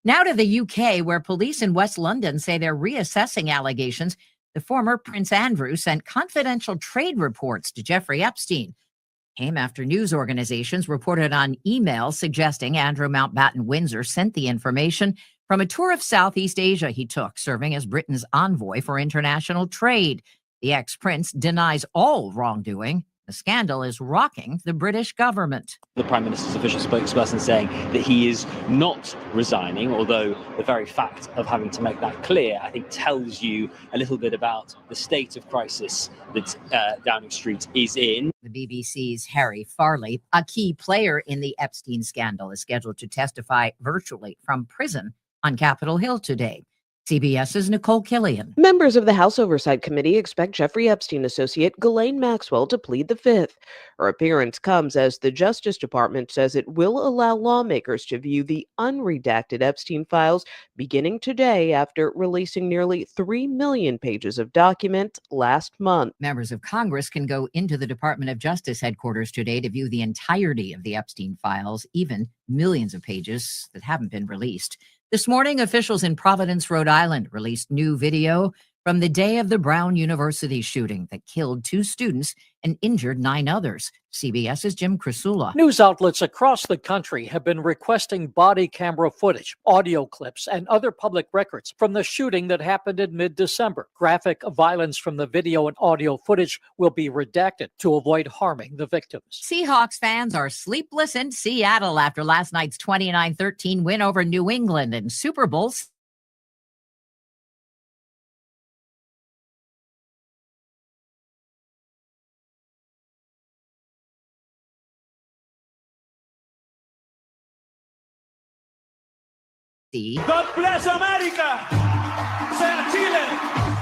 Now to the UK, where police in West London say they're reassessing allegations the former Prince Andrew sent confidential trade reports to Jeffrey Epstein. Came after news organizations reported on emails suggesting Andrew Mountbatten Windsor sent the information from a tour of Southeast Asia he took, serving as Britain's envoy for international trade. The ex-prince denies all wrongdoing. The scandal is rocking the British government. The Prime Minister's official spokesperson saying that he is not resigning, although the very fact of having to make that clear, I think, tells you a little bit about the state of crisis that Downing Street is in. The BBC's Harry Farley, a key player in the Epstein scandal, is scheduled to testify virtually from prison on Capitol Hill today. CBS's Nicole Killian. Members of the House Oversight Committee expect Jeffrey Epstein associate Ghislaine Maxwell to plead the Fifth. Her appearance comes as the Justice Department says it will allow lawmakers to view the unredacted Epstein files beginning today after releasing nearly 3 million pages of documents last month. Members of Congress can go into the Department of Justice headquarters today to view the entirety of the Epstein files, even millions of pages that haven't been released. This morning, officials in Providence, Rhode Island, released new video from the day of the Brown University shooting that killed 2 students and injured 9 others. CBS's Jim Crisula. News outlets across the country have been requesting body camera footage, audio clips, and other public records from the shooting that happened in mid-December. Graphic violence from the video and audio footage will be redacted to avoid harming the victims. Seahawks fans are sleepless in Seattle after last night's 29-13 win over New England in Super Bowl. God bless America. Sea Chile,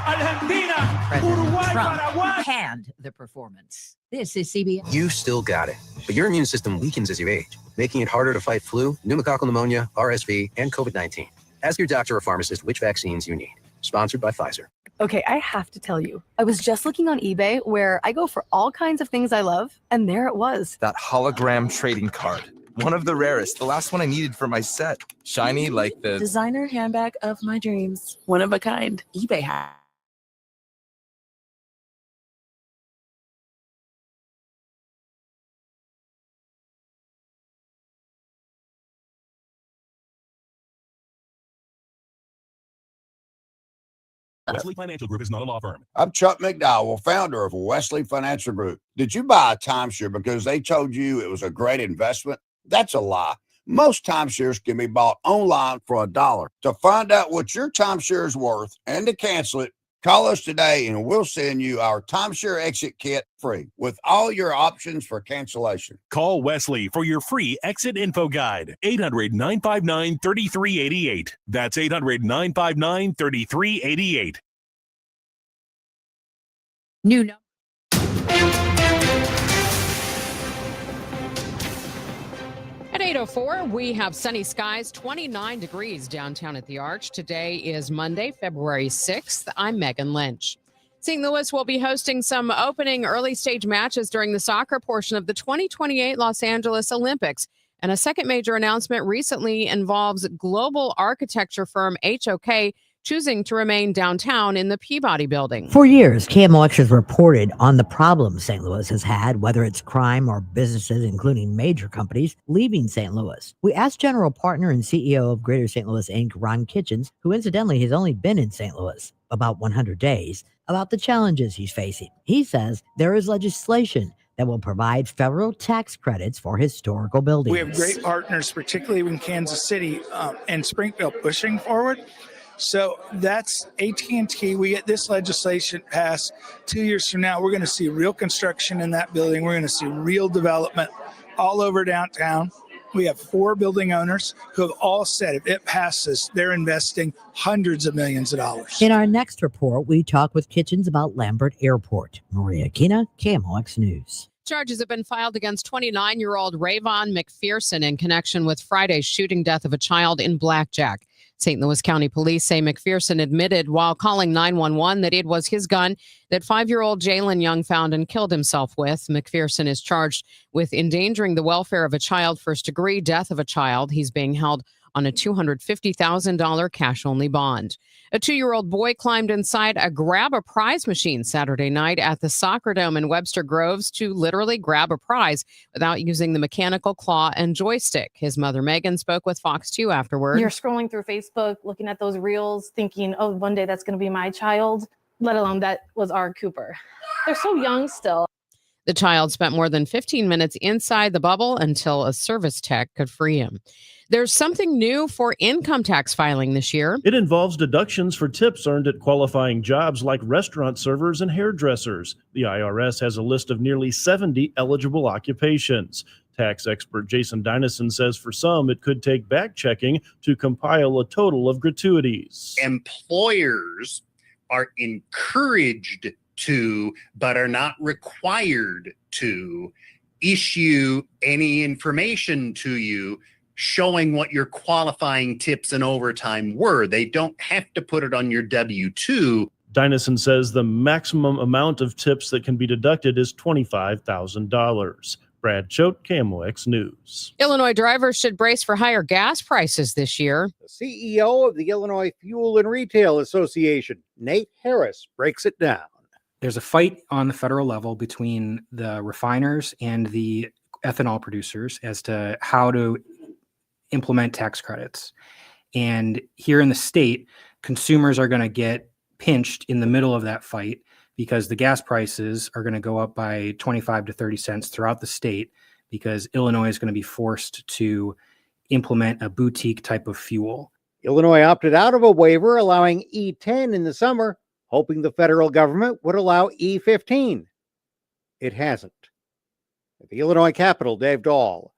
Argentina, President Uruguay, Trump Paraguay. panned the performance. This is CBS. You still got it, but your immune system weakens as you age, making it harder to fight flu, pneumococcal pneumonia, RSV, and COVID-19. Ask your doctor or pharmacist which vaccines you need. Sponsored by Pfizer. Okay, I have to tell you, I was just looking on eBay where I go for all kinds of things I love, and there it was. That hologram trading card. One of the rarest. The last one I needed for my set. Shiny like the Designer handbag of my dreams. One of a kind. eBay hat. Wesley Financial Group is not a law firm. I'm Chuck McDowell, founder of Wesley Financial Group. Did you buy a timeshare because they told you it was a great investment? That's a lie. Most timeshares can be bought online for $1. To find out what your timeshare is worth and to cancel it, call us today and we'll send you our timeshare exit kit free with all your options for cancellation. Call Wesley for your free exit info guide. 800-959-3388. That's 800-959-3388. New number. At 8:04, we have sunny skies, 29 degrees downtown at the Arch. Today is Monday, February 6th. I'm Megan Lynch. St. Louis will be hosting some opening early stage matches during the soccer portion of the 2028 Los Angeles Olympics. And a second major announcement recently involves global architecture firm HOK choosing to remain downtown in the Peabody building. For years, KMOX has reported on the problems St. Louis has had, whether it's crime or businesses, including major companies, leaving St. Louis. We asked general partner and CEO of Greater St. Louis, Inc., Ron Kitchens, who incidentally has only been in St. Louis about 100 days, about the challenges he's facing. He says there is legislation that will provide federal tax credits for historical buildings. We have great partners, particularly in Kansas City and Springfield, pushing forward. So that's AT&T. We get this legislation passed 2 years from now. We're going to see real construction in that building. We're going to see real development all over downtown. We have 4 building owners who have all said if it passes, they're investing hundreds of millions of dollars. In our next report, we talk with Kitchens about Lambert Airport. Maria Kina, KMOX News. Charges have been filed against 29-year-old Rayvon McPherson in connection with Friday's shooting death of a child in Blackjack. St. Louis County Police say McPherson admitted while calling 911 that it was his gun that 5-year-old Jalen Young found and killed himself with. McPherson is charged with endangering the welfare of a child, first-degree death of a child. He's being held on a $250,000 cash-only bond. A 2-year-old boy climbed inside a grab-a-prize machine Saturday night at the Soccer Dome in Webster Groves to literally grab a prize without using the mechanical claw and joystick. His mother, Megan, spoke with Fox 2 afterward. You're scrolling through Facebook, looking at those reels, thinking, oh, one day that's going to be my child, let alone that was our Cooper. They're so young still. The child spent more than 15 minutes inside the bubble until a service tech could free him. There's something new for income tax filing this year. It involves deductions for tips earned at qualifying jobs like restaurant servers and hairdressers. The IRS has a list of nearly 70 eligible occupations. Tax expert Jason Dynison says for some, it could take back-checking to compile a total of gratuities. Employers are encouraged to, but are not required to, issue any information to you showing what your qualifying tips and overtime were. They don't have to put it on your W-2. Dynison says the maximum amount of tips that can be deducted is $25,000. Brad Choate, KMOX News. Illinois drivers should brace for higher gas prices this year. The CEO of the Illinois Fuel and Retail Association, Nate Harris, breaks it down. There's a fight on the federal level between the refiners and the ethanol producers as to how to implement tax credits. And here in the state, consumers are going to get pinched in the middle of that fight because the gas prices are going to go up by 25 to 30 cents throughout the state because Illinois is going to be forced to implement a boutique type of fuel. Illinois opted out of a waiver allowing E10 in the summer, hoping the federal government would allow E15. It hasn't. At the Illinois Capitol, Dave Dahl.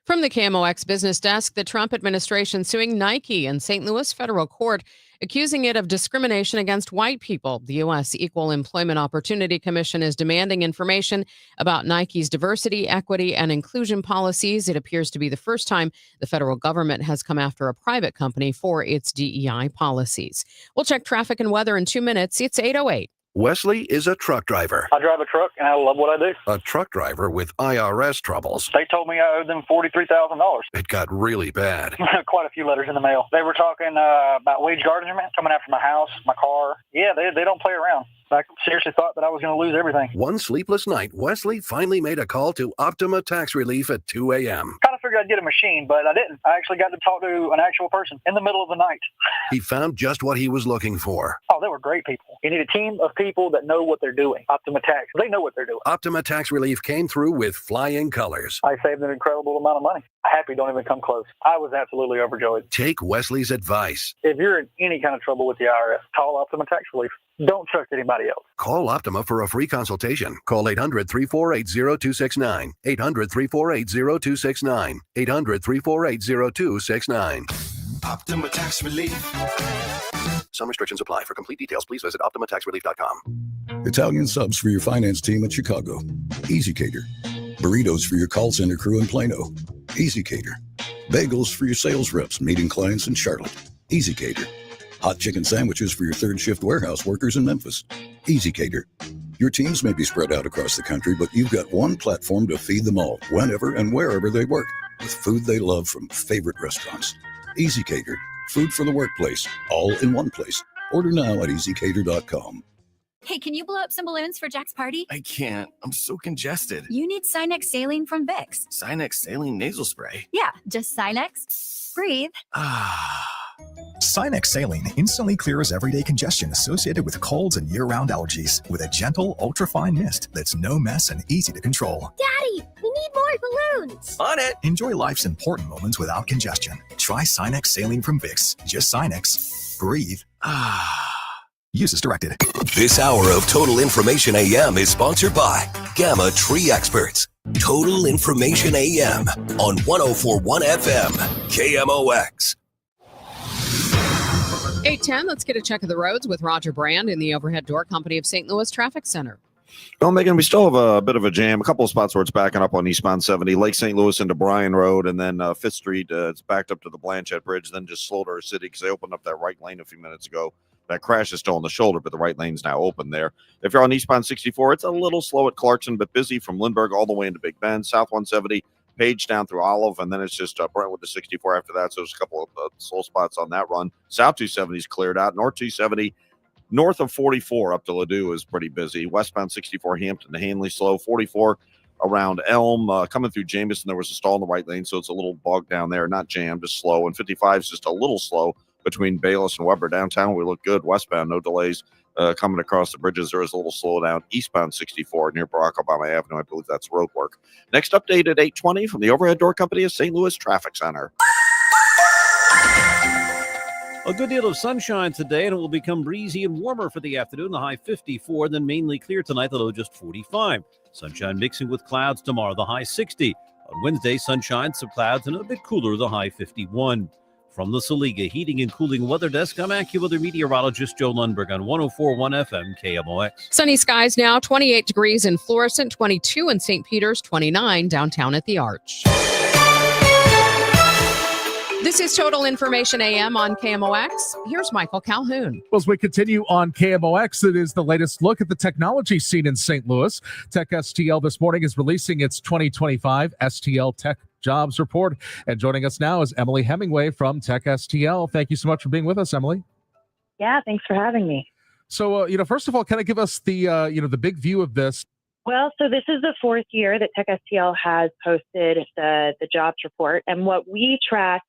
From the KMOX business desk, the Trump administration suing Nike in St. Louis federal court, accusing it of discrimination against white people. The U.S. Equal Employment Opportunity Commission is demanding information about Nike's diversity, equity, and inclusion policies. It appears to be the first time the federal government has come after a private company for its DEI policies. We'll check traffic and weather in 2 minutes. It's 8:08. Wesley is a truck driver. I drive a truck and I love what I do. A truck driver with IRS troubles. They told me I owed them $43,000. It got really bad. Quite a few letters in the mail. They were talking about wage garnishment coming after my house, my car. Yeah, they don't play around. I seriously thought that I was going to lose everything. One sleepless night, Wesley finally made a call to Optima Tax Relief at 2 a.m. Kind of figured I'd get a machine, but I didn't. I actually got to talk to an actual person in the middle of the night. He found just what he was looking for. Oh, they were great people. You need a team of people that know what they're doing. Optima Tax, they know what they're doing. Optima Tax Relief came through with flying colors. I saved an incredible amount of money. Happy don't even come close. I was absolutely overjoyed. Take Wesley's advice. If you're in any kind of trouble with the IRS, call Optima Tax Relief. Don't trust anybody else. Call Optima for a free consultation. Call 800-348-0269. 800-348-0269. 800-348-0269. Optima Tax Relief. Some restrictions apply. For complete details, please visit OptimaTaxRelief.com. Italian subs for your finance team at Chicago. Easy Cater. Burritos for your call center crew in Plano. Easy Cater. Bagels for your sales reps meeting clients in Charlotte. Easy Cater. Hot chicken sandwiches for your third shift warehouse workers in Memphis. Easy Cater. Your teams may be spread out across the country, but you've got one platform to feed them all, whenever and wherever they work, with food they love from favorite restaurants. Easy Cater. Food for the workplace, all in one place. Order now at easycater.com. Hey, can you blow up some balloons for Jack's party? I can't. I'm so congested. You need Sinex Saline from Vicks. Sinex Saline Nasal Spray. Yeah, just Sinex. Breathe. Sinex Saline instantly clears everyday congestion associated with colds and year-round allergies with a gentle, ultra-fine mist that's no mess and easy to control. Daddy, we need more balloons. On it. Enjoy life's important moments without congestion. Try Sinex Saline from Vicks. Just Sinex. Breathe. Use as directed. This hour of Total Information AM is sponsored by Gamma Tree Experts. Total Information AM on 104.1 FM, KMOX. 8:10, let's get a check of the roads with Roger Brand in the Overhead Door Company of St. Louis Traffic Center. Well, Megan, we still have a bit of a jam. A couple of spots where it's backing up on eastbound 70, Lake St. Louis into Bryan Road, and then 5th Street, it's backed up to the Blanchette Bridge, then just Slaughter City because they opened up that right lane a few minutes ago. That crash is still on the shoulder, but the right lane's now open there. If you're on eastbound 64, it's a little slow at Clarkson, but busy from Lindbergh all the way into Big Bend. South 170, Page down through Olive, and then it's just Brentwood to 64 after that. So there's a couple of slow spots on that run. South 270 is cleared out. North 270, north of 44 up to Ladue is pretty busy. Westbound 64, Hampton to Hanley slow. 44 around Elm. Coming through Jameson, there was a stall in the right lane, so it's a little bogged down there. Not jammed, just slow. And 55 is just a little slow between Bayless and Weber. Downtown, we look good. Westbound, no delays. Coming across the bridges, there is a little slowdown. Eastbound 64 near Barack Obama Avenue. I believe that's road work. Next update at 8:20 from the Overhead Door Company of St. Louis Traffic Center. A good deal of sunshine today, and it will become breezy and warmer for the afternoon. The high 54, then mainly clear tonight, the low just 45. Sunshine mixing with clouds tomorrow, the high 60. On Wednesday, sunshine, some clouds, and a bit cooler, the high 51. From the Saliga Heating and Cooling Weather Desk, I'm AccuWeather meteorologist Joe Lundberg on 104.1 FM KMOX. Sunny skies now, 28 degrees in Florissant, 22 in St. Peter's, 29 downtown at the Arch. This is Total Information AM on KMOX. Here's Michael Calhoun. As we continue on KMOX, it is the latest look at the technology scene in St. Louis. Tech STL this morning is releasing its 2025 STL Tech Jobs Report. And joining us now is Emily Hemingway from Tech STL. Thank you so much for being with us, Emily. Yeah, thanks for having me. So, first of all, kind of give us the, the big view of this. Well, so this is the fourth year that Tech STL has posted the jobs report. And what we track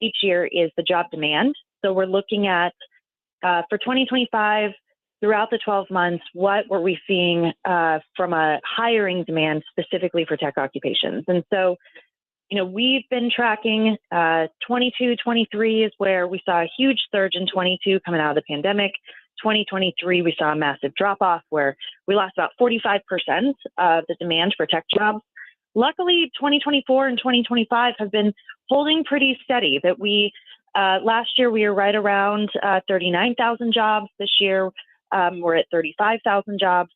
each year is the job demand. So we're looking at, for 2025, throughout the 12 months, what were we seeing from a hiring demand specifically for tech occupations? And so, we've been tracking 22, 23 is where we saw a huge surge in 22 coming out of the pandemic. 2023, we saw a massive drop off where we lost about 45% of the demand for tech jobs. Luckily, 2024 and 2025 have been holding pretty steady. That we last year we were right around 39,000 jobs. This year we're at 35,000 jobs.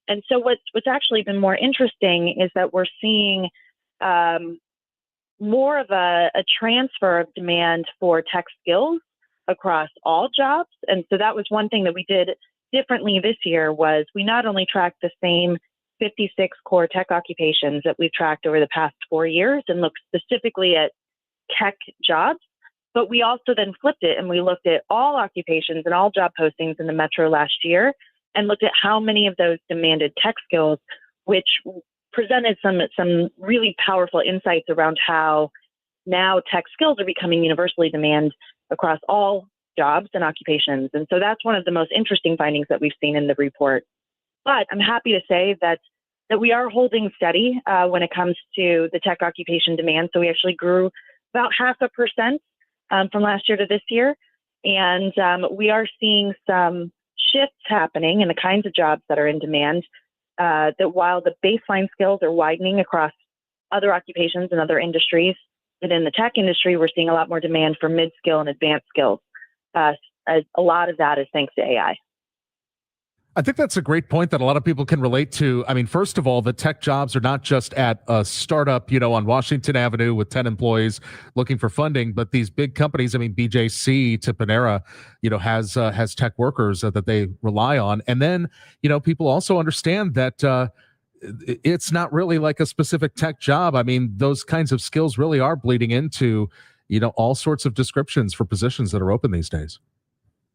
And so what's actually been more interesting is that we're seeing more of a transfer of demand for tech skills across all jobs. And so that was one thing that we did differently this year was we not only tracked the same 56 core tech occupations that we've tracked over the past 4 years and looked specifically at tech jobs, but we also then flipped it and we looked at all occupations and all job postings in the metro last year and looked at how many of those demanded tech skills, which presented some really powerful insights around how now tech skills are becoming universally demanded across all jobs and occupations. And so that's one of the most interesting findings that we've seen in the report. But I'm happy to say that we are holding steady when it comes to the tech occupation demand. So we actually grew about 0.5% from last year to this year. And we are seeing some shifts happening in the kinds of jobs that are in demand, that while the baseline skills are widening across other occupations and other industries, within the tech industry, we're seeing a lot more demand for mid-skill and advanced skills. A lot of that is thanks to AI. I think that's a great point that a lot of people can relate to. I mean, first of all, the tech jobs are not just at a startup, on Washington Avenue with 10 employees looking for funding, but these big companies, BJC to Panera, has tech workers that they rely on. And then, people also understand that it's not really like a specific tech job. I mean, those kinds of skills really are bleeding into, all sorts of descriptions for positions that are open these days.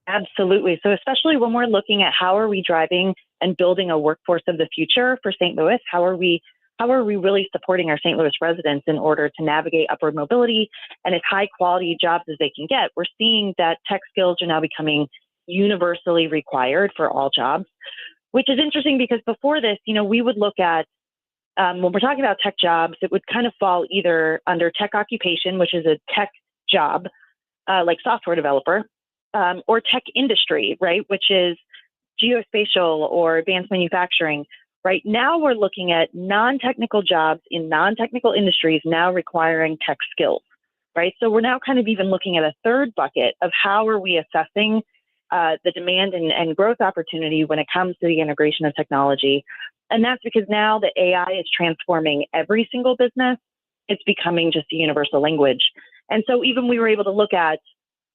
Absolutely. So especially when we're looking at how are we driving and building a workforce of the future for St. Louis, how are we really supporting our St. Louis residents in order to navigate upward mobility and as high quality jobs as they can get? We're seeing that tech skills are now becoming universally required for all jobs, which is interesting because before this, we would look at, when we're talking about tech jobs, it would kind of fall either under tech occupation, which is a tech job, like software developer, or tech industry, right, which is geospatial or advanced manufacturing. Right now, we're looking at non-technical jobs in non-technical industries now requiring tech skills, right? So we're now kind of even looking at a third bucket of how are we assessing the demand and growth opportunity when it comes to the integration of technology. And that's because now the AI is transforming every single business. It's becoming just a universal language. And so even we were able to look at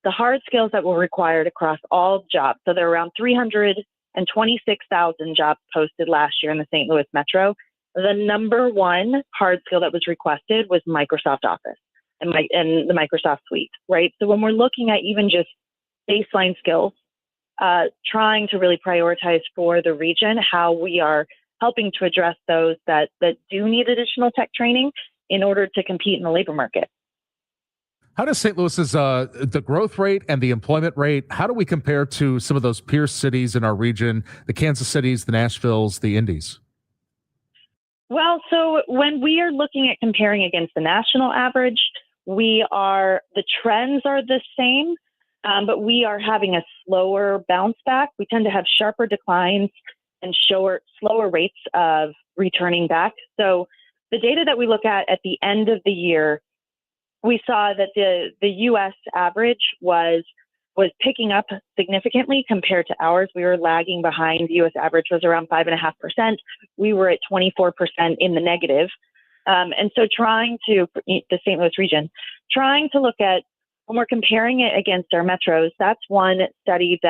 the hard skills that were required across all jobs. So there are around 326,000 jobs posted last year in the St. Louis Metro. The number one hard skill that was requested was Microsoft Office and the Microsoft Suite, right? So when we're looking at even just baseline skills, trying to really prioritize for the region how we are helping to address those that do need additional tech training in order to compete in the labor market. How does St. Louis's the growth rate and the employment rate, how do we compare to some of those peer cities in our region, the Kansas Cities, the Nashvilles, the Indies? Well, so when we are looking at comparing against the national average, the trends are the same, but we are having a slower bounce back. We tend to have sharper declines and slower rates of returning back. So the data that we look at the end of the year, we saw that the U.S. average was picking up significantly compared to ours. We were lagging behind. The U.S. average was around 5.5%. We were at 24% in the negative. And so the St. Louis region, trying to look at, when we're comparing it against our metros, that's one study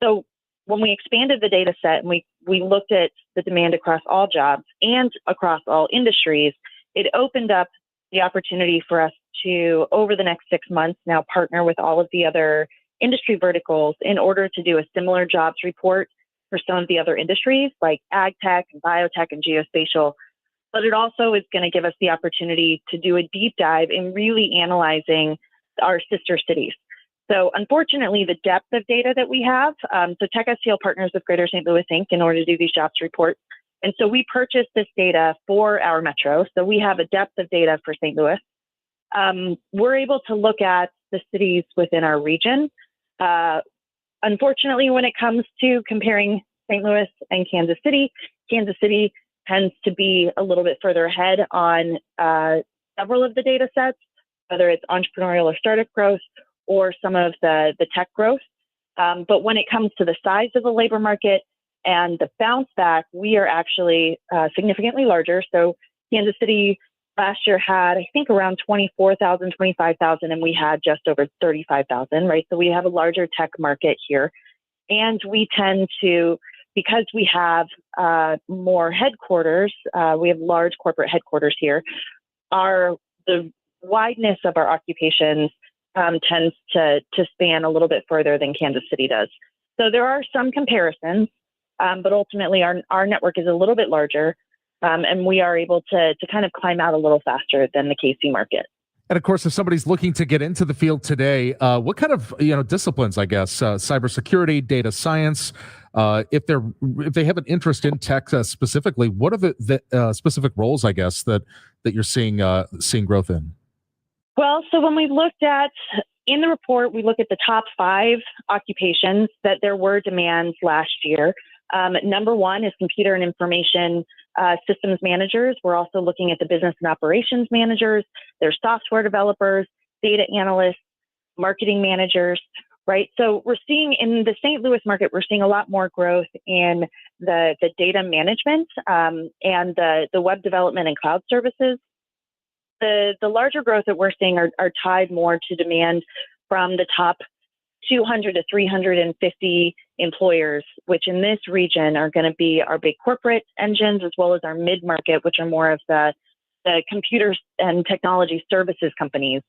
so when we expanded the data set and we looked at the demand across all jobs and across all industries, it opened up the opportunity for us to, over the next 6 months, now partner with all of the other industry verticals in order to do a similar jobs report for some of the other industries like ag tech and biotech and geospatial. But it also is going to give us the opportunity to do a deep dive in really analyzing our sister cities. So unfortunately, the depth of data that we have, so Tech STL partners with Greater St. Louis Inc. in order to do these jobs reports. And so we purchased this data for our metro. So we have a depth of data for St. Louis. We're able to look at the cities within our region. Unfortunately, when it comes to comparing St. Louis and Kansas City tends to be a little bit further ahead on several of the data sets, whether it's entrepreneurial or startup growth or some of the tech growth. But when it comes to the size of the labor market and the bounce back, we are actually significantly larger. So Kansas City last year had, I think, around 24,000, 25,000, and we had just over 35,000, right? So we have a larger tech market here. And we tend to, because we have more headquarters, we have large corporate headquarters here, the wideness of our occupations tends to span a little bit further than Kansas City does. So there are some comparisons, but ultimately our network is a little bit larger, and we are able to kind of climb out a little faster than the KC market. And of course, if somebody's looking to get into the field today, what kind of disciplines, I guess, cybersecurity, data science, if they have an interest in tech specifically, what are the specific roles, I guess, that you're seeing growth in? Well, so when we looked at, in the report, we look at the top 5 occupations that there were demands last year. Number 1 is computer and information systems managers. We're also looking at the business and operations managers. There's software developers, data analysts, marketing managers, right? So we're seeing in the St. Louis market, we're seeing a lot more growth in the data management and the web development and cloud services. The larger growth that we're seeing are tied more to demand from the top 200 to 350 employers, which in this region are going to be our big corporate engines, as well as our mid-market, which are more of the computers and technology services companies.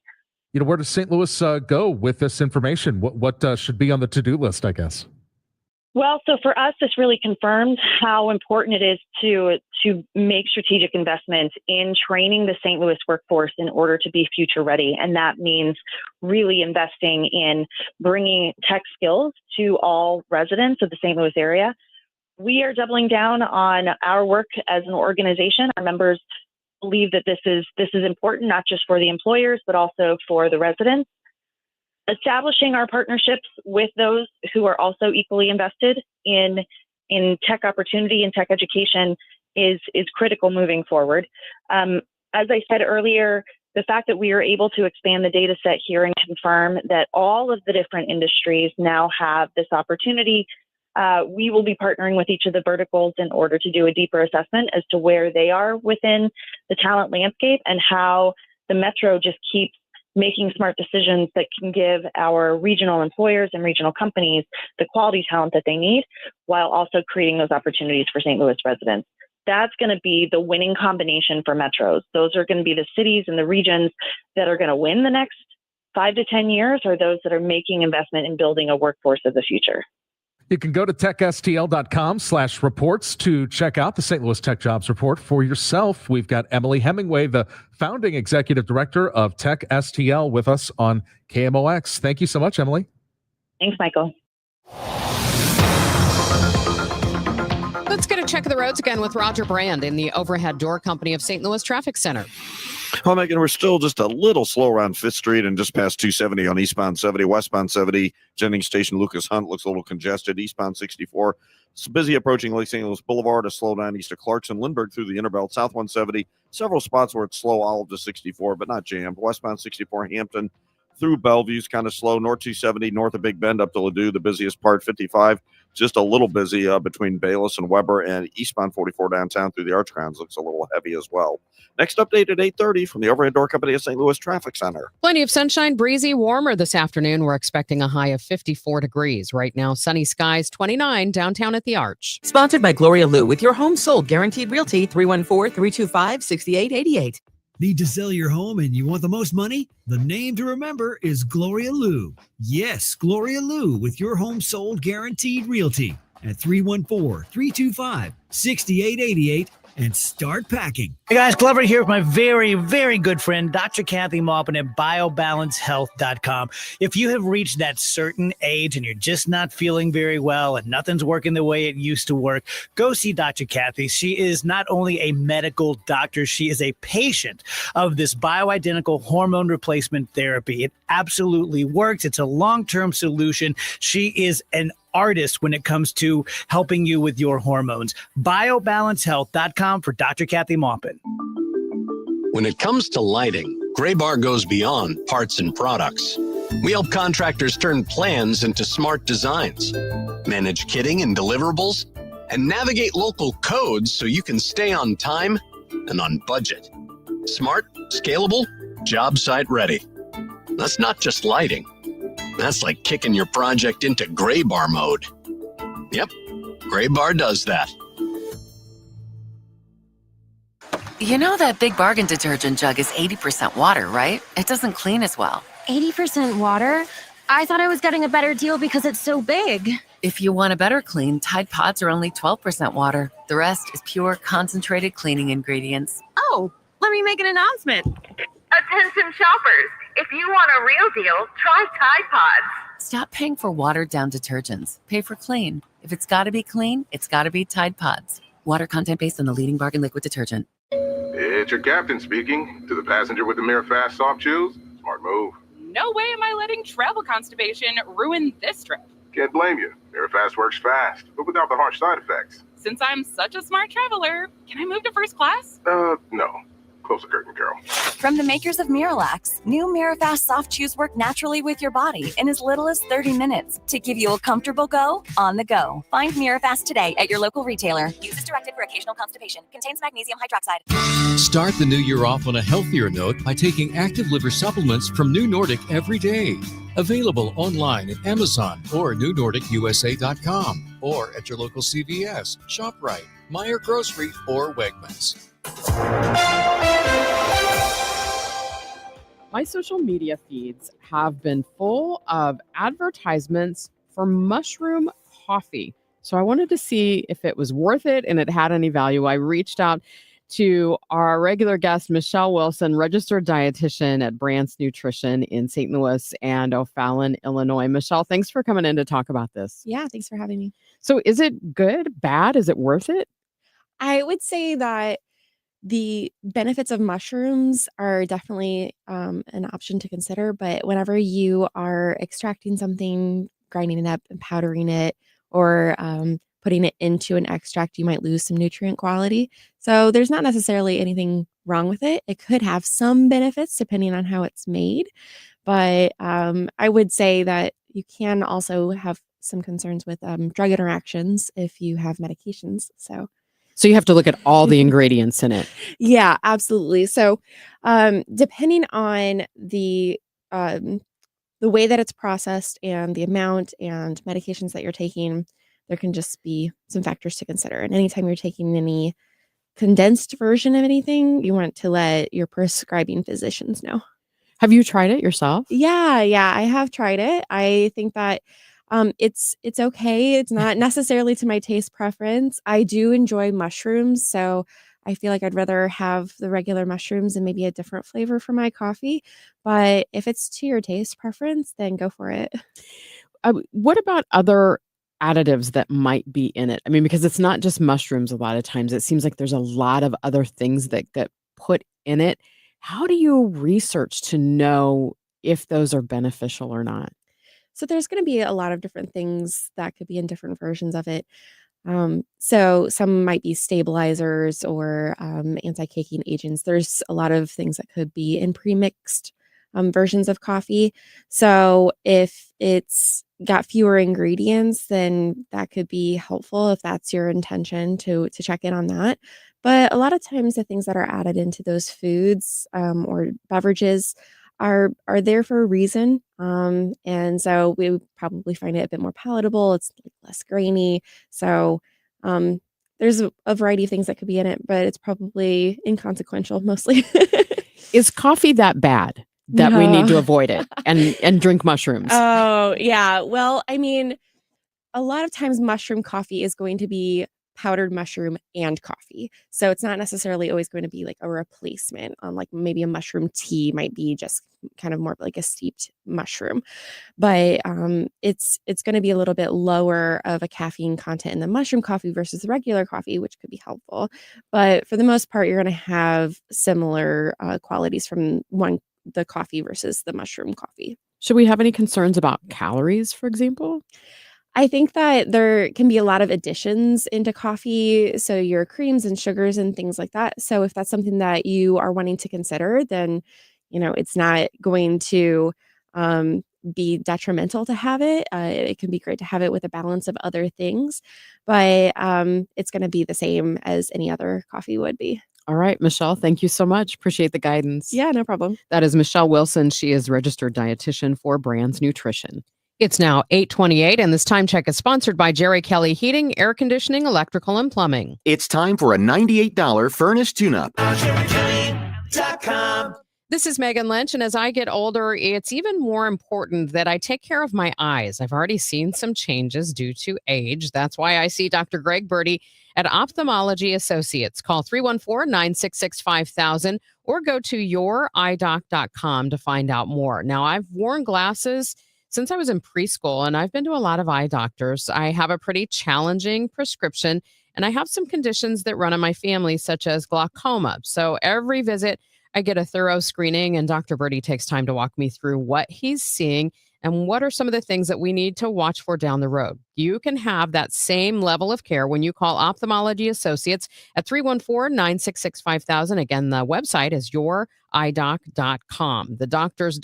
Where does St. Louis go with this information? What should be on the to-do list, I guess? Well, so for us, this really confirms how important it is to make strategic investments in training the St. Louis workforce in order to be future ready. And that means really investing in bringing tech skills to all residents of the St. Louis area. We are doubling down on our work as an organization. Our members believe that this is important, not just for the employers, but also for the residents. Establishing our partnerships with those who are also equally invested in tech opportunity and tech education is critical moving forward. As I said earlier, the fact that we are able to expand the data set here and confirm that all of the different industries now have this opportunity, we will be partnering with each of the verticals in order to do a deeper assessment as to where they are within the talent landscape and how the Metro just keeps making smart decisions that can give our regional employers and regional companies the quality talent that they need, while also creating those opportunities for St. Louis residents. That's going to be the winning combination for metros. Those are going to be the cities and the regions that are going to win the next 5 to 10 years, or those that are making investment in building a workforce of the future. You can go to techstl.com/reports to check out the St. Louis Tech Jobs Report for yourself. We've got Emily Hemingway, the founding executive director of Tech STL, with us on KMOX. Thank you so much, Emily. Thanks, Michael. Let's get a check of the roads again with Roger Brand in the Overhead Door Company of St. Louis Traffic Center. Well, Megan, we're still just a little slow around 5th Street and just past 270 on eastbound 70. Westbound 70, Jennings Station, Lucas Hunt looks a little congested. Eastbound 64, it's busy approaching Lake St. Louis Boulevard. A slow down east of Clarkson. Lindbergh through the Interbelt. South 170, several spots where it's slow, Olive to 64, but not jammed. Westbound 64, Hampton through Bellevue's kind of slow. North 270, north of Big Bend up to Ladue, the busiest part. 55, just a little busy between Bayless and Weber, and eastbound 44 downtown through the Arch Grounds looks a little heavy as well. Next update at 8:30 from the Overhead Door Company of St. Louis Traffic Center. Plenty of sunshine, breezy, warmer this afternoon. We're expecting a high of 54 degrees. Right now, sunny skies, 29 downtown at the Arch. Sponsored by Gloria Lou with your home sold guaranteed realty 314-325-6888. Need to sell your home and you want the most money? The name to remember is Gloria Lou. Yes, Gloria Lou with your home sold guaranteed realty at 314-325-6888 and start packing. Hey guys, Glover here with my very, very good friend, Dr. Kathy Maupin at BioBalanceHealth.com. If you have reached that certain age and you're just not feeling very well and nothing's working the way it used to work, go see Dr. Kathy. She is not only a medical doctor, she is a patient of this bioidentical hormone replacement therapy. It absolutely works. It's a long-term solution. She is an artist when it comes to helping you with your hormones. BioBalanceHealth.com for Dr. Kathy Maupin. When it comes to lighting, Gray Bar goes beyond parts and products. We help contractors turn plans into smart designs, manage kitting and deliverables, and navigate local codes so you can stay on time and on budget. Smart, scalable, job site ready. That's not just lighting. That's like kicking your project into Gray Bar mode. Yep, Gray Bar does that. You know that Big Bargain detergent jug is 80% water, right? It doesn't clean as well. 80% water? I thought I was getting a better deal because it's so big. If you want a better clean, Tide Pods are only 12% water. The rest is pure concentrated cleaning ingredients. Oh, let me make an announcement. Attention shoppers, if you want a real deal, try Tide Pods. Stop paying for watered-down detergents. Pay for clean. If it's got to be clean, it's got to be Tide Pods. Water content based on the leading bargain liquid detergent. It's your captain speaking. To the passenger with the Mirror Fast soft chews, smart move. No way am I letting travel constipation ruin this trip. Can't blame you. Mirror Fast works fast, but without the harsh side effects. Since I'm such a smart traveler, can I move to first class? No. Close the curtain, girl. From the makers of Miralax, new Mirafast soft chews work naturally with your body in as little as 30 minutes to give you a comfortable go on the go. Find Mirafast today at your local retailer. Use as directed for occasional constipation. Contains magnesium hydroxide. Start the new year off on a healthier note by taking active liver supplements from New Nordic every day. Available online at Amazon or NewNordicUSA.com or at your local CVS, ShopRite, Meijer Grocery, or Wegmans. My social media feeds have been full of advertisements for mushroom coffee. So I wanted to see if it was worth it and it had any value. I reached out to our regular guest, Michelle Wilson, registered dietitian at Brandt's Nutrition in St. Louis and O'Fallon, Illinois. Michelle, thanks for coming in to talk about this. Yeah, thanks for having me. So is it good, bad? Is it worth it? I would say that the benefits of mushrooms are definitely an option to consider, but whenever you are extracting something, grinding it up and powdering it, or putting it into an extract, you might lose some nutrient quality. So there's not necessarily anything wrong with it. It could have some benefits depending on how it's made, but I would say that you can also have some concerns with drug interactions if you have medications. So you have to look at all the ingredients in it. Yeah, absolutely. So depending on the way that it's processed and the amount and medications that you're taking, there can just be some factors to consider. And anytime you're taking any condensed version of anything, you want to let your prescribing physicians know. Have you tried it yourself? Yeah, I have tried it. I think that it's okay. It's not necessarily to my taste preference. I do enjoy mushrooms, so I feel like I'd rather have the regular mushrooms and maybe a different flavor for my coffee. But if it's to your taste preference, then go for it. What about other additives that might be in it? I mean, because it's not just mushrooms a lot of times. It seems like there's a lot of other things that get put in it. How do you research to know if those are beneficial or not? So there's going to be a lot of different things that could be in different versions of it. So some might be stabilizers or anti-caking agents. There's a lot of things that could be in pre-mixed versions of coffee. So if it's got fewer ingredients, then that could be helpful if that's your intention to check in on that. But a lot of times the things that are added into those foods or beverages are there for a reason. And so we would probably find it a bit more palatable. It's less grainy. So there's a variety of things that could be in it, but it's probably inconsequential mostly. Is coffee that bad that we need to No. avoid it and drink mushrooms? Oh, yeah. Well, I mean, a lot of times mushroom coffee is going to be powdered mushroom and coffee. So it's not necessarily always going to be like a replacement on like maybe a mushroom tea might be just kind of more like a steeped mushroom. But it's going to be a little bit lower of a caffeine content in the mushroom coffee versus the regular coffee, which could be helpful. But for the most part, you're going to have similar qualities from the coffee versus the mushroom coffee. Should we have any concerns about calories, for example? I think that there can be a lot of additions into coffee, so your creams and sugars and things like that. So if that's something that you are wanting to consider, then it's not going to be detrimental to have it. It can be great to have it with a balance of other things, but it's going to be the same as any other coffee would be. All right, Michelle, thank you so much. Appreciate the guidance. Yeah, no problem. That is Michelle Wilson. She is registered dietitian for Brands Nutrition. It's now 8:28, and this time check is sponsored by Jerry Kelly Heating, Air Conditioning, Electrical, and Plumbing. It's time for a $98 furnace tune-up. This is Megan Lynch, and as I get older, it's even more important that I take care of my eyes. I've already seen some changes due to age. That's why I see Dr. Greg Birdie at Ophthalmology Associates. Call 314-966-5000 or go to youridoc.com to find out more. Now, I've worn glasses since I was in preschool, and I've been to a lot of eye doctors. I have a pretty challenging prescription, and I have some conditions that run in my family, such as glaucoma. So every visit, I get a thorough screening, and Dr. Birdie takes time to walk me through what he's seeing and what are some of the things that we need to watch for down the road. You can have that same level of care when you call Ophthalmology Associates at 314-966-5000. Again, the website is youridoc.com. The doctors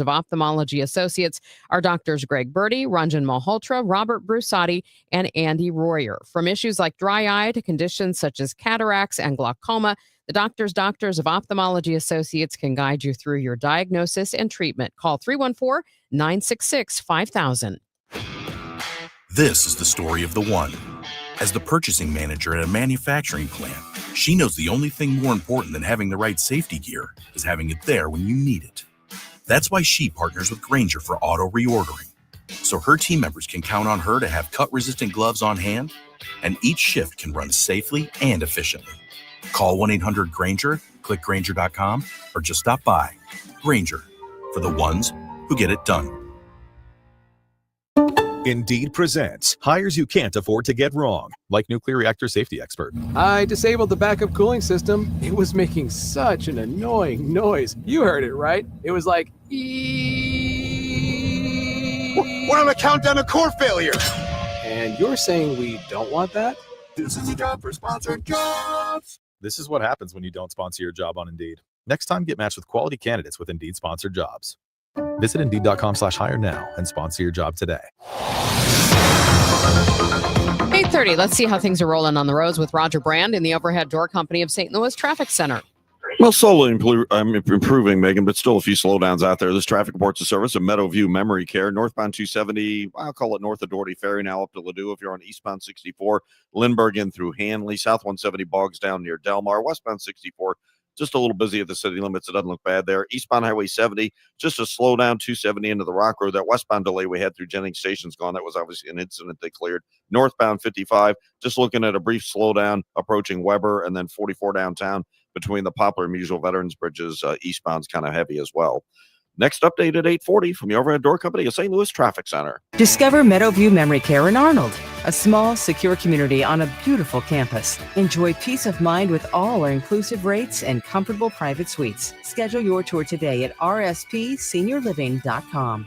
of Ophthalmology Associates are Doctors Greg Birdie, Ranjan Malhotra, Robert Brusati, and Andy Royer. From issues like dry eye to conditions such as cataracts and glaucoma, the doctors of Ophthalmology Associates can guide you through your diagnosis and treatment. Call 314-966-5000. This is the story of the one. As the purchasing manager at a manufacturing plant, she knows the only thing more important than having the right safety gear is having it there when you need it. That's why she partners with Grainger for auto reordering, so her team members can count on her to have cut-resistant gloves on hand, and each shift can run safely and efficiently. Call 1-800-GRAINGER, click Grainger.com, or just stop by. Grainger, for the ones who get it done. Indeed presents hires you can't afford to get wrong, like nuclear reactor safety expert. I disabled the backup cooling system. It was making such an annoying noise. You heard it, right? It was like, We're on a countdown to core failure. And you're saying we don't want that? This is a job for sponsored jobs. This is what happens when you don't sponsor your job on Indeed. Next time, get matched with quality candidates with Indeed sponsored jobs. Visit Indeed.com/hire now and sponsor your job today. 8:30. Let's see how things are rolling on the roads with Roger Brand in the Overhead Door Company of St. Louis Traffic Center. Well, slowly improving, Megan, but still a few slowdowns out there. This traffic reports a service of Meadowview Memory Care, northbound 270. I'll call it north of Doherty Ferry, now up to Ladue. If you're on eastbound 64, Lindbergh in through Hanley, south 170 bogs down near Delmar, westbound 64. Just a little busy at the city limits. It doesn't look bad there. Eastbound Highway 70, just a slowdown, 270 into the Rock Road. That westbound delay we had through Jennings Station's gone. That was obviously an incident they cleared. Northbound 55, just looking at a brief slowdown approaching Weber, and then 44 downtown between the Poplar and Musial Veterans Bridges. Eastbound's kind of heavy as well. Next update at 8:40 from the Overhead Door Company of St. Louis Traffic Center. Discover Meadowview Memory Care in Arnold, a small, secure community on a beautiful campus. Enjoy peace of mind with all our inclusive rates and comfortable private suites. Schedule your tour today at rspseniorliving.com.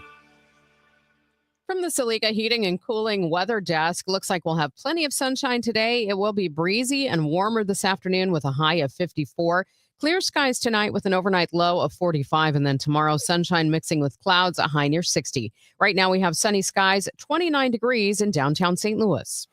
From the Saliga Heating and Cooling Weather Desk, looks like we'll have plenty of sunshine today. It will be breezy and warmer this afternoon with a high of 54. Clear skies tonight with an overnight low of 45, and then tomorrow sunshine mixing with clouds, a high near 60. Right now we have sunny skies, 29 degrees in downtown St. Louis.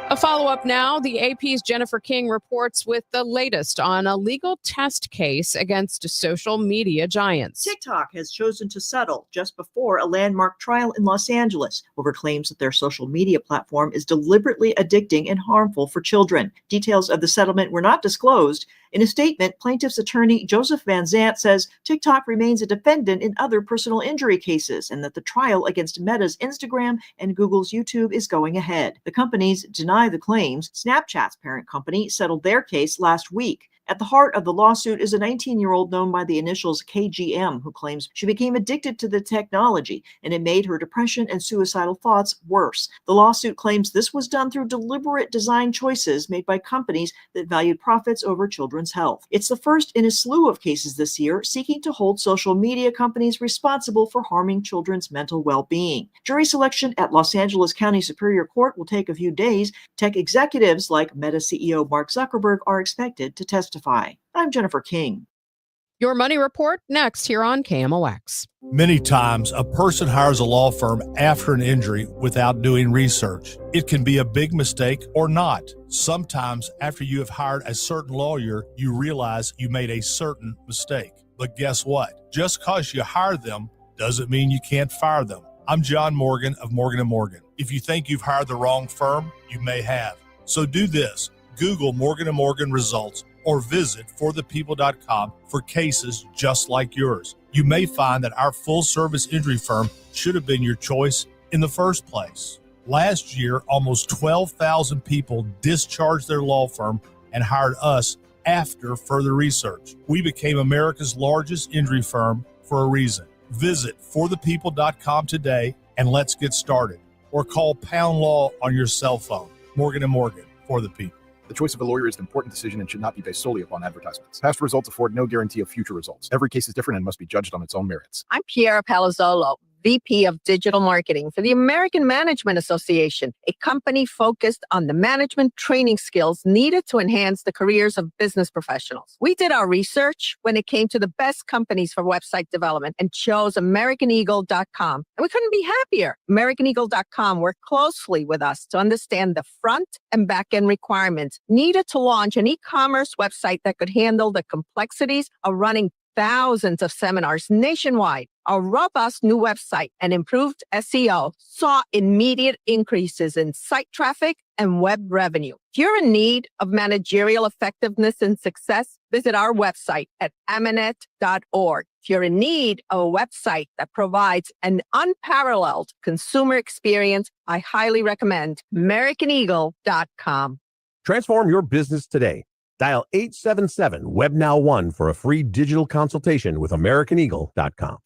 A follow-up now. The AP's Jennifer King reports with the latest on a legal test case against social media giants. TikTok has chosen to settle just before a landmark trial in Los Angeles over claims that their social media platform is deliberately addicting and harmful for children. Details of the settlement were not disclosed. In a statement, plaintiff's attorney Joseph Van Zant says TikTok remains a defendant in other personal injury cases and that the trial against Meta's Instagram and Google's YouTube is going ahead. The companies deny the claims. Snapchat's parent company settled their case last week. At the heart of the lawsuit is a 19-year-old known by the initials KGM, who claims she became addicted to the technology and it made her depression and suicidal thoughts worse. The lawsuit claims this was done through deliberate design choices made by companies that valued profits over children's health. It's the first in a slew of cases this year seeking to hold social media companies responsible for harming children's mental well-being. Jury selection at Los Angeles County Superior Court will take a few days. Tech executives like Meta CEO Mark Zuckerberg are expected to testify. I'm Jennifer King. Your Money Report next here on KMOX. Many times, a person hires a law firm after an injury without doing research. It can be a big mistake or not. Sometimes, after you have hired a certain lawyer, you realize you made a certain mistake. But guess what? Just because you hired them doesn't mean you can't fire them. I'm John Morgan of Morgan & Morgan. If you think you've hired the wrong firm, you may have. So do this. Google Morgan & Morgan results or visit forthepeople.com for cases just like yours. You may find that our full-service injury firm should have been your choice in the first place. Last year, almost 12,000 people discharged their law firm and hired us after further research. We became America's largest injury firm for a reason. Visit forthepeople.com today and let's get started. Or call Pound Law on your cell phone. Morgan & Morgan, for the people. The choice of a lawyer is an important decision and should not be based solely upon advertisements. Past results afford no guarantee of future results. Every case is different and must be judged on its own merits. I'm Piera Palazzolo, VP of Digital Marketing for the American Management Association, a company focused on the management training skills needed to enhance the careers of business professionals. We did our research when it came to the best companies for website development and chose AmericanEagle.com. And we couldn't be happier. AmericanEagle.com worked closely with us to understand the front and back end requirements needed to launch an e-commerce website that could handle the complexities of running thousands of seminars nationwide. Our robust new website and improved SEO saw immediate increases in site traffic and web revenue. If you're in need of managerial effectiveness and success, visit our website at amanet.org. If you're in need of a website that provides an unparalleled consumer experience, I highly recommend AmericanEagle.com. Transform your business today. Dial 877-WebNow1 for a free digital consultation with AmericanEagle.com.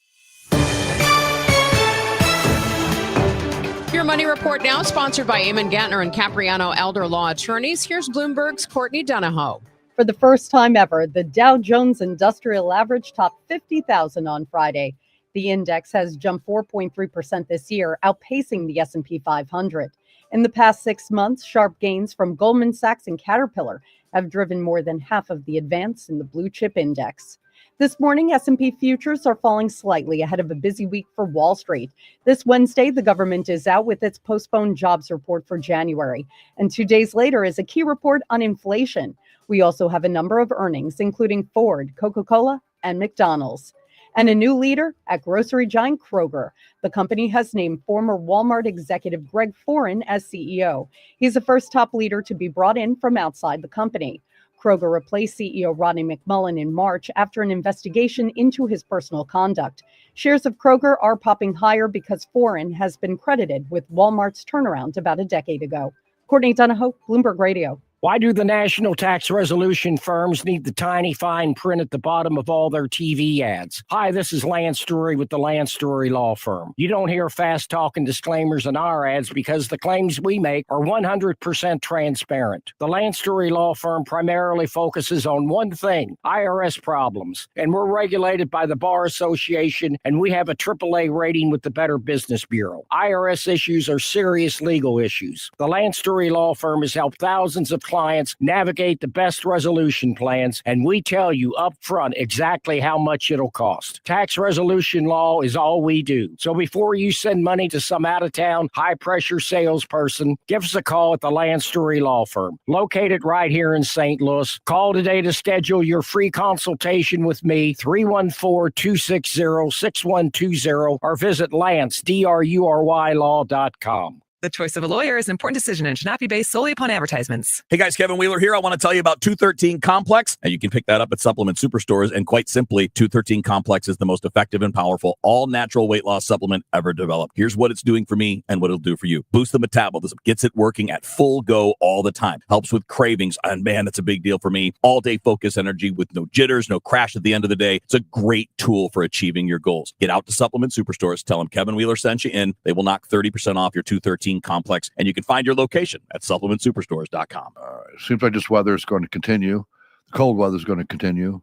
Your Money Report now, sponsored by Eamon Gantner and Capriano Elder Law Attorneys. Here's Bloomberg's Courtney Donahoe. For the first time ever, the Dow Jones Industrial Average topped 50,000 on Friday. The index has jumped 4.3% this year, outpacing the S&P 500. In the past 6 months, sharp gains from Goldman Sachs and Caterpillar have driven more than half of the advance in the blue chip index. This morning, S&P futures are falling slightly ahead of a busy week for Wall Street. This Wednesday, the government is out with its postponed jobs report for January. And 2 days later is a key report on inflation. We also have a number of earnings, including Ford, Coca-Cola, and McDonald's. And a new leader at grocery giant Kroger. The company has named former Walmart executive Greg Foran as CEO. He's the first top leader to be brought in from outside the company. Kroger replaced CEO Rodney McMullen in March after an investigation into his personal conduct. Shares of Kroger are popping higher because Foran has been credited with Walmart's turnaround about a decade ago. Courtney Donahoe, Bloomberg Radio. Why do the national tax resolution firms need the tiny fine print at the bottom of all their TV ads? Hi, this is Lance Story with the Lance Story Law Firm. You don't hear fast-talking disclaimers in our ads because the claims we make are 100% transparent. The Lance Story Law Firm primarily focuses on one thing, IRS problems, and we're regulated by the Bar Association, and we have a AAA rating with the Better Business Bureau. IRS issues are serious legal issues. The Lance Story Law Firm has helped thousands of clients navigate the best resolution plans, and we tell you up front exactly how much it'll cost. Tax resolution law is all we do. So before you send money to some out-of-town, high-pressure salesperson, give us a call at the Lance Story Law Firm, located right here in St. Louis. Call today to schedule your free consultation with me, 314-260-6120, or visit lance.drurylaw.com. The choice of a lawyer is an important decision and should not be based solely upon advertisements. Hey guys, Kevin Wheeler here. I want to tell you about 213 Complex, and you can pick that up at supplement superstores. And quite simply, 213 Complex is the most effective and powerful all-natural weight loss supplement ever developed. Here's what it's doing for me and what it'll do for you. Boost the metabolism, gets it working at full go all the time, helps with cravings, and man, that's a big deal for me. All-day focus energy with no jitters, no crash at the end of the day. It's a great tool for achieving your goals. Get out to supplement superstores. Tell them Kevin Wheeler sent you in. They will knock 30% off your 213 Complex, and you can find your location at supplementsuperstores.com. Seems like this weather is going to continue. The cold weather is going to continue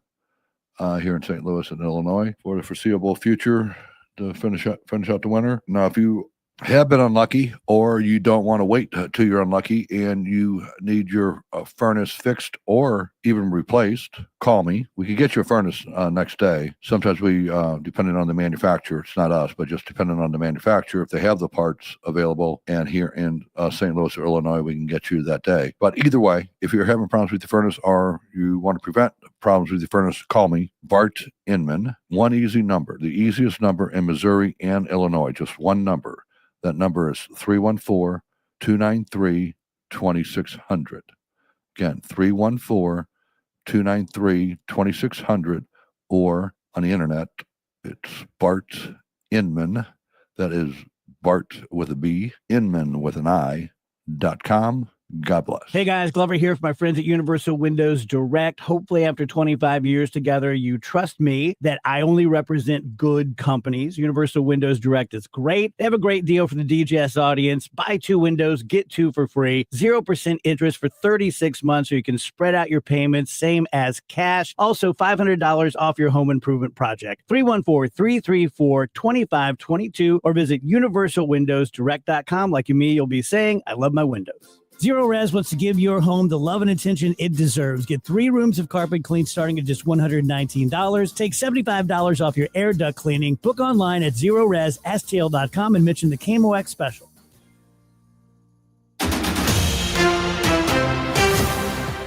here in St. Louis and Illinois for the foreseeable future to finish out the winter. Now, if you have been unlucky or you don't want to wait till you're unlucky and you need your furnace fixed or even replaced, call me. We can get your furnace next day. Sometimes we, depending on the manufacturer, it's not us, but just depending on the manufacturer, if they have the parts available, and here in St. Louis or Illinois, we can get you that day. But either way, if you're having problems with your furnace or you want to prevent problems with your furnace, call me, Bart Inman. One easy number, the easiest number in Missouri and Illinois, just one number. That number is 314-293-2600. Again, 314-293-2600, or on the internet, it's Bart Inman. That is Bart with a B, Inman with an I.com. God bless. Hey guys, Glover here from my friends at Universal Windows Direct. Hopefully after 25 years together, you trust me that I only represent good companies. Universal Windows Direct is great. They have a great deal for the DGS audience. Buy 2 windows, get 2 for free. 0% interest for 36 months, so you can spread out your payments, same as cash. Also, $500 off your home improvement project. 314-334-2522, or visit universalwindowsdirect.com. Like me, you'll be saying, I love my windows. Zero Res wants to give your home the love and attention it deserves. Get 3 rooms of carpet clean starting at just $119. Take $75 off your air duct cleaning. Book online at ZeroResSTL.com and mention the KMOX special.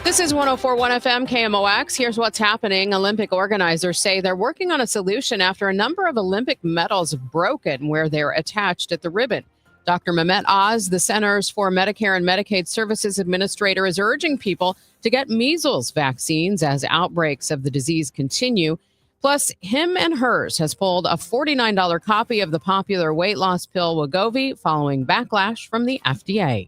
This is 104.1 FM KMOX. Here's what's happening. Olympic organizers say they're working on a solution after a number of Olympic medals have broken where they're attached at the ribbon. Dr. Mehmet Oz, the Centers for Medicare and Medicaid Services Administrator, is urging people to get measles vaccines as outbreaks of the disease continue. Plus, Him and Hers has pulled a $49 copy of the popular weight loss pill Wegovy following backlash from the FDA.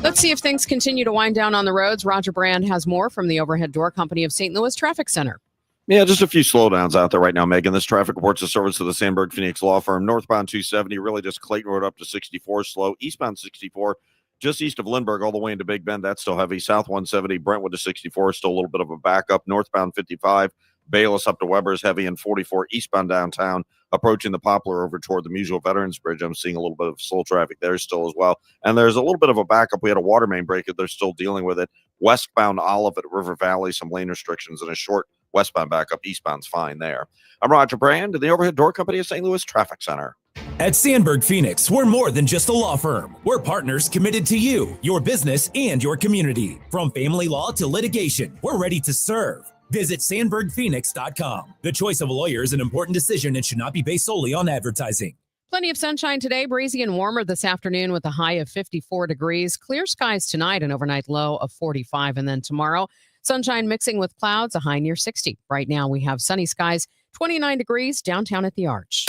Let's see if things continue to wind down on the roads. Roger Brand has more from the Overhead Door Company of St. Louis Traffic Center. Yeah, just a few slowdowns out there right now, Megan. This traffic reports the service of the Sandberg Phoenix Law Firm. Northbound 270, really just Clayton Road up to 64 slow. Eastbound 64, just east of Lindbergh, all the way into Big Bend. That's still heavy. South 170, Brentwood to 64, still a little bit of a backup. Northbound 55, Bayless up to Weber's heavy, and 44 eastbound downtown, approaching the Poplar over toward the Musial Veterans Bridge. I'm seeing a little bit of slow traffic there still as well. And there's a little bit of a backup. We had a water main break. They're still dealing with it. Westbound Olive at River Valley, some lane restrictions and a short westbound backup. Eastbound's fine there. I'm Roger Brand, the Overhead Door Company of St. Louis Traffic Center. At Sandberg Phoenix, we're more than just a law firm. We're partners committed to you, your business, and your community. From family law to litigation, we're ready to serve. Visit sandbergphoenix.com. The choice of a lawyer is an important decision and should not be based solely on advertising. Plenty of sunshine today, breezy and warmer this afternoon with a high of 54 degrees. Clear skies tonight, an overnight low of 45. And then tomorrow, sunshine mixing with clouds, a high near 60. Right now, we have sunny skies, 29 degrees downtown at the Arch.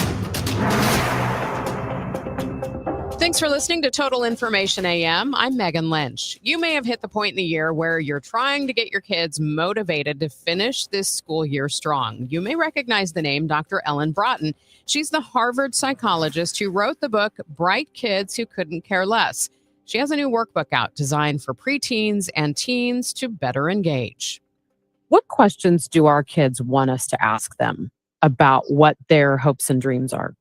Thanks for listening to Total Information AM. I'm Megan Lynch. You may have hit the point in the year where you're trying to get your kids motivated to finish this school year strong. You may recognize the name Dr. Ellen Broughton. She's the Harvard psychologist who wrote the book Bright Kids Who Couldn't Care Less. She has a new workbook out designed for preteens and teens to better engage. What questions do our kids want us to ask them about what their hopes and dreams are?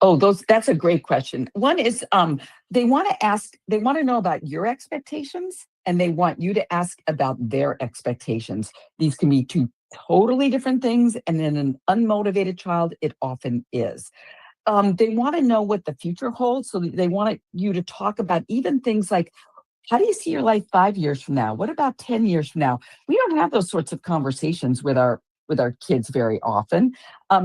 Oh, that's a great question. One is they want to know about your expectations, and they want you to ask about their expectations. These can be two totally different things, and in an unmotivated child, it often is. They want to know what the future holds, so they want you to talk about even things like, how do you see your life 5 years from now? What about 10 years from now? We don't have those sorts of conversations with our kids very often,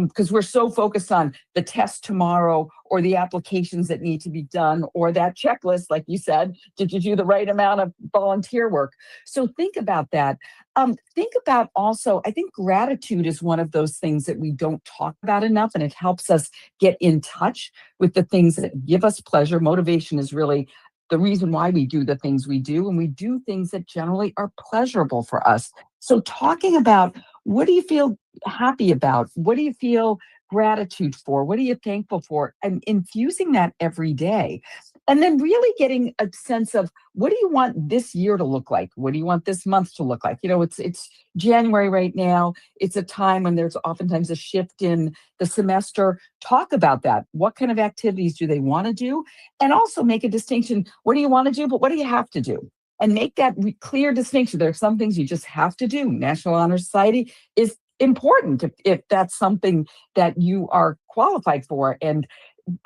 because we're so focused on the test tomorrow or the applications that need to be done or that checklist, like you said, did you do the right amount of volunteer work? So think about that. Think about also, I think gratitude is one of those things that we don't talk about enough, and it helps us get in touch with the things that give us pleasure. Motivation is really the reason why we do the things we do, and we do things that generally are pleasurable for us. So talking about, what do you feel happy about? What do you feel gratitude for? What are you thankful for? And infusing that every day. And then really getting a sense of, what do you want this year to look like? What do you want this month to look like? You know, it's January right now. It's a time when there's oftentimes a shift in the semester. Talk about that. What kind of activities do they want to do? And also make a distinction. What do you want to do, but what do you have to do? And make that clear distinction. There are some things you just have to do. National Honor Society is important if that's something that you are qualified for. And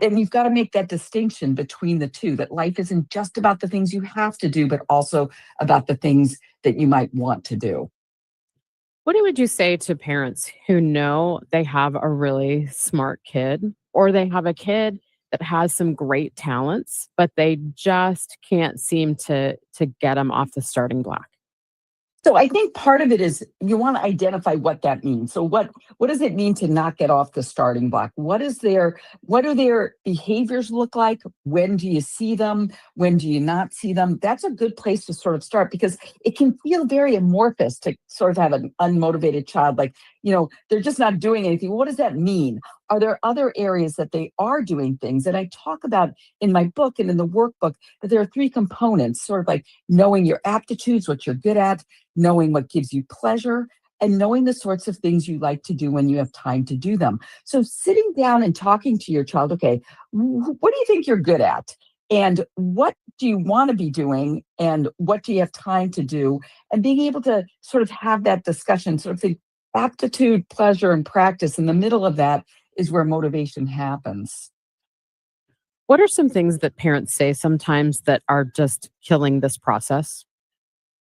you've got to make that distinction between the two, that life isn't just about the things you have to do, but also about the things that you might want to do. What would you say to parents who know they have a really smart kid, or they have a kid that has some great talents, but they just can't seem to get them off the starting block? So I think part of it is you want to identify what that means. So what does it mean to not get off the starting block? What do their behaviors look like? When do you see them? When do you not see them? That's a good place to sort of start, because it can feel very amorphous to sort of have an unmotivated child. Like, you know, they're just not doing anything. What does that mean? Are there other areas that they are doing things? And I talk about in my book and in the workbook that there are 3 components, sort of like knowing your aptitudes, what you're good at, knowing what gives you pleasure, and knowing the sorts of things you like to do when you have time to do them. So sitting down and talking to your child, okay, what do you think you're good at? And what do you want to be doing? And what do you have time to do? And being able to sort of have that discussion, sort of think aptitude, pleasure, and practice. In the middle of that is where motivation happens. What are some things that parents say sometimes that are just killing this process?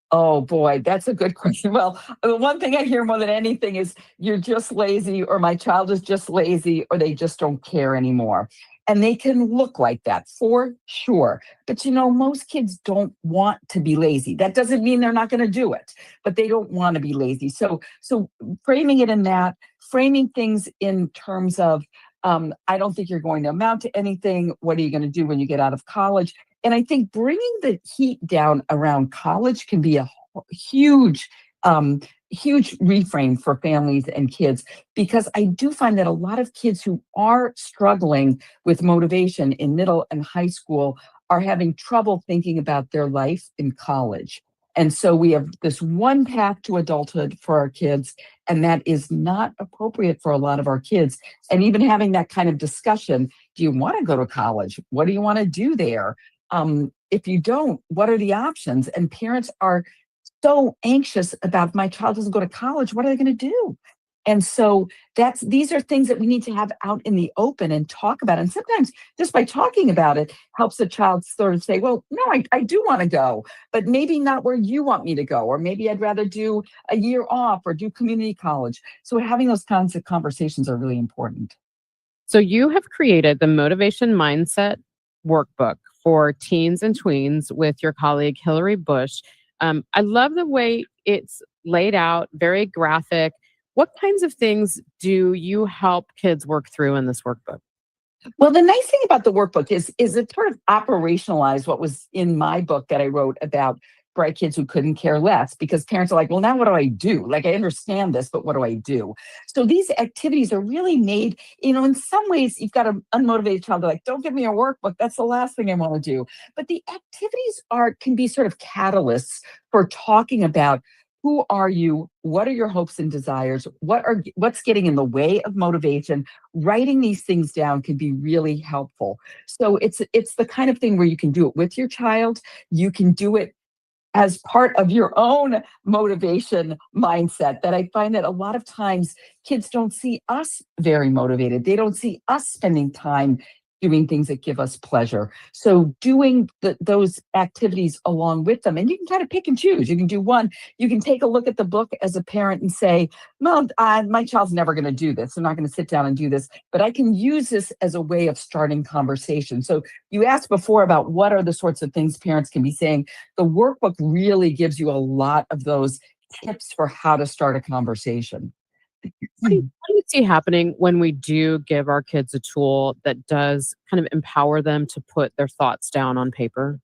Oh boy, that's a good question. Well, the one thing I hear more than anything is, you're just lazy, or my child is just lazy, or they just don't care anymore. And they can look like that for sure. But you know, most kids don't want to be lazy. That doesn't mean they're not going to do it, but they don't want to be lazy. So framing it in that, framing things in terms of, I don't think you're going to amount to anything. What are you going to do when you get out of college? And I think bringing the heat down around college can be a huge reframe for families and kids, because I do find that a lot of kids who are struggling with motivation in middle and high school are having trouble thinking about their life in college. And so we have this one path to adulthood for our kids, and that is not appropriate for a lot of our kids. And even having that kind of discussion, do you want to go to college? What do you want to do there? If you don't, what are the options? And parents are so anxious about, my child doesn't go to college, what are they going to do? And so these are things that we need to have out in the open and talk about. And sometimes just by talking about it helps the child sort of say, well, no, I do want to go, but maybe not where you want me to go. Or maybe I'd rather do a year off or do community college. So having those kinds of conversations are really important. So you have created the Motivation Mindset Workbook for teens and tweens with your colleague, Hillary Bush. I love the way it's laid out, very graphic. What kinds of things do you help kids work through in this workbook? Well, the nice thing about the workbook is it sort of operationalized what was in my book that I wrote about bright kids who couldn't care less, because parents are like, well, now what do I do? Like, I understand this, but what do I do? So these activities are really made, in some ways, you've got an unmotivated child. They're like, don't give me a workbook. That's the last thing I want to do. But the activities can be sort of catalysts for talking about who are you? What are your hopes and desires? What's getting in the way of motivation? Writing these things down can be really helpful. So it's the kind of thing where you can do it with your child. You can do it as part of your own motivation mindset, that I find that a lot of times kids don't see us very motivated. They don't see us spending time doing things that give us pleasure. So doing those activities along with them, and you can kind of pick and choose. You can do one, you can take a look at the book as a parent and say, well, my child's never going to do this. They're not going to sit down and do this, but I can use this as a way of starting conversation. So you asked before about what are the sorts of things parents can be saying. The workbook really gives you a lot of those tips for how to start a conversation. What do you see happening when we do give our kids a tool that does kind of empower them to put their thoughts down on paper?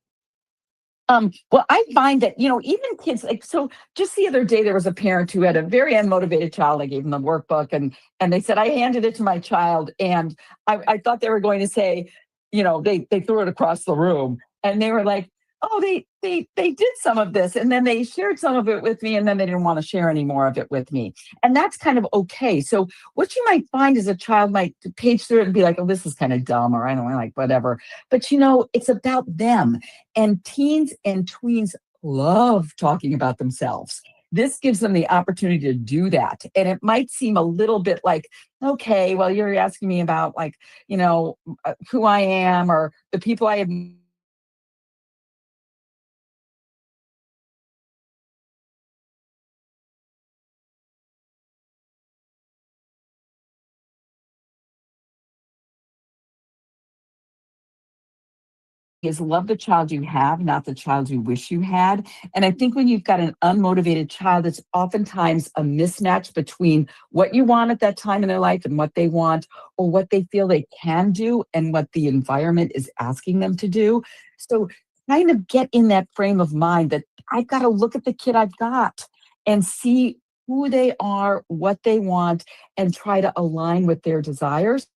Well, I find that, even kids, so just the other day, there was a parent who had a very unmotivated child. I gave them the workbook and they said, I handed it to my child. And I thought they were going to say, they threw it across the room, and they were like, oh, they did some of this, and then they shared some of it with me, and then they didn't want to share any more of it with me. And that's kind of okay. So what you might find is a child might page through it and be like, oh, this is kind of dumb, or I don't know, like whatever. But it's about them. And teens and tweens love talking about themselves. This gives them the opportunity to do that. And it might seem a little bit like, okay, well, you're asking me about who I am or the people I have is love the child you have, not the child you wish you had. And I think when you've got an unmotivated child, it's oftentimes a mismatch between what you want at that time in their life and what they want, or what they feel they can do and what the environment is asking them to do. So kind of get in that frame of mind that I've got to look at the kid I've got and see who they are, what they want, and try to align with their desires.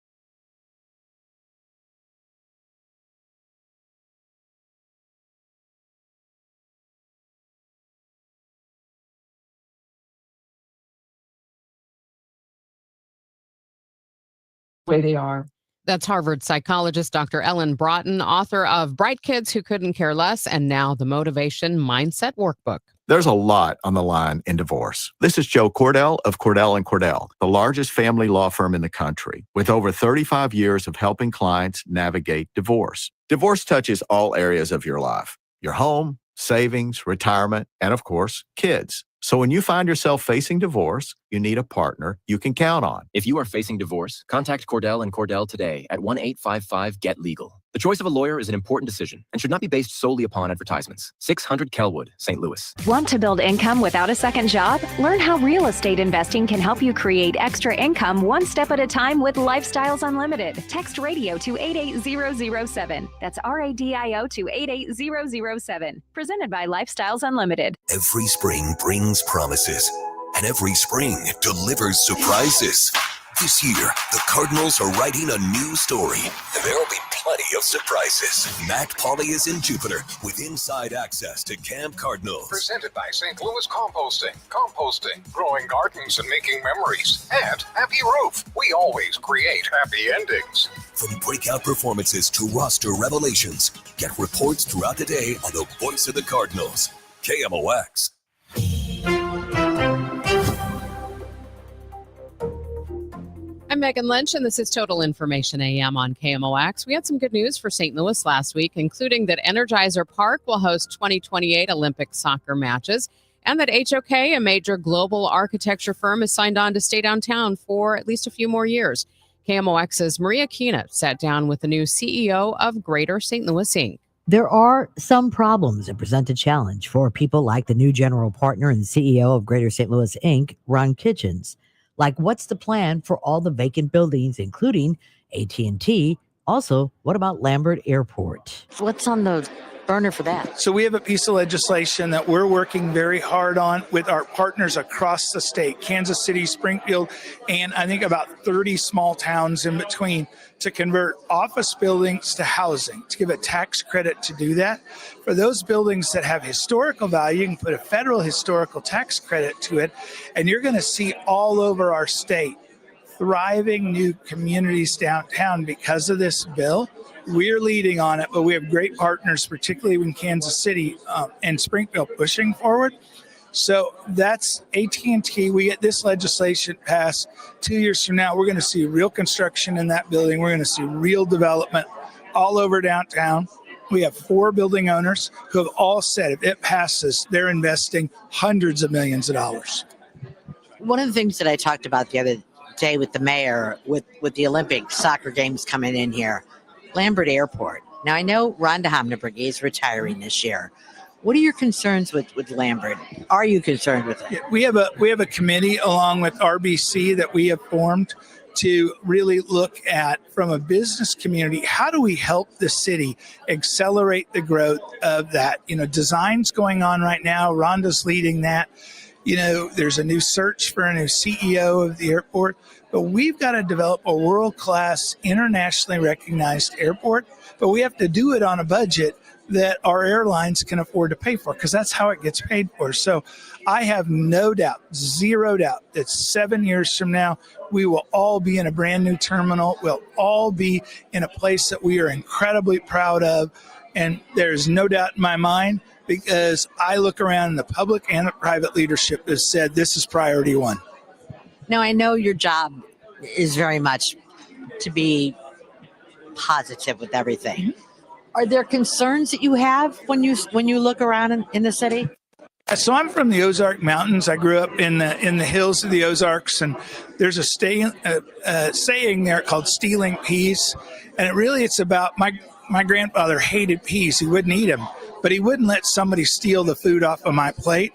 Way they are. That's Harvard psychologist Dr. Ellen Broughton, author of Bright Kids Who Couldn't Care Less, and now the Motivation Mindset Workbook. There's a lot on the line in divorce. This is Joe Cordell of Cordell & Cordell, the largest family law firm in the country, with over 35 years of helping clients navigate divorce. Divorce touches all areas of your life: your home, savings, retirement, and of course, kids. So when you find yourself facing divorce, you need a partner you can count on. If you are facing divorce, contact Cordell & Cordell today at 1-855-GET-LEGAL. The choice of a lawyer is an important decision and should not be based solely upon advertisements. 600 Kelwood, St. Louis. Want to build income without a second job? Learn how real estate investing can help you create extra income one step at a time with Lifestyles Unlimited. Text radio to 88007. That's RADIO to 88007. Presented by Lifestyles Unlimited. Every spring brings promises, and every spring delivers surprises. This year, the Cardinals are writing a new story, and there will be plenty of surprises. Matt Pauley is in Jupiter with inside access to Camp Cardinals. Presented by St. Louis Composting. Composting, growing gardens and making memories. And Happy Roof. We always create happy endings. From breakout performances to roster revelations, get reports throughout the day on the voice of the Cardinals. KMOX. I'm Megan Lynch, and this is Total Information AM on KMOX. We had some good news for St. Louis last week, including that Energizer Park will host 2028 Olympic soccer matches, and that HOK, a major global architecture firm, is signed on to stay downtown for at least a few more years. KMOX's Maria Kina sat down with the new CEO of Greater St. Louis, Inc. There are some problems that present a challenge for people like the new general partner and CEO of Greater St. Louis, Inc., Ron Kitchens. Like, what's the plan for all the vacant buildings, including AT&T, Also, what about Lambert Airport? What's on the burner for that? So we have a piece of legislation that we're working very hard on with our partners across the state, Kansas City, Springfield, and I think about 30 small towns in between, to convert office buildings to housing, to give a tax credit to do that. For those buildings that have historical value, you can put a federal historical tax credit to it, and you're going to see all over our state thriving new communities downtown because of this bill. We're leading on it, but we have great partners, particularly in Kansas City and Springfield, pushing forward. So that's AT&T. We get this legislation passed 2 years from now. We're going to see real construction in that building. We're going to see real development all over downtown. We have 4 building owners who have all said if it passes, they're investing hundreds of millions of dollars. One of the things that I talked about the other day with the mayor, with the Olympic soccer games coming in here, Lambert Airport. Now, I know Rhonda Homnaberg is retiring this year. What are your concerns with Lambert? Are you concerned with it? Yeah, we have a committee along with RBC that we have formed to really look at, from a business community, how do we help the city accelerate the growth of that? Design's going on right now. Rhonda's leading that. There's a new search for a new CEO of the airport, but we've got to develop a world-class, internationally recognized airport, but we have to do it on a budget that our airlines can afford to pay for, because that's how it gets paid for. So I have no doubt, zero doubt, that 7 years from now, we will all be in a brand new terminal. We'll all be in a place that we are incredibly proud of. And there's no doubt in my mind, because I look around and the public and the private leadership has said this is priority one. Now, I know your job is very much to be positive with everything. Are there concerns that you have when you look around in the city? So I'm from the Ozark Mountains. I grew up in the hills of the Ozarks, and there's a saying there called stealing peas, and it's about my grandfather hated peas. He wouldn't eat them, but he wouldn't let somebody steal the food off of my plate.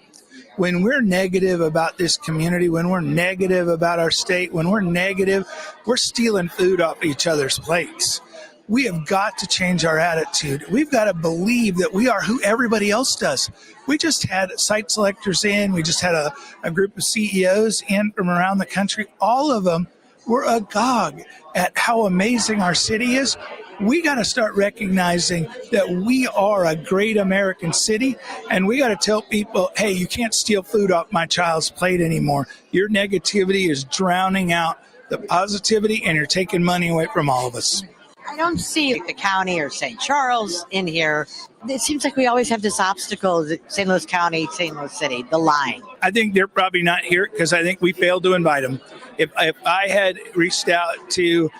When we're negative about this community, when we're negative about our state, when we're negative, we're stealing food off each other's plates. We have got to change our attitude. We've got to believe that we are who everybody else does. We just had site selectors in. We just had a group of CEOs in from around the country. All of them were agog at how amazing our city is. We got to start recognizing that we are a great American city, and we got to tell people, hey, you can't steal food off my child's plate anymore. Your negativity is drowning out the positivity, and you're taking money away from all of us. I don't see the county or St. Charles in here. It seems like we always have this obstacle, St. Louis County, St. Louis City, the line. I think they're probably not here because I think we failed to invite them. If I had reached out to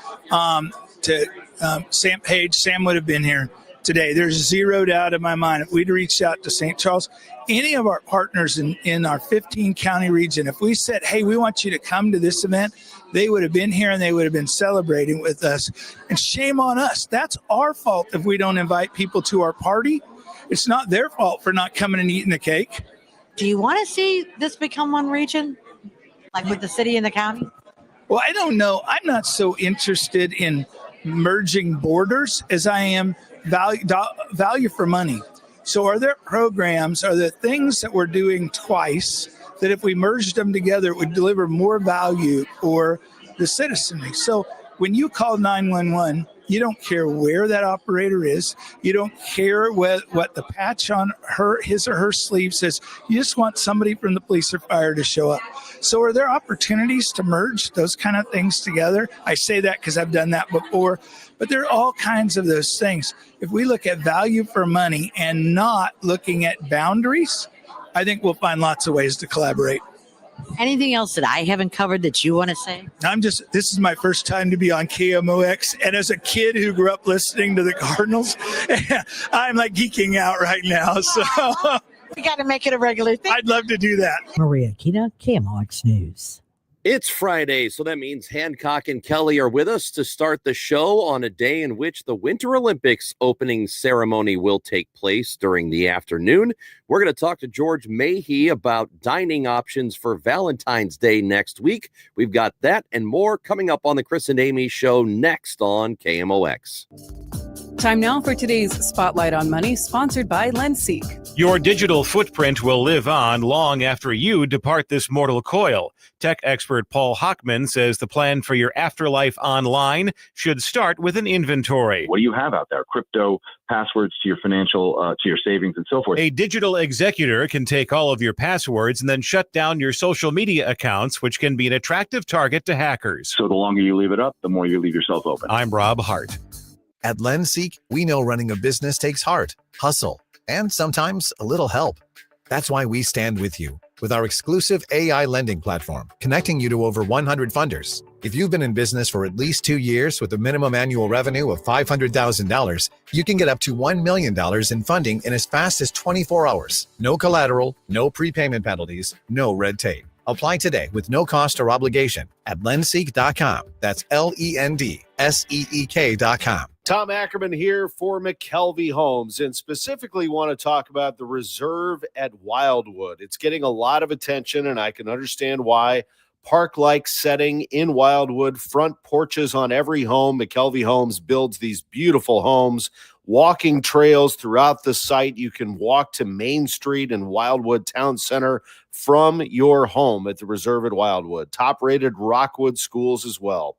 Sam Page, Sam would have been here today. There's zero doubt in my mind. If we'd reached out to St. Charles, any of our partners in our 15 county region, if we said, hey, we want you to come to this event, they would have been here and they would have been celebrating with us. And shame on us. That's our fault if we don't invite people to our party. It's not their fault for not coming and eating the cake. Do you want to see this become one region, like with the city and the county? Well, I don't know. I'm not so interested in merging borders as I am value for money. So are there programs, are there things that we're doing twice that if we merged them together, it would deliver more value for the citizenry? So when you call 911, you don't care where that operator is. You don't care what the patch on his or her sleeve says. You just want somebody from the police or fire to show up. So are there opportunities to merge those kind of things together? I say that because I've done that before, but there are all kinds of those things. If we look at value for money and not looking at boundaries, I think we'll find lots of ways to collaborate. Anything else that I haven't covered that you want to say? This is my first time to be on KMOX. And as a kid who grew up listening to the Cardinals, I'm like geeking out right now. So we got to make it a regular thing. I'd love to do that. Maria Akita, KMOX News. It's Friday, so that means Hancock and Kelly are with us to start the show on a day in which the Winter Olympics opening ceremony will take place during the afternoon. We're going to talk to George Mahey about dining options for Valentine's Day next week. We've got that and more coming up on the Chris and Amy Show next on KMOX. Time now for today's Spotlight on Money, sponsored by Lensseek. Your digital footprint will live on long after you depart this mortal coil. Tech expert Paul Hockman says the plan for your afterlife online should start with an inventory. What do you have out there? Crypto, passwords to your financial, to your savings and so forth. A digital executor can take all of your passwords and then shut down your social media accounts, which can be an attractive target to hackers. So the longer you leave it up, the more you leave yourself open. I'm Rob Hart. At Lensseek, we know running a business takes heart, hustle, and sometimes a little help. That's why we stand with you with our exclusive AI lending platform, connecting you to over 100 funders. If you've been in business for at least 2 years with a minimum annual revenue of $500,000, you can get up to $1 million in funding in as fast as 24 hours. No collateral, no prepayment penalties, no red tape. Apply today with no cost or obligation at Lendseek.com. That's LENDSEEK.com. Tom Ackerman here for McKelvey Homes, and specifically want to talk about the Reserve at Wildwood. It's getting a lot of attention, and I can understand why. Park-like setting in Wildwood, front porches on every home. McKelvey Homes builds these beautiful homes, walking trails throughout the site. You can walk to Main Street and Wildwood Town Center from your home at the Reserve at Wildwood. Top-rated Rockwood schools as well.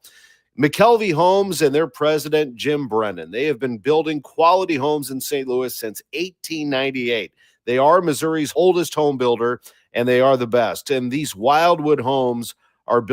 McKelvey Homes and their president, Jim Brennan, they have been building quality homes in St. Louis since 1898. They are Missouri's oldest home builder, and they are the best. And these Wildwood homes are built